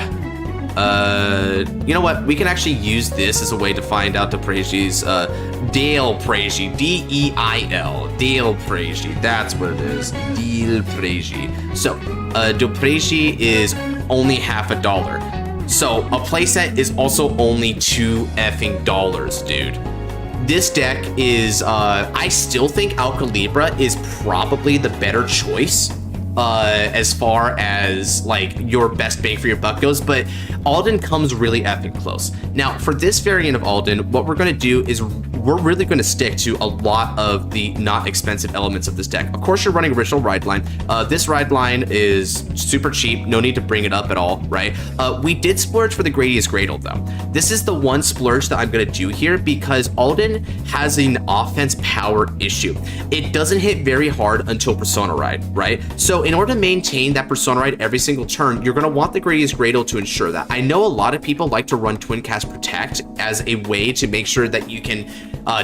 You know what? We can actually use this as a way to find out Dilpregi's Dilpregi, D-E-I-L, Dilpregi. That's what it is, Dilpregi. So, Dilpregi is only $0.50. So a playset is also only $2 dude. This deck is, I still think Alcalibra is probably the better choice as far as like your best bang for your buck goes, but Alden comes really effing close. Now for this variant of Alden, what we're going to do is we're really going to stick to a lot of the not expensive elements of this deck. Of course, you're running original ride line. This ride line is super cheap. No need to bring it up at all, right? We did splurge for the Gradius Gradle though. This is the one splurge that I'm going to do here because Alden has an offense power issue. It doesn't hit very hard until Persona Ride, right? So in order to maintain that Persona Ride every single turn, you're going to want the Gradius Gradle to ensure that. I know a lot of people like to run Twin Cast Protect as a way to make sure that you can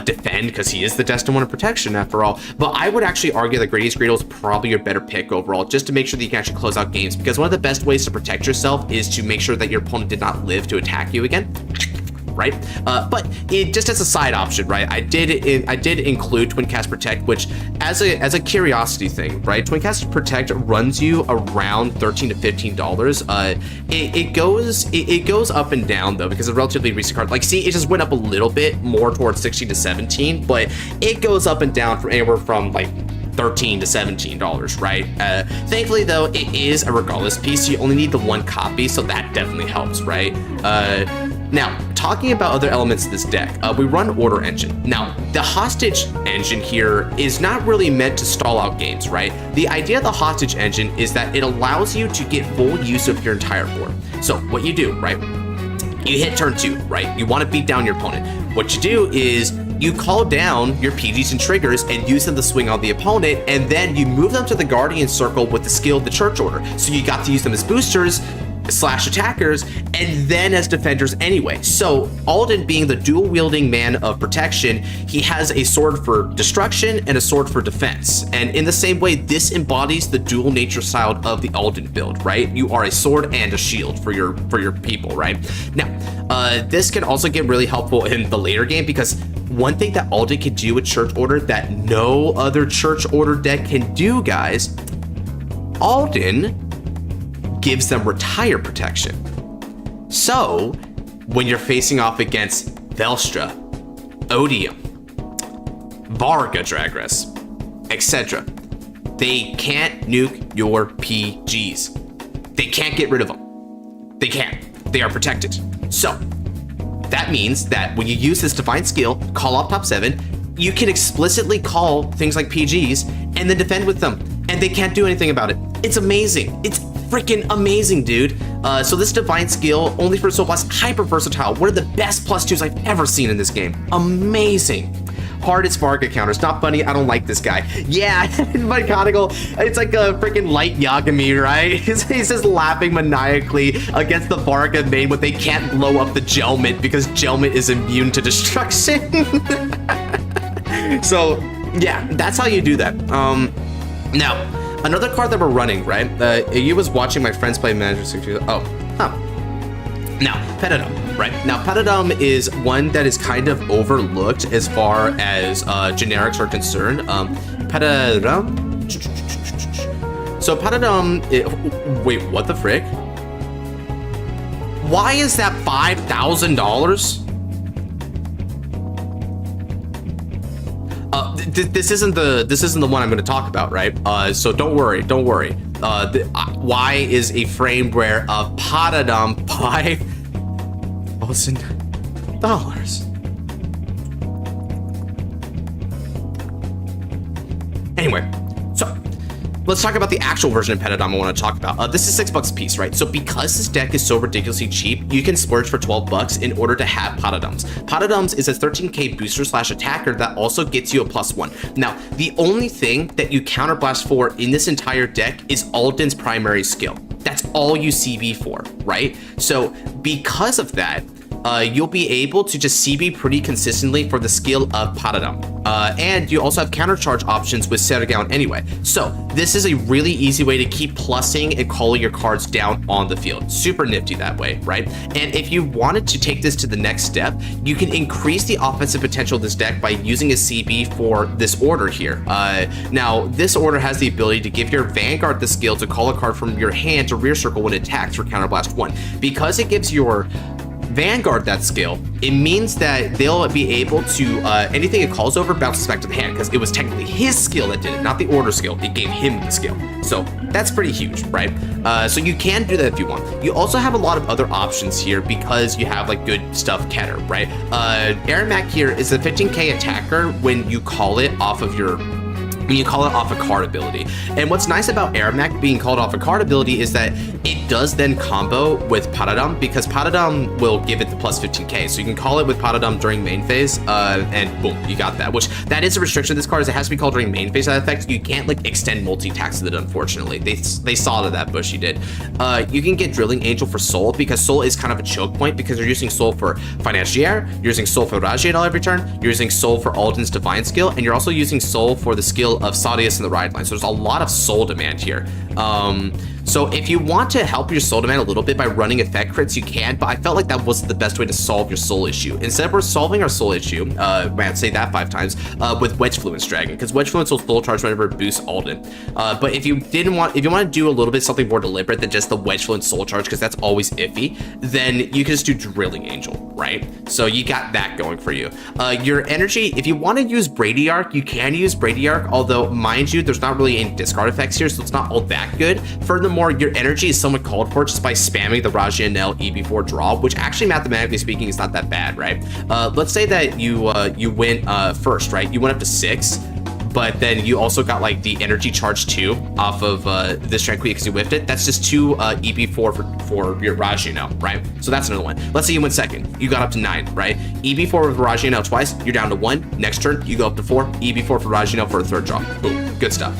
defend, because he is the Destined One of Protection after all, but I would actually argue that Gradius Gradle is probably your better pick overall, just to make sure that you can actually close out games, because one of the best ways to protect yourself is to make sure that your opponent did not live to attack you again. Right? But it just as a side option, right? I did include Twin Cast Protect, which as a curiosity thing, right? Twin Cast Protect runs you around $13 to $15. It goes up and down though, because it's a relatively recent card. Like, see, it just went up a little bit more towards 16 to 17, but it goes up and down from anywhere from like $13 to $17, right? Thankfully though, it is a regardless piece. So you only need the one copy, so that definitely helps, right? Now, talking about other elements of this deck, we run Order Engine. Now, the Hostage Engine here is not really meant to stall out games, right? The idea of the Hostage Engine is that it allows you to get full use of your entire board. So what you do, right? You hit turn 2, right? You want to beat down your opponent. What you do is you call down your PGs and triggers and use them to swing on the opponent, and then you move them to the Guardian Circle with the skill of the Church Order. So you got to use them as boosters, slash attackers, and then as defenders anyway. So Alden, being the dual wielding man of protection, he has a sword for destruction and a sword for defense. And in the same way, this embodies the dual nature style of the Alden build, right? You are a sword and a shield for your people, right? Now, this can also get really helpful in the later game, because one thing that Alden can do with Church Order that no other Church Order deck can do, guys, Alden gives them retire protection. So when you're facing off against Velstra, Odium, Varga Dragress, etc., they can't nuke your PGs. They can't get rid of them. They can't. They are protected. So that means that when you use this divine skill, call off top 7, you can explicitly call things like PGs and then defend with them, and they can't do anything about it. It's amazing. It's freaking amazing, dude. So this divine skill, only for Soul Blast, hyper versatile. One of the best +2s I've ever seen in this game. Amazing. hardest market counter. It's not funny. I don't like this guy. Yeah, Myconical. It's like a freaking light Yagami, right? He's just laughing maniacally against the Varga main when they can't blow up the Gelmit because Gelmit is immune to destruction. So yeah, that's how you do that. Now, another card that we're running, right? You was watching my friends play Manager 60. Now, Petadum, right? Now, Petadum is one that is kind of overlooked as far as generics are concerned. Petadum. So Petadum. Wait, what the frick? Why is that $5,000? This isn't the one I'm going to talk about, right? So don't worry. Why is a frame rare of Petadum $5,000? Anyway, so let's talk about the actual version of Petadum I want to talk about. This is $6 a piece, right? So because this deck is so ridiculously cheap, you can splurge for $12 in order to have Petadums. Petadums is a 13k booster / attacker that also gets you a +1. Now, the only thing that you counterblast for in this entire deck is Alden's primary skill. That's all you CB for, right? So because of that, you'll be able to just CB pretty consistently for the skill of Petadum. And you also have countercharge options with Sergaon anyway. So this is a really easy way to keep plussing and calling your cards down on the field. Super nifty that way, right? And if you wanted to take this to the next step, you can increase the offensive potential of this deck by using a CB for this order here. Now, this order has the ability to give your Vanguard the skill to call a card from your hand to rear circle when it attacks for Counterblast 1. Because it gives your Vanguard that skill, it means that they'll be able to, anything it calls over bounces back to the hand, because it was technically his skill that did it, not the order skill. It gave him the skill. So that's pretty huge, right? So you can do that if you want. You also have a lot of other options here because you have like good stuff Keter, right? Aramac here is a 15k attacker when you call it off of your a card ability. And what's nice about Aramac being called off a card ability is that it does then combo with Petadum, because Petadum will give it the +15k. So you can call it with Petadum during main phase, and boom, you got that. Which, that is a restriction of this card, is it has to be called during main phase. That effect, you can't like extend multi-attacks with it, unfortunately. They saw that Bushy did. You can get Drilling Angel for Soul, because Soul is kind of a choke point, because you're using Soul for Financier, you're using Soul for Rajiel every turn, you're using Soul for Alden's Divine skill, and you're also using Soul for the skill of Sadius in the ride line. So there's a lot of soul demand here. So if you want to help your soul demand a little bit by running effect crits, you can, but I felt like that wasn't the best way to solve your soul issue. Instead, we're solving our soul issue, man, say that 5 times, with Wedge Fluence Dragon, because Wedge Fluence will full charge whenever it boosts Alden. But if you want to do a little bit something more deliberate than just the Wedge Fluence soul charge, because that's always iffy, then you can just do Drilling Angel, right? So you got that going for you. Your energy, if you want to use Bradyarch, you can use Bradyarch, although mind you, there's not really any discard effects here, so it's not all that good. Furthermore, your energy is somewhat called for just by spamming the Rajiel EB4 draw, which actually, mathematically speaking, is not that bad, right? Let's say that you went first, right? You went up to 6, but then you also got like the energy charge 2 off of this Tranquility because you whiffed it. That's just 2 EB4 for your Rajiel, right? So that's another one. Let's say you went second. You got up to 9, right? EB4 with Rajiel twice, you're down to 1. Next turn, you go up to 4. EB4 for Rajiel for a third draw. Boom, good stuff.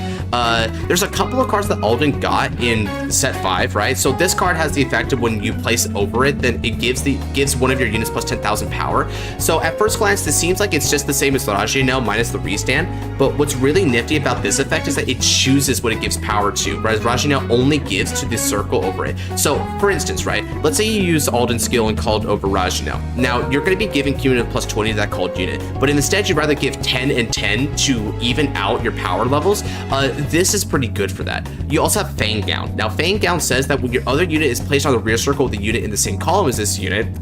There's a couple of cards that Alden got in set 5, right? So this card has the effect of when you place over it, then it gives one of your units plus 10,000 power. So at first glance, this seems like it's just the same as Rajiel minus the restand, but what's really nifty about this effect is that it chooses what it gives power to, whereas Rajiel only gives to the circle over it. So for instance, right, let's say you use Alden's skill and called over Rajiel. Now you're going to be giving cumulative plus 20 to that called unit, but instead you'd rather give 10 and 10 to even out your power levels. This is pretty good for that. You also have Fang Gown. Now Fang Gown says that when your other unit is placed on the rear circle with a unit in the same column as this unit,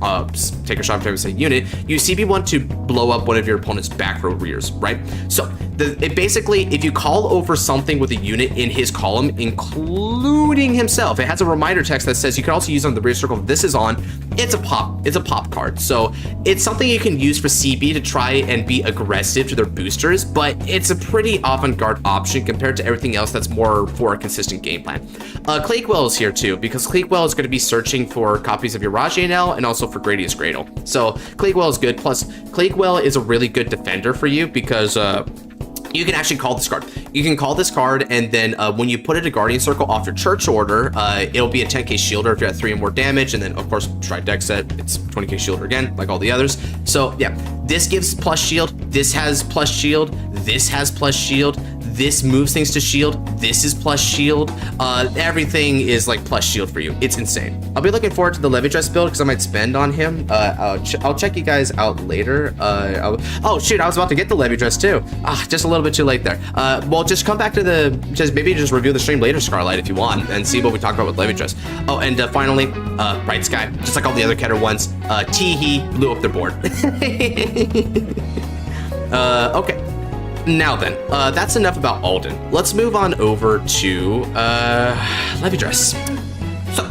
take a shot every time you say unit, you CB1 to blow up one of your opponent's back row rears, right? So it basically, if you call over something with a unit in his column, including himself, it has a reminder text that says you can also use on the rear circle. If this is on, it's a pop card. So it's something you can use for CB to try and be aggressive to their boosters, but it's a pretty avant-garde option compared to everything else that's more for a consistent game plan. Cleakwell is here too, because Cleakwell is going to be searching for copies of your Rajianel and also for Gradius Gradle. So Cleakwell is good. Plus, Cleakwell is a really good defender for you because you can actually call this card. You can call this card, and then when you put it a Guardian Circle off your Church Order, it'll be a 10k shielder if you're at 3 or more damage, and then of course, try deck set, it's 20k shielder again, like all the others. So yeah, this gives plus shield, this has plus shield, this has plus shield, this moves things to shield, this is plus shield, everything is like plus shield for you. It's insane. I'll be looking forward to the Levy Dress build because I might spend on him. I'll check you guys out later. Oh shoot, I was about to get the Levy Dress too. Just a little bit too late there. Well, just come back to maybe just review the stream later, Scarlight, if you want, and see what we talk about with Levy Dress. Oh, and finally, Bright Sky, just like all the other Keter ones, Teehee blew up their board. Okay. Now then, that's enough about Alden. Let's move on over to Levy Dress. So,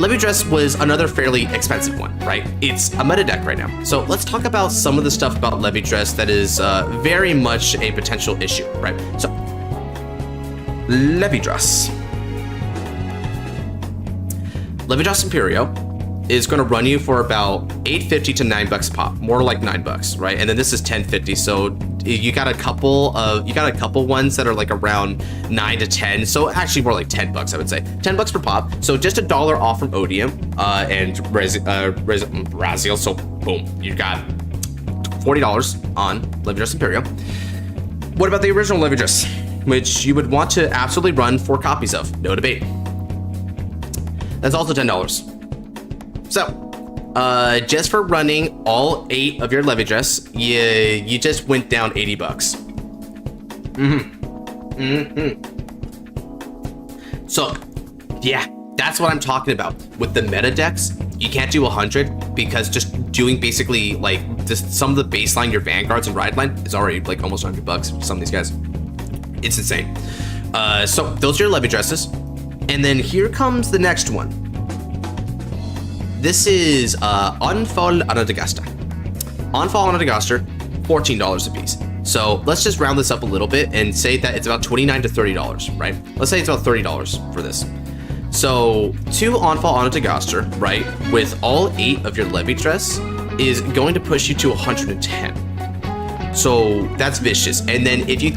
Levy Dress was another fairly expensive one, right? It's a meta deck right now. So let's talk about some of the stuff about Levy Dress that is very much a potential issue, right? So, Levy Dress. Levy Dress Imperio is going to run you for about $8.50 to $9 a pop, more like $9, right? And then this is $10.50, so you got a couple ones that are like around 9 to 10, so actually more like $10, I would say. $10 per pop, so just $1 off from Odium and Raziel, so boom, you got $40 on Levy Dress Imperio. What about the original Levy Dress, which you would want to absolutely run 4 copies of, no debate. That's also $10. So, just for running all 8 of your Levy Dress, you just went down $80. So, yeah, that's what I'm talking about. With the meta decks, you can't do 100 because just doing basically like just some of the baseline, your Vanguards and Ride Line is already like almost $100 for some of these guys. It's insane. So those are your Levy Dresses. And then here comes the next one. This is Unfall Anadagasta. Unfall Anadagaster, $14 a piece. So let's just round this up a little bit and say that it's about $29 to $30, right? Let's say it's about $30 for this. So 2 Unfall Anadagaster, right, with all 8 of your Levy Dress is going to push you to 110. So that's vicious. And then if you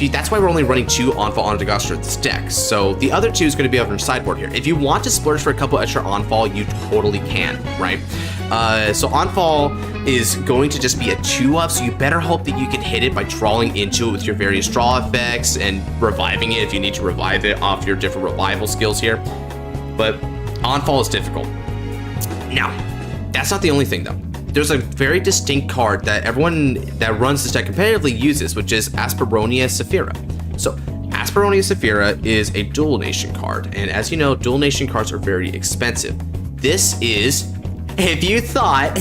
that's why we're only running 2 Onfall Anadagaster in this deck. So the other 2 is going to be over in sideboard here. If you want to splurge for a couple extra Onfall, you totally can, right? So Onfall is going to just be a 2-up, so you better hope that you can hit it by drawing into it with your various draw effects and reviving it if you need to revive it off your different revival skills here. But Onfall is difficult. Now, that's not the only thing though. There's a very distinct card that everyone that runs this deck competitively uses, which is Asperonia Saphira. So Asperonia Saphira is a dual nation card, and as you know, dual nation cards are very expensive. This is, if you thought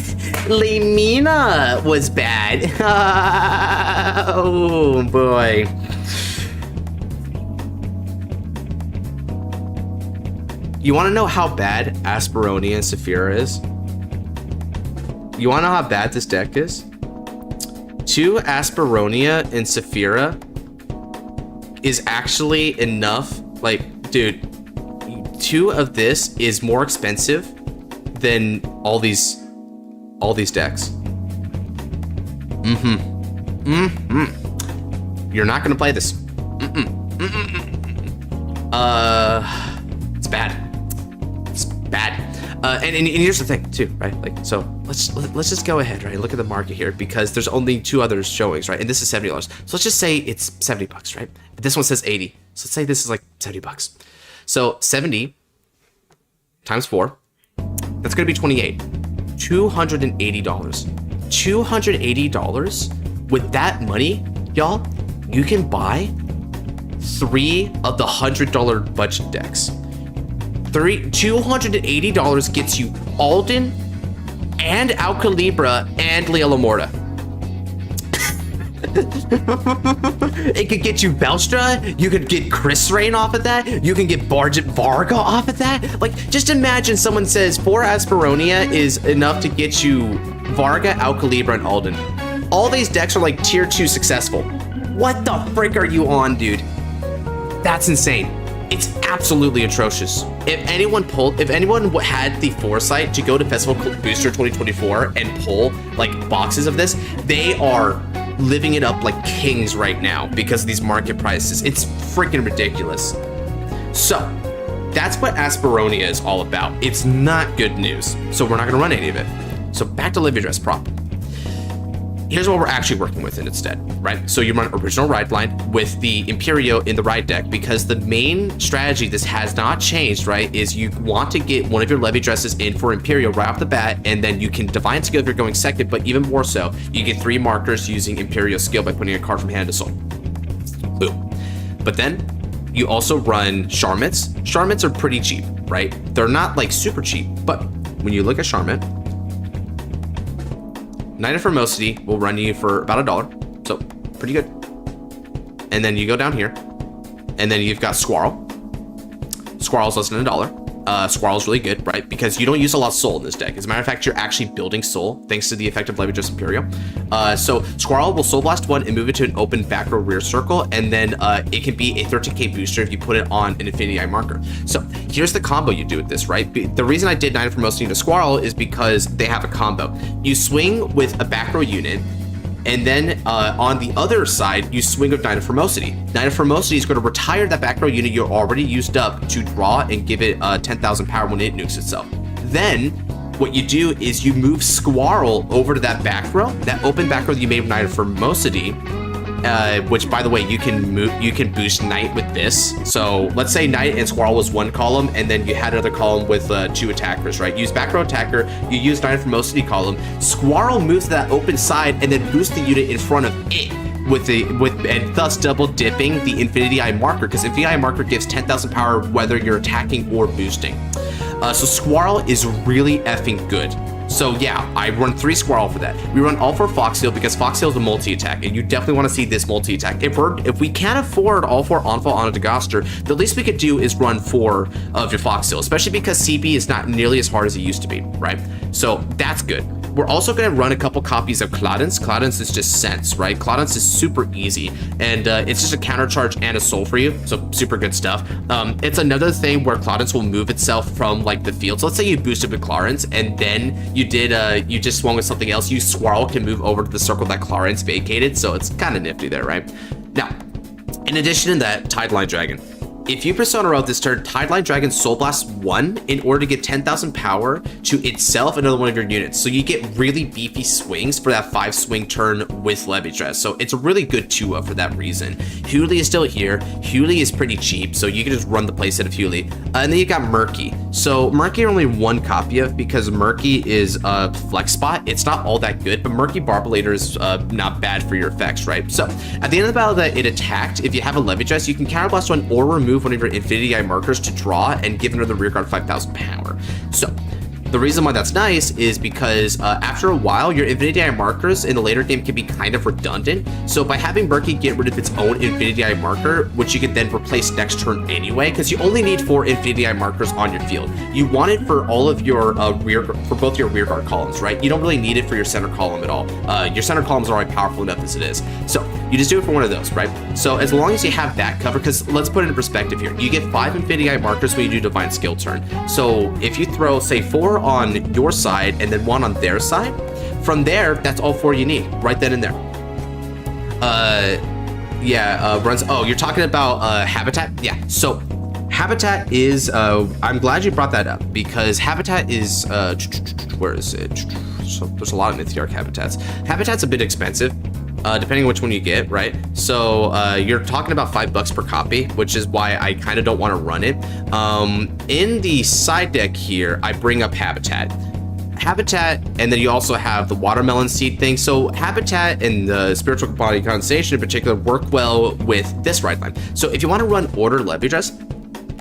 Lemina was bad, oh boy. You want to know how bad Asperonia Saphira is? You want to know how bad this deck is? 2 Asperonia and Saphira is actually enough. Like, dude, 2 of this is more expensive than all these decks. You're not gonna play this. It's bad. It's bad. And here's the thing too, right? Like, so let's just go ahead, right? Look at the market here because there's only 2 other showings, right? And this is $70. So let's just say it's $70, right? But this one says 80. So let's say this is like $70. So 70 times 4, that's gonna be 28. $280. $280 with that money, y'all, you can buy 3 of the $100 budget decks. $280 gets you Alden and Alcalibra and Leolamorta. It could get you Belstra, you could get Chris Rain off of that, you can get Barget Varga off of that. Like, just imagine someone says 4 Asperonia is enough to get you Varga, Alcalibra, and Alden. All these decks are like tier 2 successful. What the frick are you on, dude? That's insane. It's absolutely atrocious. If anyone had the foresight to go to Festival Booster 2024 and pull like boxes of this, they are living it up like kings right now because of these market prices. It's freaking ridiculous. So that's what Asperonia is all about. It's not good news. So we're not gonna run any of it. So back to Livy-Dress prop. Here's what we're actually working with instead, right? So you run original ride line with the Imperio in the ride deck because the main strategy, this has not changed, right? Is you want to get one of your Levy dresses in for Imperio right off the bat, and then you can Divine Skill if you're going second, but even more so, you get 3 markers using Imperio skill by putting a card from hand to soul. Boom. But then you also run Charmits. Charmits are pretty cheap, right? They're not like super cheap, but when you look at Charmit, Knight of Fermosity will run you for about $1, so pretty good. And then you go down here, and then you've got Squirrel. Squirrel's less than $1. Squirrel's really good, right? Because you don't use a lot of soul in this deck. As a matter of fact, you're actually building soul thanks to the effect of Levy-Dress Imperial. So Squirrel will Soul Blast 1 and move it to an open back row rear circle, and then it can be a 13k booster if you put it on an Infinity Eye marker. So here's the combo you do with this, right? The reason I did 9 for Mostly to Squirrel is because they have a combo. You swing with a back row unit, and then on the other side, you swing with Knight of Fermosity. Knight of Fermosity is going to retire that back row unit you already used up to draw and give it 10,000 power when it nukes itself. Then what you do is you move Squirrel over to that back row, that open back row that you made with Knight of Fermosity, which by the way, you can boost Knight with this. So let's say Knight and Squirrel was 1 column, and then you had another column with 2 attackers, right? Use back row attacker, you use Knight of Fermosity column, Squirrel moves to that open side and then boost the unit in front of it and thus double dipping the Infinity Eye marker, because Infinity Eye marker gives 10,000 power whether you're attacking or boosting. So Squirrel is really effing good. So yeah, I run 3 Squirrel for that. We run all 4 Foxtail because Foxtail is a multi-attack, and you definitely want to see this multi-attack. If we can't afford all 4 Onfall on a Degaster, the least we could do is run 4 of your Foxtail, especially because CB is not nearly as hard as it used to be, right? So that's good. We're also going to run a couple copies of Claudence. Claudence is just Sense, right? Claudence is super easy, and it's just a counter charge and a soul for you, so super good stuff. It's another thing where Claudence will move itself from like the field. So let's say you boosted with Clarence, and then you just swung with something else. You Squirrel can move over to the circle that Clarence vacated, so it's kind of nifty there, right? Now, in addition to that, Tideline Dragon. If you Persona Road this turn, Tideline Dragon Soul Blast 1 in order to get 10,000 power to itself another one of your units. So you get really beefy swings for that 5 swing turn with Levy-Dress. So it's a really good 2-up for that reason. Huli is still here. Huli is pretty cheap, so you can just run the playset of Huli. And then you got Murky. So Murky are only 1 copy of because Murky is a flex spot. It's not all that good, but Murky Barbolator is not bad for your effects, right? So at the end of the battle that it attacked, if you have a Levy-Dress, you can counterblast 1 or remove one of your Infinity Eye markers to draw and give another rear guard 5,000 power. So the reason why that's nice is because after a while, your Infinity Eye markers in the later game can be kind of redundant. So by having Murky get rid of its own Infinity Eye marker, which you can then replace next turn anyway, because you only need 4 Infinity Eye markers on your field. You want it for all of your for both your rear guard columns, right? You don't really need it for your center column at all. Your center column is already powerful enough as it is. So you just do it for one of those, right? So as long as you have that covered, because let's put it in perspective here. You get 5 Infinity Eye markers when you do Divine Skill turn. So if you throw, say, 4 on your side and then 1 on their side, from there, that's all 4 you need, right then and there. Runs, oh, you're talking about Habitat? Yeah, so Habitat is, I'm glad you brought that up, because Habitat is, where is it? So there's a lot of Mythiarch Habitats. Habitat's a bit expensive. Depending on which one you get, right? So you're talking about $5 per copy, which is why I kind of don't want to run it. In the side deck here, I bring up Habitat, and then you also have the watermelon seed thing. So Habitat and the spiritual body condensation in particular work well with this ride line. So if you want to run order Levy-Dress,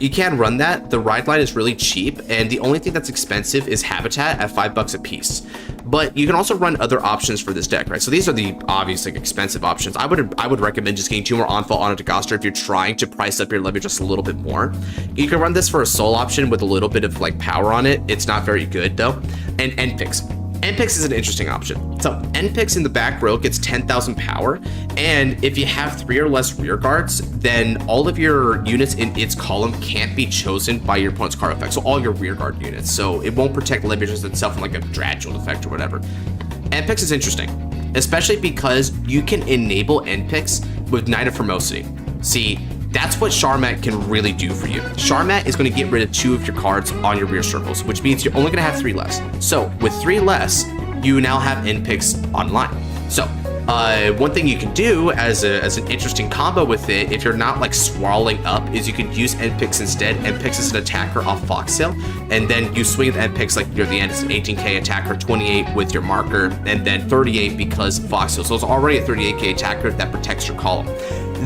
you can run that. The ride line is really cheap, and the only thing that's expensive is Habitat at $5 a piece. But you can also run other options for this deck, right? So these are the obviously expensive options. I would recommend just getting 2 more On-Fall Onto Goster if you're trying to price up your levy just a little bit more. You can run this for a soul option with a little bit of like power on it. It's not very good though. And N-Pix. N-Pix is an interesting option. So N-Pix in the back row gets 10,000 power, and if you have 3 or less rear guards, then all of your units in its column can't be chosen by your opponent's card effect. So all your rear guard units. So it won't protect Leviathan itself from like a Dragon effect or whatever. N-Pix is interesting, especially because you can enable N-Pix with Knight of Formosity. See, that's what Charmat can really do for you. Charmat is going to get rid of 2 of your cards on your rear circles, which means you're only going to have 3 less. So with 3 less, you now have N-Pix online. So one thing you can do as an interesting combo with it, if you're not like swirling up, is you could use N-Pix instead. N-Pix is an attacker off Foxtail, and then you swing the N-Pix like near the end. It's an 18k attacker, 28 with your marker, and then 38 because Foxtail. So it's already a 38k attacker that protects your column.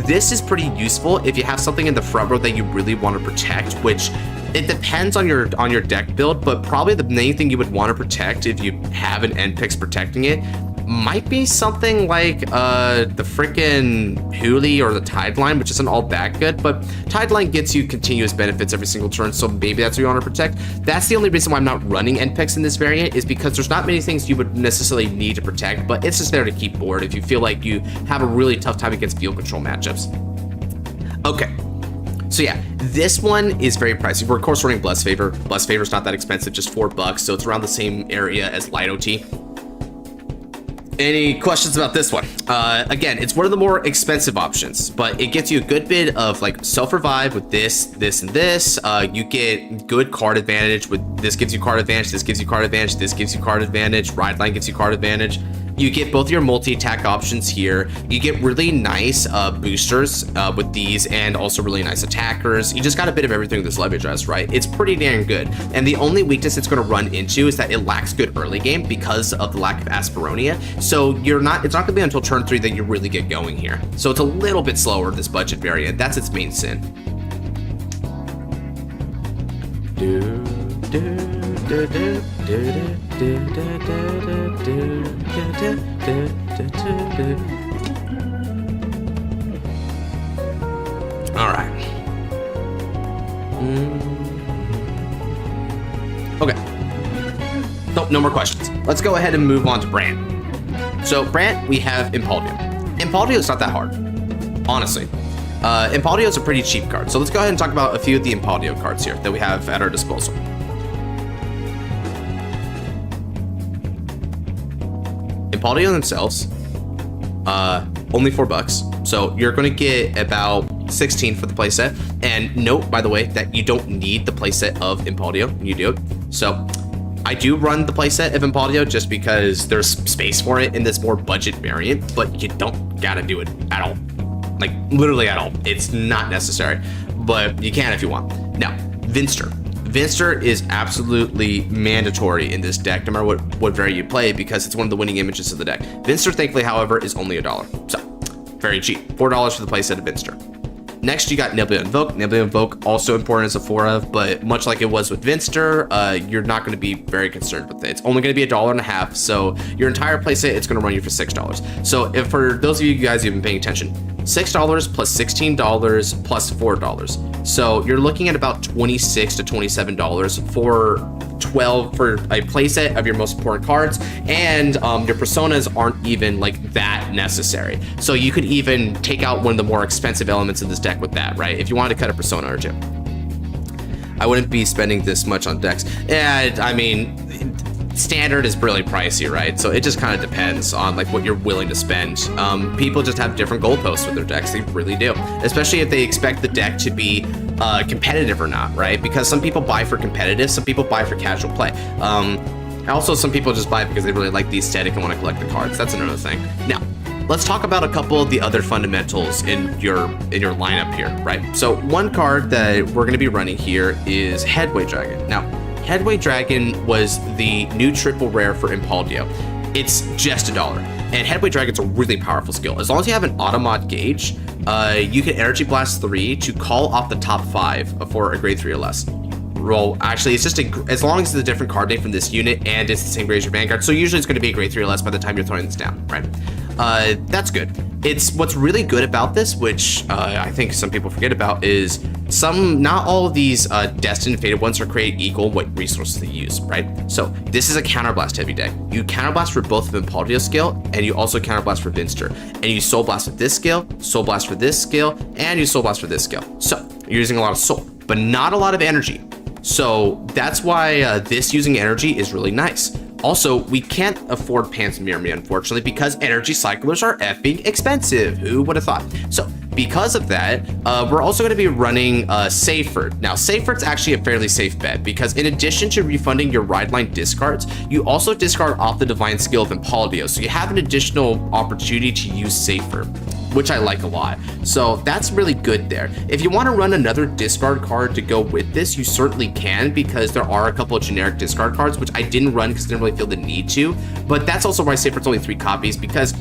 This is pretty useful if you have something in the front row that you really want to protect, which it depends on your deck build, but probably the main thing you would want to protect if you have an N-Pix protecting it might be something like the freaking Huli or the Tide Line, which isn't all that good, but Tide Line gets you continuous benefits every single turn, so maybe that's what you want to protect. That's the only reason why I'm not running N-Pix in this variant, is because there's not many things you would necessarily need to protect, but it's just there to keep board if you feel like you have a really tough time against field control matchups. Okay. So yeah, this one is very pricey. We're of course running Blessed Favor. Blessed Favor is not that expensive, just $4, so it's around the same area as Light OT. Any questions about this one? Again, it's one of the more expensive options, but it gets you a good bit of like self-revive with this, and this. You get good card advantage with this gives you card advantage, this gives you card advantage, this gives you card advantage, Ride Line gives you card advantage. You get both your multi-attack options here. You get really nice boosters with these, and also really nice attackers. You just got a bit of everything with this Overdress, right? It's pretty damn good. And the only weakness it's going to run into is that it lacks good early game because of the lack of Asperonia. So it's not going to be until turn 3 that you really get going here. So it's a little bit slower, this budget variant. That's its main sin. All right. Okay. Nope, no more questions. Let's go ahead and move on to Brand. So Brand, we have Impaldio. Impaldio is not that hard, honestly. Impaldio is a pretty cheap card. So let's go ahead and talk about a few of the Impaldio cards here that we have at our disposal. Impaldio themselves, only $4. So you're going to get about 16 for the playset. And note, by the way, that you don't need the playset of Impaldio when you do it. So I do run the playset of Impaldio just because there's space for it in this more budget variant, but you don't gotta do it at all. Like literally at all. It's not necessary, but you can if you want. Now, Vinster. Vinster is absolutely mandatory in this deck, no matter what variant you play, because it's one of the winning images of the deck. Vinster, thankfully, however, is only $1. So, very cheap. $4 for the playset of Vinster. Next, you got Nebula Invoke. Nebula Invoke, also important as a 4 of, but much like it was with Vinster, you're not going to be very concerned with it. It's only going to be $1.50, so your entire playset, it's going to run you for $6. So, if for those of you guys who've been paying attention, $6 plus $16 plus $4. So you're looking at about $26 to $27 for a playset of your most important cards, and your personas aren't even like that necessary. So you could even take out one of the more expensive elements of this deck with that, right? If you wanted to cut a persona or two. I wouldn't be spending this much on decks. And I mean, standard is really pricey, right? So it just kind of depends on like what you're willing to spend. People just have different goalposts with their decks. They really do, especially if they expect the deck to be competitive or not, right? Because some people buy for competitive, some people buy for casual play. Also, some people just buy because they really like the aesthetic and want to collect the cards. That's another thing. Now, let's talk about a couple of the other fundamentals in your lineup here, right? So one card that we're going to be running here is Headway Dragon. Now, Headway Dragon was the new triple rare for Impaldio. it's just $1. And Headway Dragon's a really powerful skill. As long as you have an Automod gauge, you can Energy Blast 3 to call off the top 5 for a grade 3 or less. Roll, actually, it's just as long as it's a different card name from this unit and it's the same grade as your Vanguard. So usually it's going to be a grade 3 or less by the time you're throwing this down, right? That's good. It's what's really good about this, which I think some people forget about, is not all of these Destined Fated ones are created equal what resources they use, right? So this is a Counterblast heavy deck. You Counterblast for both of Impaldio skill, and you also Counterblast for Vinster. And you Soul Blast with this skill, Soul Blast for this skill, and you Soul Blast for this skill. So you're using a lot of Soul, but not a lot of energy. So that's why this using energy is really nice. Also, we can't afford Pants Mirror Me, unfortunately, because energy cyclers are effing expensive. Who would have thought? So because of that, we're also going to be running Saferd. Now, Saferd's actually a fairly safe bet because in addition to refunding your ride line discards, you also discard off the divine skill of Impaldio. So you have an additional opportunity to use Saferd, which I like a lot. So that's really good there. If you want to run another discard card to go with this, you certainly can, because there are a couple of generic discard cards, which I didn't run because I didn't really feel the need to. But that's also why Saferd's only 3 copies, because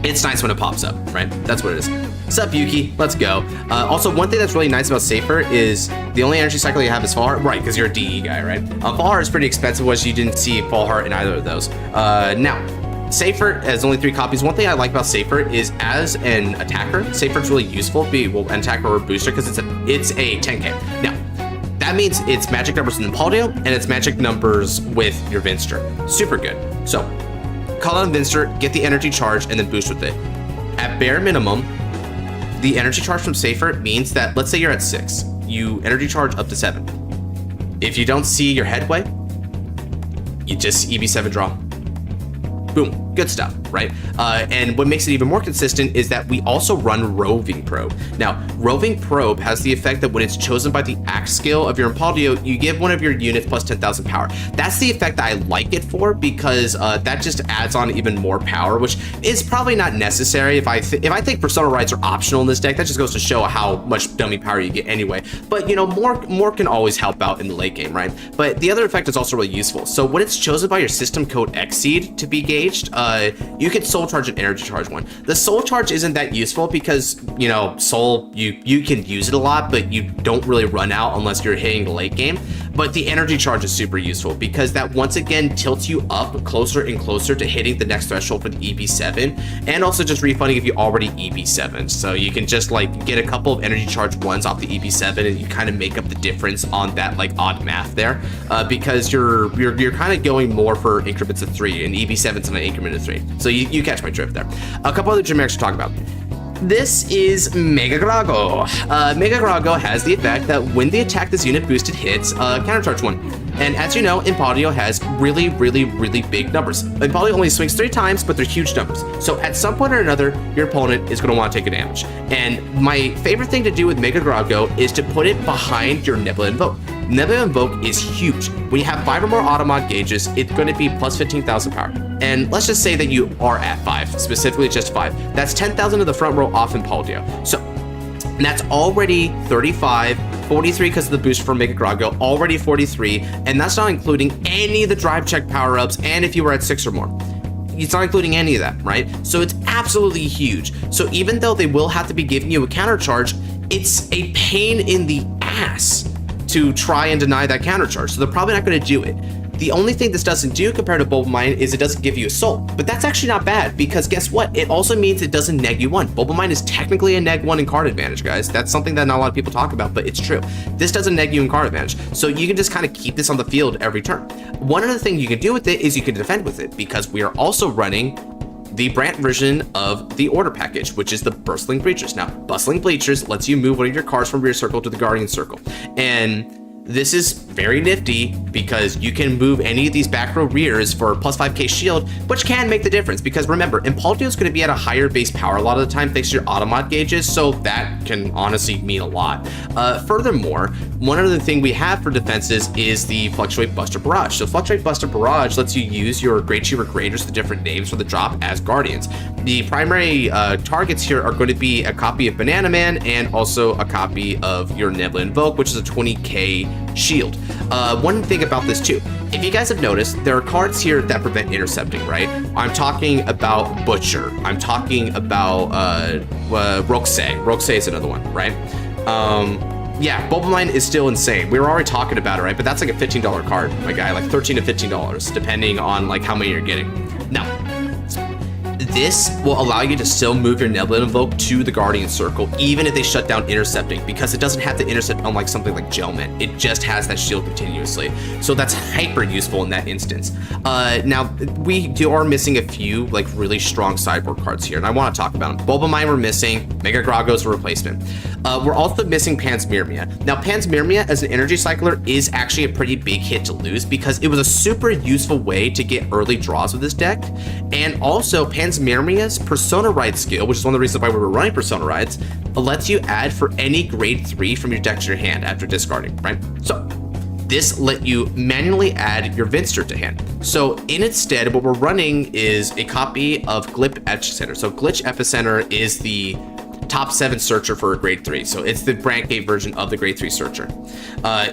it's nice when it pops up, right? That's what it is. What's up, Yuki? Let's go. Also, one thing that's really nice about Saferd is the only energy cycle you have is Fall Heart, right? Because you're a DE guy, right? Fall Heart is pretty expensive, which you didn't see Fall Heart in either of those. Now, Saferd has only 3 copies. One thing I like about Saferd is as an attacker, Saferd's really useful, be it an attacker or a booster, because it's a 10k. Now, that means it's magic numbers in Impaldio, and it's magic numbers with your Vinster. Super good. So, call on Vinster, get the energy charge, and then boost with it. At bare minimum, the energy charge from Saferd means that, let's say you're at 6, you energy charge up to 7. If you don't see your headway, you just EB7 draw. Boom, good stuff, right? And what makes it even more consistent is that we also run Roving Probe. Now, Roving Probe has the effect that when it's chosen by the act skill of your Impaldio, you give one of your units plus 10,000 power. That's the effect that I like it for, because that just adds on even more power, which is probably not necessary. If I think Persona Rides are optional in this deck, that just goes to show how much dummy power you get anyway. But you know, more can always help out in the late game, right? But the other effect is also really useful. So when it's chosen by your system code Exceed to be gauged, you can soul charge an energy charge one. The soul charge isn't that useful because, you know, soul, you can use it a lot, but you don't really run out unless you're hitting the late game. But the energy charge is super useful because that once again tilts you up closer and closer to hitting the next threshold for the EB7, and also just refunding if you already EB7. So you can just like get a couple of energy charge ones off the EB7 and you kind of make up the difference on that like odd math there, because you're kind of going more for increments of 3, and EB7's in an increment of 3. So you catch my drift there. A couple other generics to talk about. This is Mega Grago. Mega Grago has the effect that when the attack this unit boosted hits, countercharge 1. And as you know, Impaldio has really big numbers. Impaldio only swings 3 times, but they're huge numbers. So at some point or another, your opponent is going to want to take a damage. And my favorite thing to do with Mega Grago is to put it behind your Nebula Invoke. Nebula Invoke is huge. When you have 5 or more Automod gauges, it's going to be plus 15,000 power. And let's just say that you are at 5, specifically just 5. That's 10,000 of the front row off Impaldio. So that's already 35, 43 because of the boost from Mega Grago, already 43, and that's not including any of the drive check power-ups, and if you were at 6 or more. It's not including any of that, right? So it's absolutely huge. So even though they will have to be giving you a counter charge, it's a pain in the ass to try and deny that counter charge. So they're probably not going to do it. The only thing this doesn't do compared to Bulba Mine is it doesn't give you a soul. But that's actually not bad, because guess what? It also means it doesn't neg you 1. Bulba Mine is technically a neg 1 in card advantage, guys. That's something that not a lot of people talk about, but it's true. This doesn't neg you in card advantage. So you can just kind of keep this on the field every turn. One other thing you can do with it is you can defend with it, because we are also running the Brant version of the order package, which is the Bustling Bleachers. Now, Bustling Bleachers lets you move one of your cards from rear circle to the Guardian circle. And this is very nifty because you can move any of these back row rears for plus 5k shield, which can make the difference, because remember, Impaldio is going to be at a higher base power a lot of the time thanks to your Automod gauges, so that can honestly mean a lot. Furthermore, one other thing we have for defenses is the Fluctuate Buster Barrage. So Fluctuate Buster Barrage lets you use your Great Cheever Graders, the different names for the drop, as Guardians. The primary targets here are going to be a copy of Banana Man and also a copy of your Nebula Invoke, which is a 20k shield. One thing about this too, if you guys have noticed, there are cards here that prevent intercepting, right? I'm talking about Butcher. I'm talking about Roxay. Roxay is another one, right? Yeah, Bulbamine is still insane. We were already talking about it, right? But that's like a $15 card, my guy, like $13 to $15, depending on like how many you're getting. Now, this will allow you to still move your Nebula Invoke to the Guardian Circle, even if they shut down intercepting, because it doesn't have to intercept unlike something like Gelman. It just has that shield continuously. So that's hyper useful in that instance. Now, we are missing a few like really strong sideboard cards here, and I want to talk about them. Bulbamine we're missing, Mega Grago's a replacement. We're also missing Panspermia. Now, Panspermia as an energy cycler is actually a pretty big hit to lose because it was a super useful way to get early draws with this deck, and also Panspermia's Persona Ride skill, which is one of the reasons why we were running Persona Rides, lets you add for any grade 3 from your deck to your hand after discarding, right? So this let you manually add your Vinster to hand. So in its stead, what we're running is a copy of Glitch Epicenter. So Glitch Epicenter is the top 7 searcher for a grade 3. So it's the Brandgate version of the grade 3 searcher.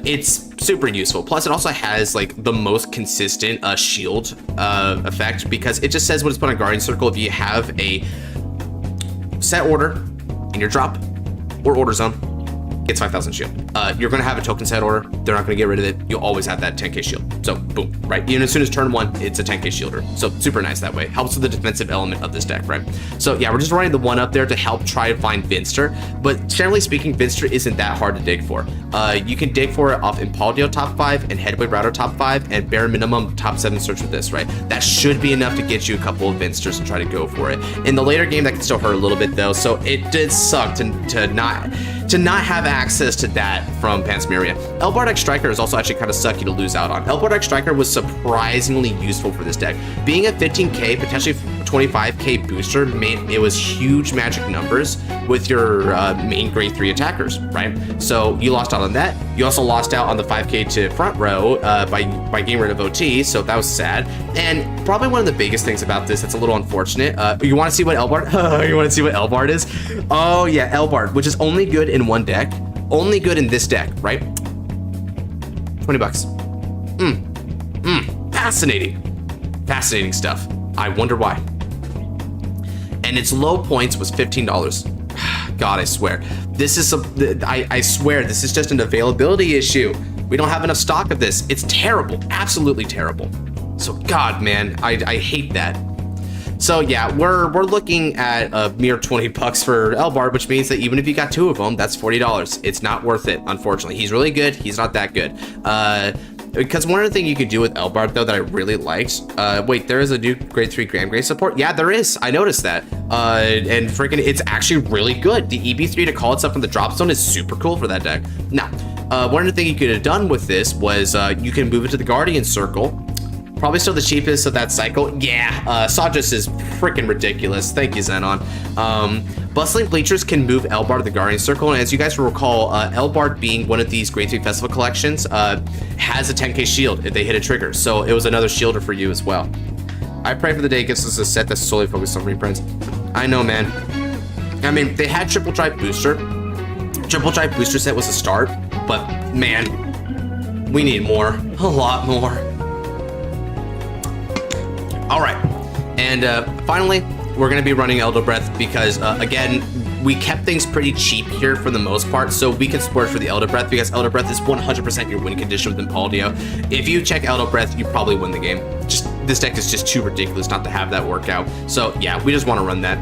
It's super useful. Plus it also has like the most consistent shield effect, because it just says when it's put on Guardian Circle, if you have a set order in your drop or order zone, it's 5,000 shield. You're gonna have a token set order. They're not gonna get rid of it. You'll always have that 10k shield. So boom, right? Even as soon as turn 1, it's a 10k shielder. So super nice that way. Helps with the defensive element of this deck, right? So yeah, we're just running the 1 up there to help try to find Vinster. But generally speaking, Vinster isn't that hard to dig for. You can dig for it off Impaldio top 5 and Headway Router top 5 and bare minimum top 7 search with this, right? That should be enough to get you a couple of Vinsters and try to go for it. In the later game, that can still hurt a little bit though. So it did suck to not have access to that from Panspermia. Elbard X Striker is also actually kind of sucky to lose out on. Elbard X Striker was surprisingly useful for this deck. Being a 15k, potentially 25k booster, made it was huge magic numbers with your main grade 3 attackers, right? So you lost out on that. You also lost out on the 5k to front row by getting rid of OT, so that was sad. And probably one of the biggest things about this that's a little unfortunate, you want to see what Elbard? You want to see what Elbard is? Oh yeah, Elbard, which is only good in one deck. Only good in this deck, right? 20 bucks. Fascinating. Fascinating stuff. I wonder why. And its low points was $15. God, I swear. This is I swear this is just an availability issue. We don't have enough stock of this. It's terrible. Absolutely terrible. So God, man, I hate that. So yeah, we're looking at a mere 20 bucks for Elbard, which means that even if you got 2 of them, that's $40. It's not worth it, unfortunately. He's really good. He's not that good. Because one other thing you could do with Elbard, though, that I really liked, wait, there is a new grade 3 Grand Grade support? Yeah, there is. I noticed that. And freaking, it's actually really good. The EB3 to call itself from the drop zone is super cool for that deck. Now, one other thing you could have done with this was you can move it to the Guardian Circle. Probably still the cheapest of that cycle. Yeah, Sawdust is freaking ridiculous. Thank you, Xenon. Bustling Bleachers can move Elbard to the Guardian Circle, and as you guys will recall, Elbard being one of these Grade 3 Festival collections has a 10k shield if they hit a trigger, so it was another shielder for you as well. I pray for the day it gives us a set that's solely focused on reprints. I know, man. I mean, they had Triple Drive Booster. Triple Drive Booster set was a start, but man, we need more. A lot more. All right, and finally, we're gonna be running Elder Breath because, again, we kept things pretty cheap here for the most part, so we can splurge for the Elder Breath because Elder Breath is 100% your win condition with Impaldio. If you check Elder Breath, you probably win the game. This deck is just too ridiculous not to have that work out. So yeah, we just want to run that.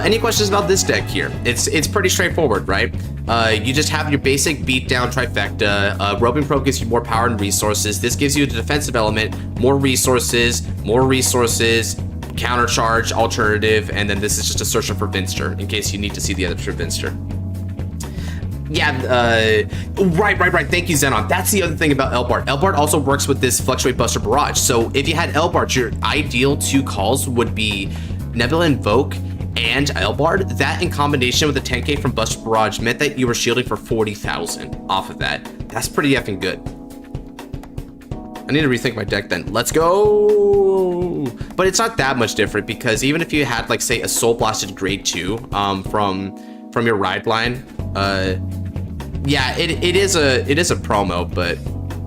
Any questions about this deck here? It's pretty straightforward, right? You just have your basic beatdown trifecta. Roping Pro gives you more power and resources. This gives you the defensive element, more resources, countercharge, alternative, and then this is just a searcher for Vinster in case you need to see the other for Vinster. Yeah, right. Thank you, Xenon. That's the other thing about Elbard. Elbard also works with this Fluctuate Buster Barrage. So if you had Elbard, your ideal 2 calls would be Nebula Invoke and Elbard. That in combination with the 10k from Buster Barrage meant that you were shielding for 40,000 off of that. That's pretty effing good. I need to rethink my deck then. Let's go. But it's not that much different because even if you had, like, say, a Soul Blasted Grade 2 from your ride line, yeah, it is a promo, but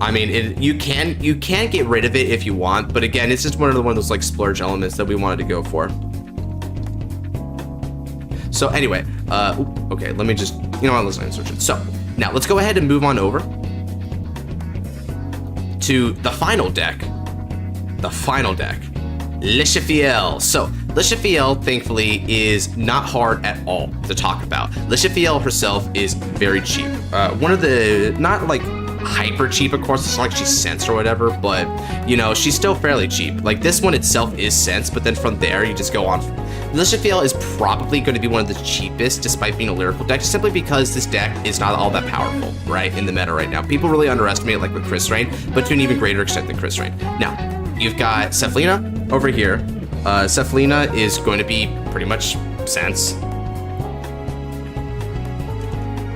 I mean, you can get rid of it if you want, but again, it's just one of those like splurge elements that we wanted to go for. So anyway, okay, let me just, you know what, let's not search it. So now let's go ahead and move on over to the final deck. The final deck, Le Chifiel. So Le Chifiel, thankfully, is not hard at all to talk about. Le Chifiel herself is very cheap. One of the, not like hyper cheap, of course, it's like she's cents or whatever, but you know, she's still fairly cheap. Like this one itself is cents, but then from there you just go on. Le Chifiel is probably going to be one of the cheapest despite being a lyrical deck, simply because this deck is not all that powerful, right, in the meta right now. People really underestimate it like with Chris Rain, but to an even greater extent than Chris Rain. Now, you've got Cephalina over here. Cephalina is going to be pretty much cents.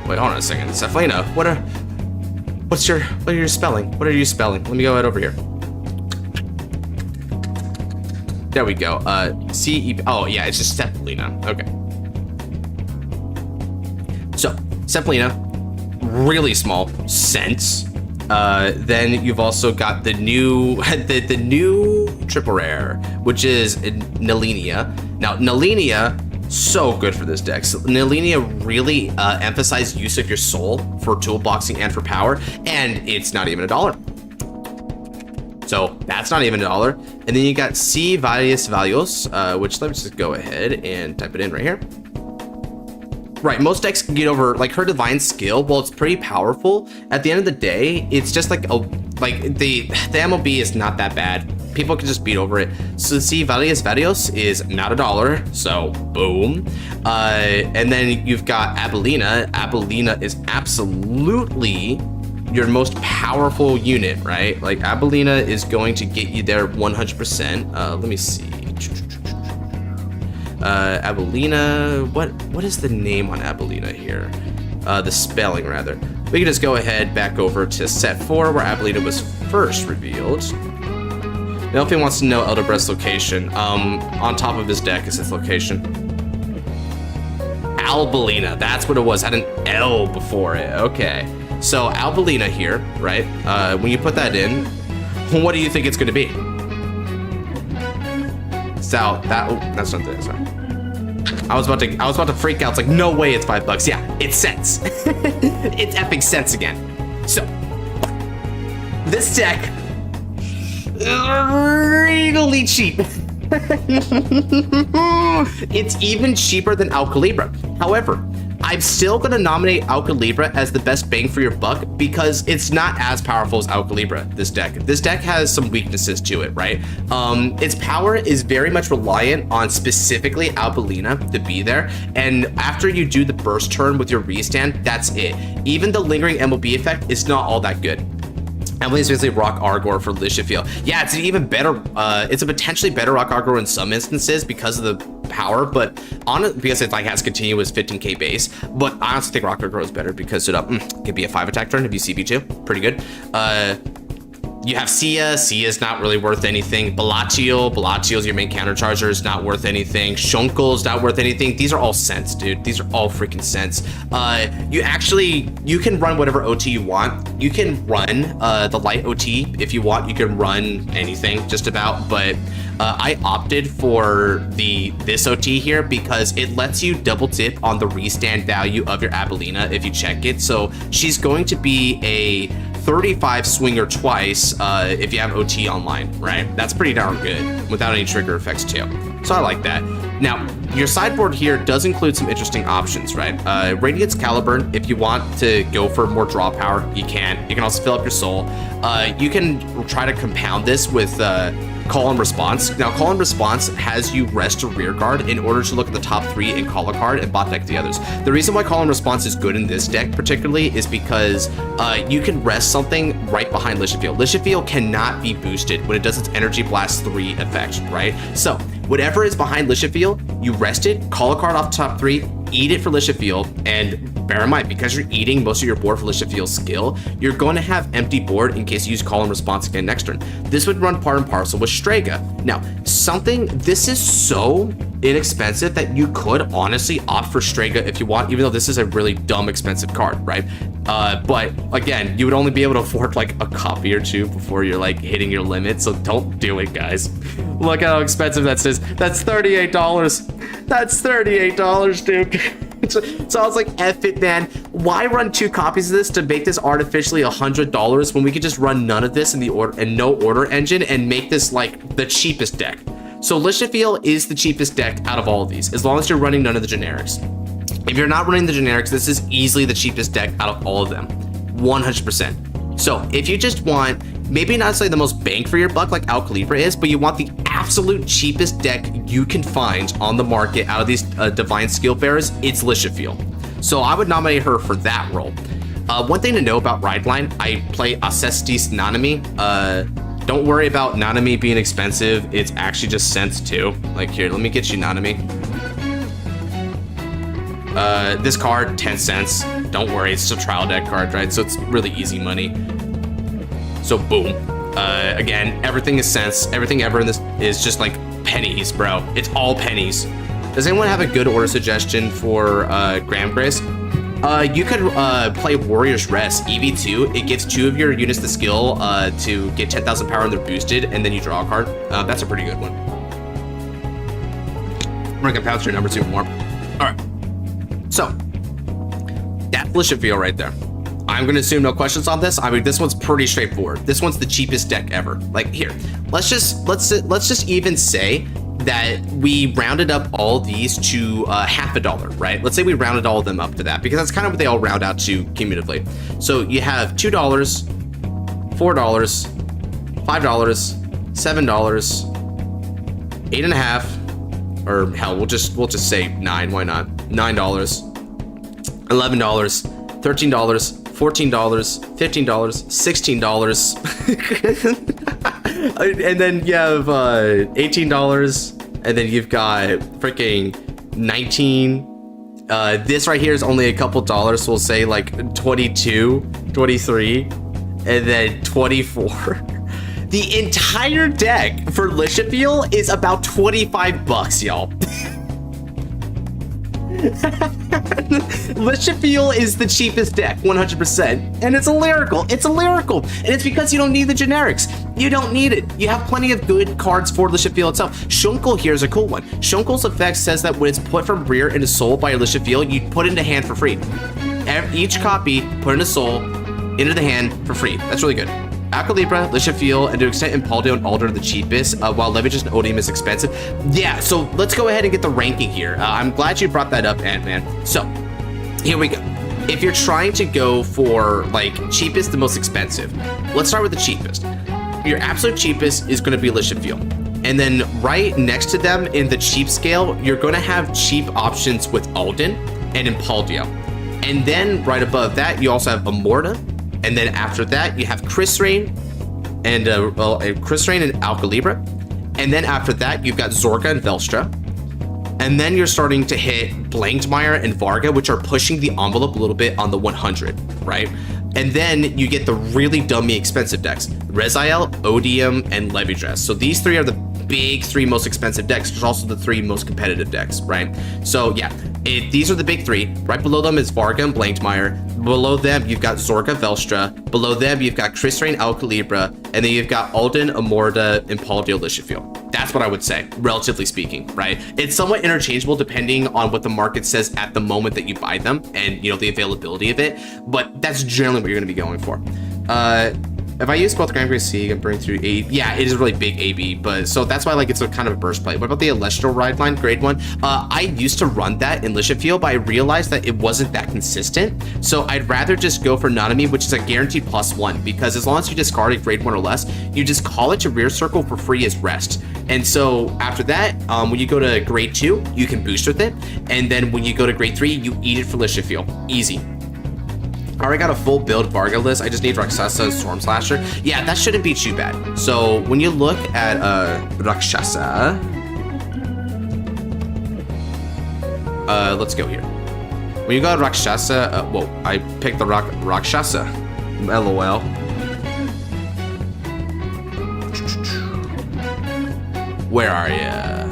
Wait, hold on a second. Cephalina, what are you spelling? What are you spelling? Let me go right over here. There we go. C-E... Oh, yeah, it's just Cephalina. Okay. So, Cephalina, really small, cents. Then you've also got the new the new triple rare, which is Nalinia. Now, Nalinia, so good for this deck. So Nalinia really emphasized use of your soul for toolboxing and for power, and it's not even $1. So that's not even $1. And then you got C Varios Valios, which let me just go ahead and type it in right here. Right, most decks can get over, like, her divine skill. Well, it's pretty powerful. At the end of the day, it's just like the MOB is not that bad. People can just beat over it. So see, Varios is not $1, so boom. And then you've got Abelina. Abelina is absolutely your most powerful unit, right? Like, Abelina is going to get you there 100%. Let me see. Abelina, what is the name on Abelina here? The spelling, rather. We can just go ahead back over to set 4, where Abelina was first revealed. Now, if he wants to know Elderbreath's location, on top of his deck is its location. Albelina, that's what it was, had an L before it, okay. So, Albelina here, right? When you put that in, what do you think it's gonna be? So, that's not this, sorry. I was about to freak out. It's like, no way it's $5. Yeah, it's cents. It's epic cents again. So, this deck, really cheap. It's even cheaper than Alcalibra. However, I'm still gonna nominate Alcalibra as the best bang for your buck because it's not as powerful as Alcalibra, this deck. This deck has some weaknesses to it, right? Its power is very much reliant on specifically Albelina to be there. And after you do the burst turn with your restand, that's it. Even the lingering MOB effect is not all that good. Emily's basically Rock Argor for Le Chifiel. Yeah, it's an even better, it's a potentially better Rock Argor in some instances because of the power, but because it like has continuous 15k base. But I honestly think Rock Argor is better because it could be a 5 attack turn if you CB2, pretty good. You have Sia. Sia's not really worth anything. Balachio's your main countercharger, is not worth anything. Shonkel's not worth anything. These are all cents, dude. These are all freaking cents. You can run whatever OT you want. You can run the light OT if you want. You can run anything, just about. But I opted for this OT here because it lets you double dip on the restand value of your Abelina if you check it. So she's going to be a 35 swinger twice if you have OT online, right? That's pretty darn good without any trigger effects too. So I like that. Now, your sideboard here does include some interesting options, right? Radiance Caliburn, if you want to go for more draw power, you can. You can also fill up your soul. You can try to compound this with Call and Response. Now, Call and Response has you rest a rear guard in order to look at the top 3 and call a card and bot deck the others. The reason why Call and Response is good in this deck particularly is because you can rest something right behind Le Chifiel. Le Chifiel cannot be boosted when it does its Energy Blast 3 effect, right? So, whatever is behind Le Chifiel, you rest it, call a card off the top 3, eat it for Le Chifiel, and bear in mind, because you're eating most of your board for Lishafield's skill, you're going to have empty board in case you use call and response again next turn. This would run part and parcel with Strega. Now, this is so inexpensive that you could honestly opt for Strega if you want, even though this is a really dumb expensive card, right? But again, you would only be able to afford like a copy or two before you're like hitting your limit, so don't do it, guys. Look at how expensive that is. That's $38. That's $38, dude. So I was like, F it, man. Why run 2 copies of this to make this artificially $100 when we could just run none of this in the order and no order engine and make this like the cheapest deck? So Lishafiel is the cheapest deck out of all of these, as long as you're running none of the generics. If you're not running the generics, this is easily the cheapest deck out of all of them, 100%. So if you just want, maybe not necessarily the most bang for your buck like Alcalibra is, but you want the absolute cheapest deck you can find on the market out of these Divine Skill Bearers, it's Lishafiel. So I would nominate her for that role. One thing to know about Rideline, I play Acestes Nanami. Don't worry about Nanami being expensive. It's actually just cents too. Like here, let me get you Nanami. This card, 10 cents. Don't worry, it's a trial deck card, right? So it's really easy money. So boom. Again, everything is cents. Everything ever in this is just like pennies, bro. It's all pennies. Does anyone have a good order suggestion for Graham Grace? You could play Warrior's Rest, EV2. It gives 2 of your units the skill to get 10,000 power and they're boosted, and then you draw a card. That's a pretty good one. We're gonna pounce your numbers even more. All right. So, that's Lishafiel right there. I'm gonna assume no questions on this. I mean, this one's pretty straightforward. This one's the cheapest deck ever. Like here, let's just even say that we rounded up all these to $50, right? Let's say we rounded all of them up to that, because that's kind of what they all round out to cumulatively. So you have $2, $4, $5, $7, $8.50, or hell, we'll just say 9. Why not? $9, $11, $13, $14, $15, $16, and then you have $18, and then you've got freaking 19. This right here is only a couple dollars, so we'll say like 22, 23, and then 24. The entire deck for Lishafiel is about $25, y'all. Lishafiel is the cheapest deck, 100%, and it's a lyrical. And it's because you don't need the generics. You don't need it. You have plenty of good cards for Lishafiel itself. Shunkel here is a cool one. Shunkel's effect says that when it's put from rear into soul by your Lishafiel, you put it into hand for free. Each copy, put into soul, into the hand for free. That's really good. Alcalibra, Lishafiel, and to an extent Impaldo and Alder are the cheapest, while Levigus and Odium is expensive. Yeah, so let's go ahead and get the ranking here. I'm glad you brought that up, Ant-Man. So, here we go. If you're trying to go for, like, cheapest to most expensive, let's start with the cheapest. Your absolute cheapest is going to be Lishafiel. And then right next to them in the cheap scale, you're going to have cheap options with Alden and Impaldio. And then right above that, you also have Amorta. And then after that, you have Chris Rain and Alcalibra. And then after that, you've got Zorga and Velstra. And then you're starting to hit Blankmeyer and Varga, which are pushing the envelope a little bit on the 100, right? And then you get the really dummy expensive decks, Reziel, Odium, and Levidress. So these 3 are the big 3 most expensive decks. There's also the 3 most competitive decks, right? So yeah, these are the big 3. Right below them is Varga and Blankmeyer. Below them, you've got Zorga, Velstra. Below them, you've got Chris Rain, Alcalibra. And then you've got Alden, Amorta, and Impaldio, Lishafiel. That's what I would say, relatively speaking, right? It's somewhat interchangeable depending on what the market says at the moment that you buy them and, you know, the availability of it. But that's generally what you're going to be going for. If I use both Grand Grace C, I can bring through 8. Yeah, it is a really big AB, but so that's why like it's a kind of a burst play. What about the Celestial Ride line, grade 1? I used to run that in Lishafiel, but I realized that it wasn't that consistent. So I'd rather just go for Nanami, which is a guaranteed +1, because as long as you discard a grade 1 or less, you just call it to rear circle for free as rest. And so after that, when you go to grade 2, you can boost with it. And then when you go to grade 3, you eat it for Lishafiel. Easy. I already got a full build Varga list. I just need Rakshasa and Storm Slasher. Yeah, that shouldn't be too bad. So when you look at Rakshasa, let's go here. When you go to Rakshasa, whoa, I picked the Rakshasa. LOL. Where are ya?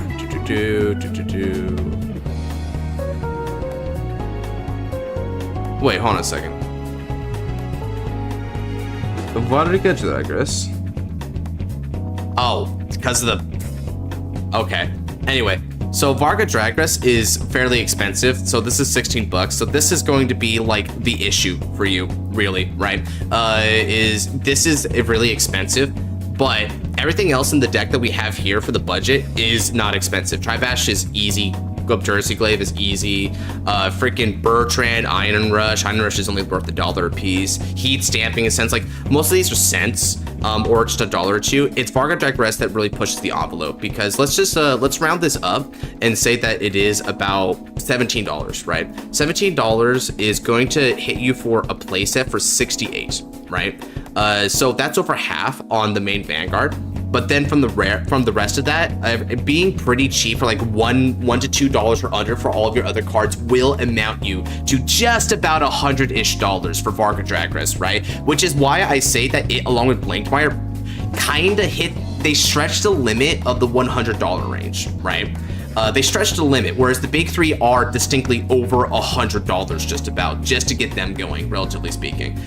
Wait, hold on a second. Why did it get to that, Chris? Oh, because of the... Okay. Anyway, so Varga Drag Race is fairly expensive. So this is 16 bucks. So this is going to be like the issue for you, really, right? This is really expensive, but everything else in the deck that we have here for the budget is not expensive. Trivash is easy. Go up Jersey Glaive is easy. Freaking Bertrand, Iron Rush. Iron Rush is only worth $1 a piece. Heat Stamping, in sense, like most of these are cents, or just $1 or $2. It's Varga Drag Race that really pushes the envelope, because let's round this up and say that it is about $17, right? $17 is going to hit you for a playset for 68, right? So that's over half on the main Vanguard. But then from the rest of that, being pretty cheap for like $1 to $2 or under for all of your other cards will amount you to just about $100-ish for Varga Drag Race, right? Which is why I say that it, along with Blankmeyer, kinda they stretched the limit of the $100 range, right? They stretched the limit, whereas the big three are distinctly over $100 just to get them going, relatively speaking.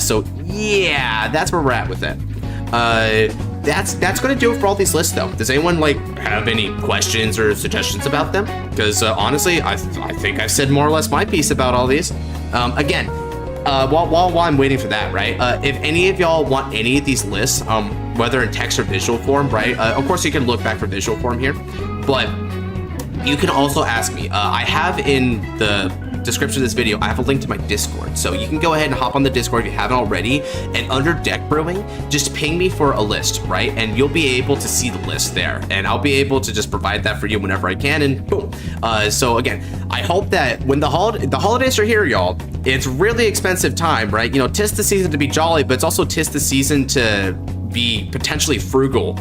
So yeah, that's where we're at with it. That's gonna do it for all these lists, though. Does anyone like have any questions or suggestions about them? Because honestly, I think I've said more or less my piece about all these. Again, while I'm waiting for that, right? If any of y'all want any of these lists, whether in text or visual form, right? Of course, you can look back for visual form here, but you can also ask me. I have in the description of this video, I have a link to my Discord, so you can go ahead and hop on the Discord if you haven't already, and under deck brewing, just ping me for a list, right? And you'll be able to see the list there, and I'll be able to just provide that for you whenever I can, and boom. So again, I hope that when the holidays are here, y'all, it's really expensive time, right? You know, 'tis the season to be jolly, but it's also 'tis the season to be potentially frugal.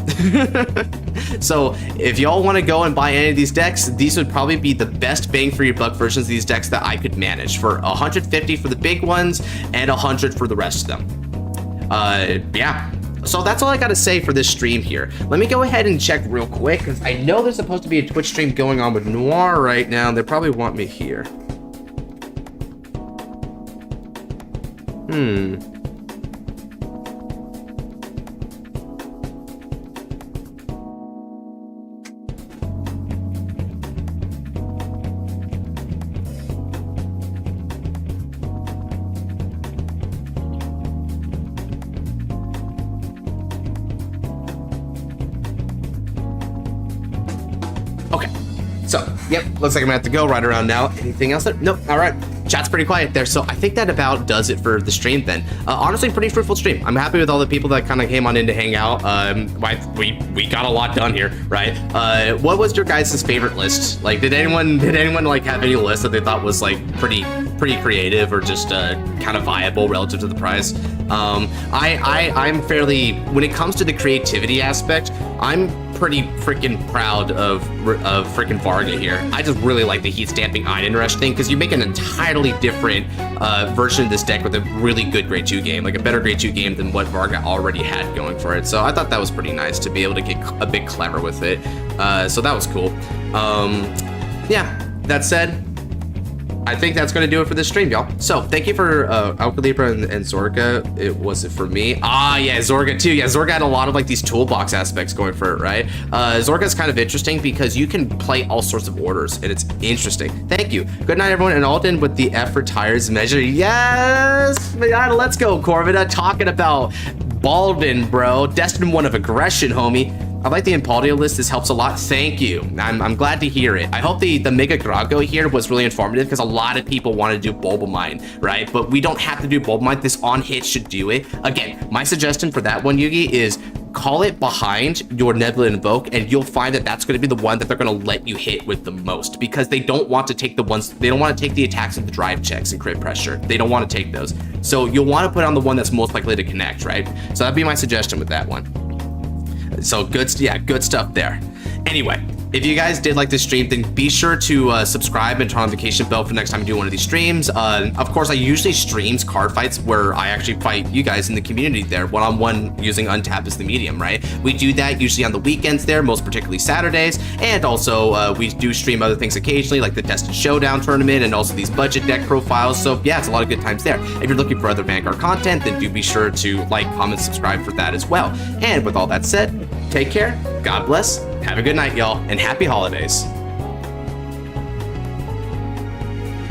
So if y'all want to go and buy any of these decks, these would probably be the best bang for your buck versions of these decks that I could manage, for 150 for the big ones and 100 for the rest of them. Yeah, so that's all I gotta say for this stream here. Let me go ahead and check real quick, because I know there's supposed to be a Twitch stream going on with Noir right now, and they probably want me here. So, yep, looks like I'm gonna have to go right around now. Anything else? Nope. All right. Chat's pretty quiet there, so I think that about does it for the stream then. Honestly, pretty fruitful stream. I'm happy with all the people that kind of came on in to hang out. We got a lot done here, right? What was your guys' favorite list? Like, did anyone like have any list that they thought was like pretty creative or just kind of viable relative to the price? I'm fairly, when it comes to the creativity aspect, I'm pretty freaking proud of freaking Varga here. I just really like the Heat Stamping Iron Rush thing, because you make an entirely different version of this deck with a really good grade 2 game, like a better grade 2 game than what Varga already had going for it. So I thought that was pretty nice to be able to get a bit clever with it. So that was cool. Yeah, that said, I think that's going to do it for this stream, y'all. So thank you for Alcalibra and Zorga. It was it for me. Ah, yeah, Zorga too. Yeah, Zorga had a lot of like these toolbox aspects going for it, right? Zorga is kind of interesting because you can play all sorts of orders, and it's interesting. Thank you. Good night, everyone. And Alden with the F for tires measure. Yes, let's go, Corvida. Talking about Baldwin, bro. Destined one of aggression, homie. I like the Impaldio list. This helps a lot. Thank you. I'm glad to hear it. I hope the Mega Grago here was really informative, because a lot of people want to do Bulba Mine, right? But we don't have to do Bulba Mine. This on hit should do it. Again, my suggestion for that one, Yugi, is call it behind your Nebula Invoke, and you'll find that that's going to be the one that they're going to let you hit with the most, because they don't want to take they don't want to take the attacks with the drive checks and crit pressure. They don't want to take those. So you'll want to put on the one that's most likely to connect, right? So that'd be my suggestion with that one. So good, yeah, good stuff there. Anyway, if you guys did like this stream, then be sure to subscribe and turn on the notification bell for next time I do one of these streams. Of course, I usually streams card fights where I actually fight you guys in the community there, one-on-one using Untap as the medium, right? We do that usually on the weekends there, most particularly Saturdays, and also we do stream other things occasionally, like the Destined Showdown tournament and also these budget deck profiles. So yeah, it's a lot of good times there. If you're looking for other Vanguard content, then do be sure to like, comment, subscribe for that as well. And with all that said, take care, God bless, have a good night, y'all, and happy holidays.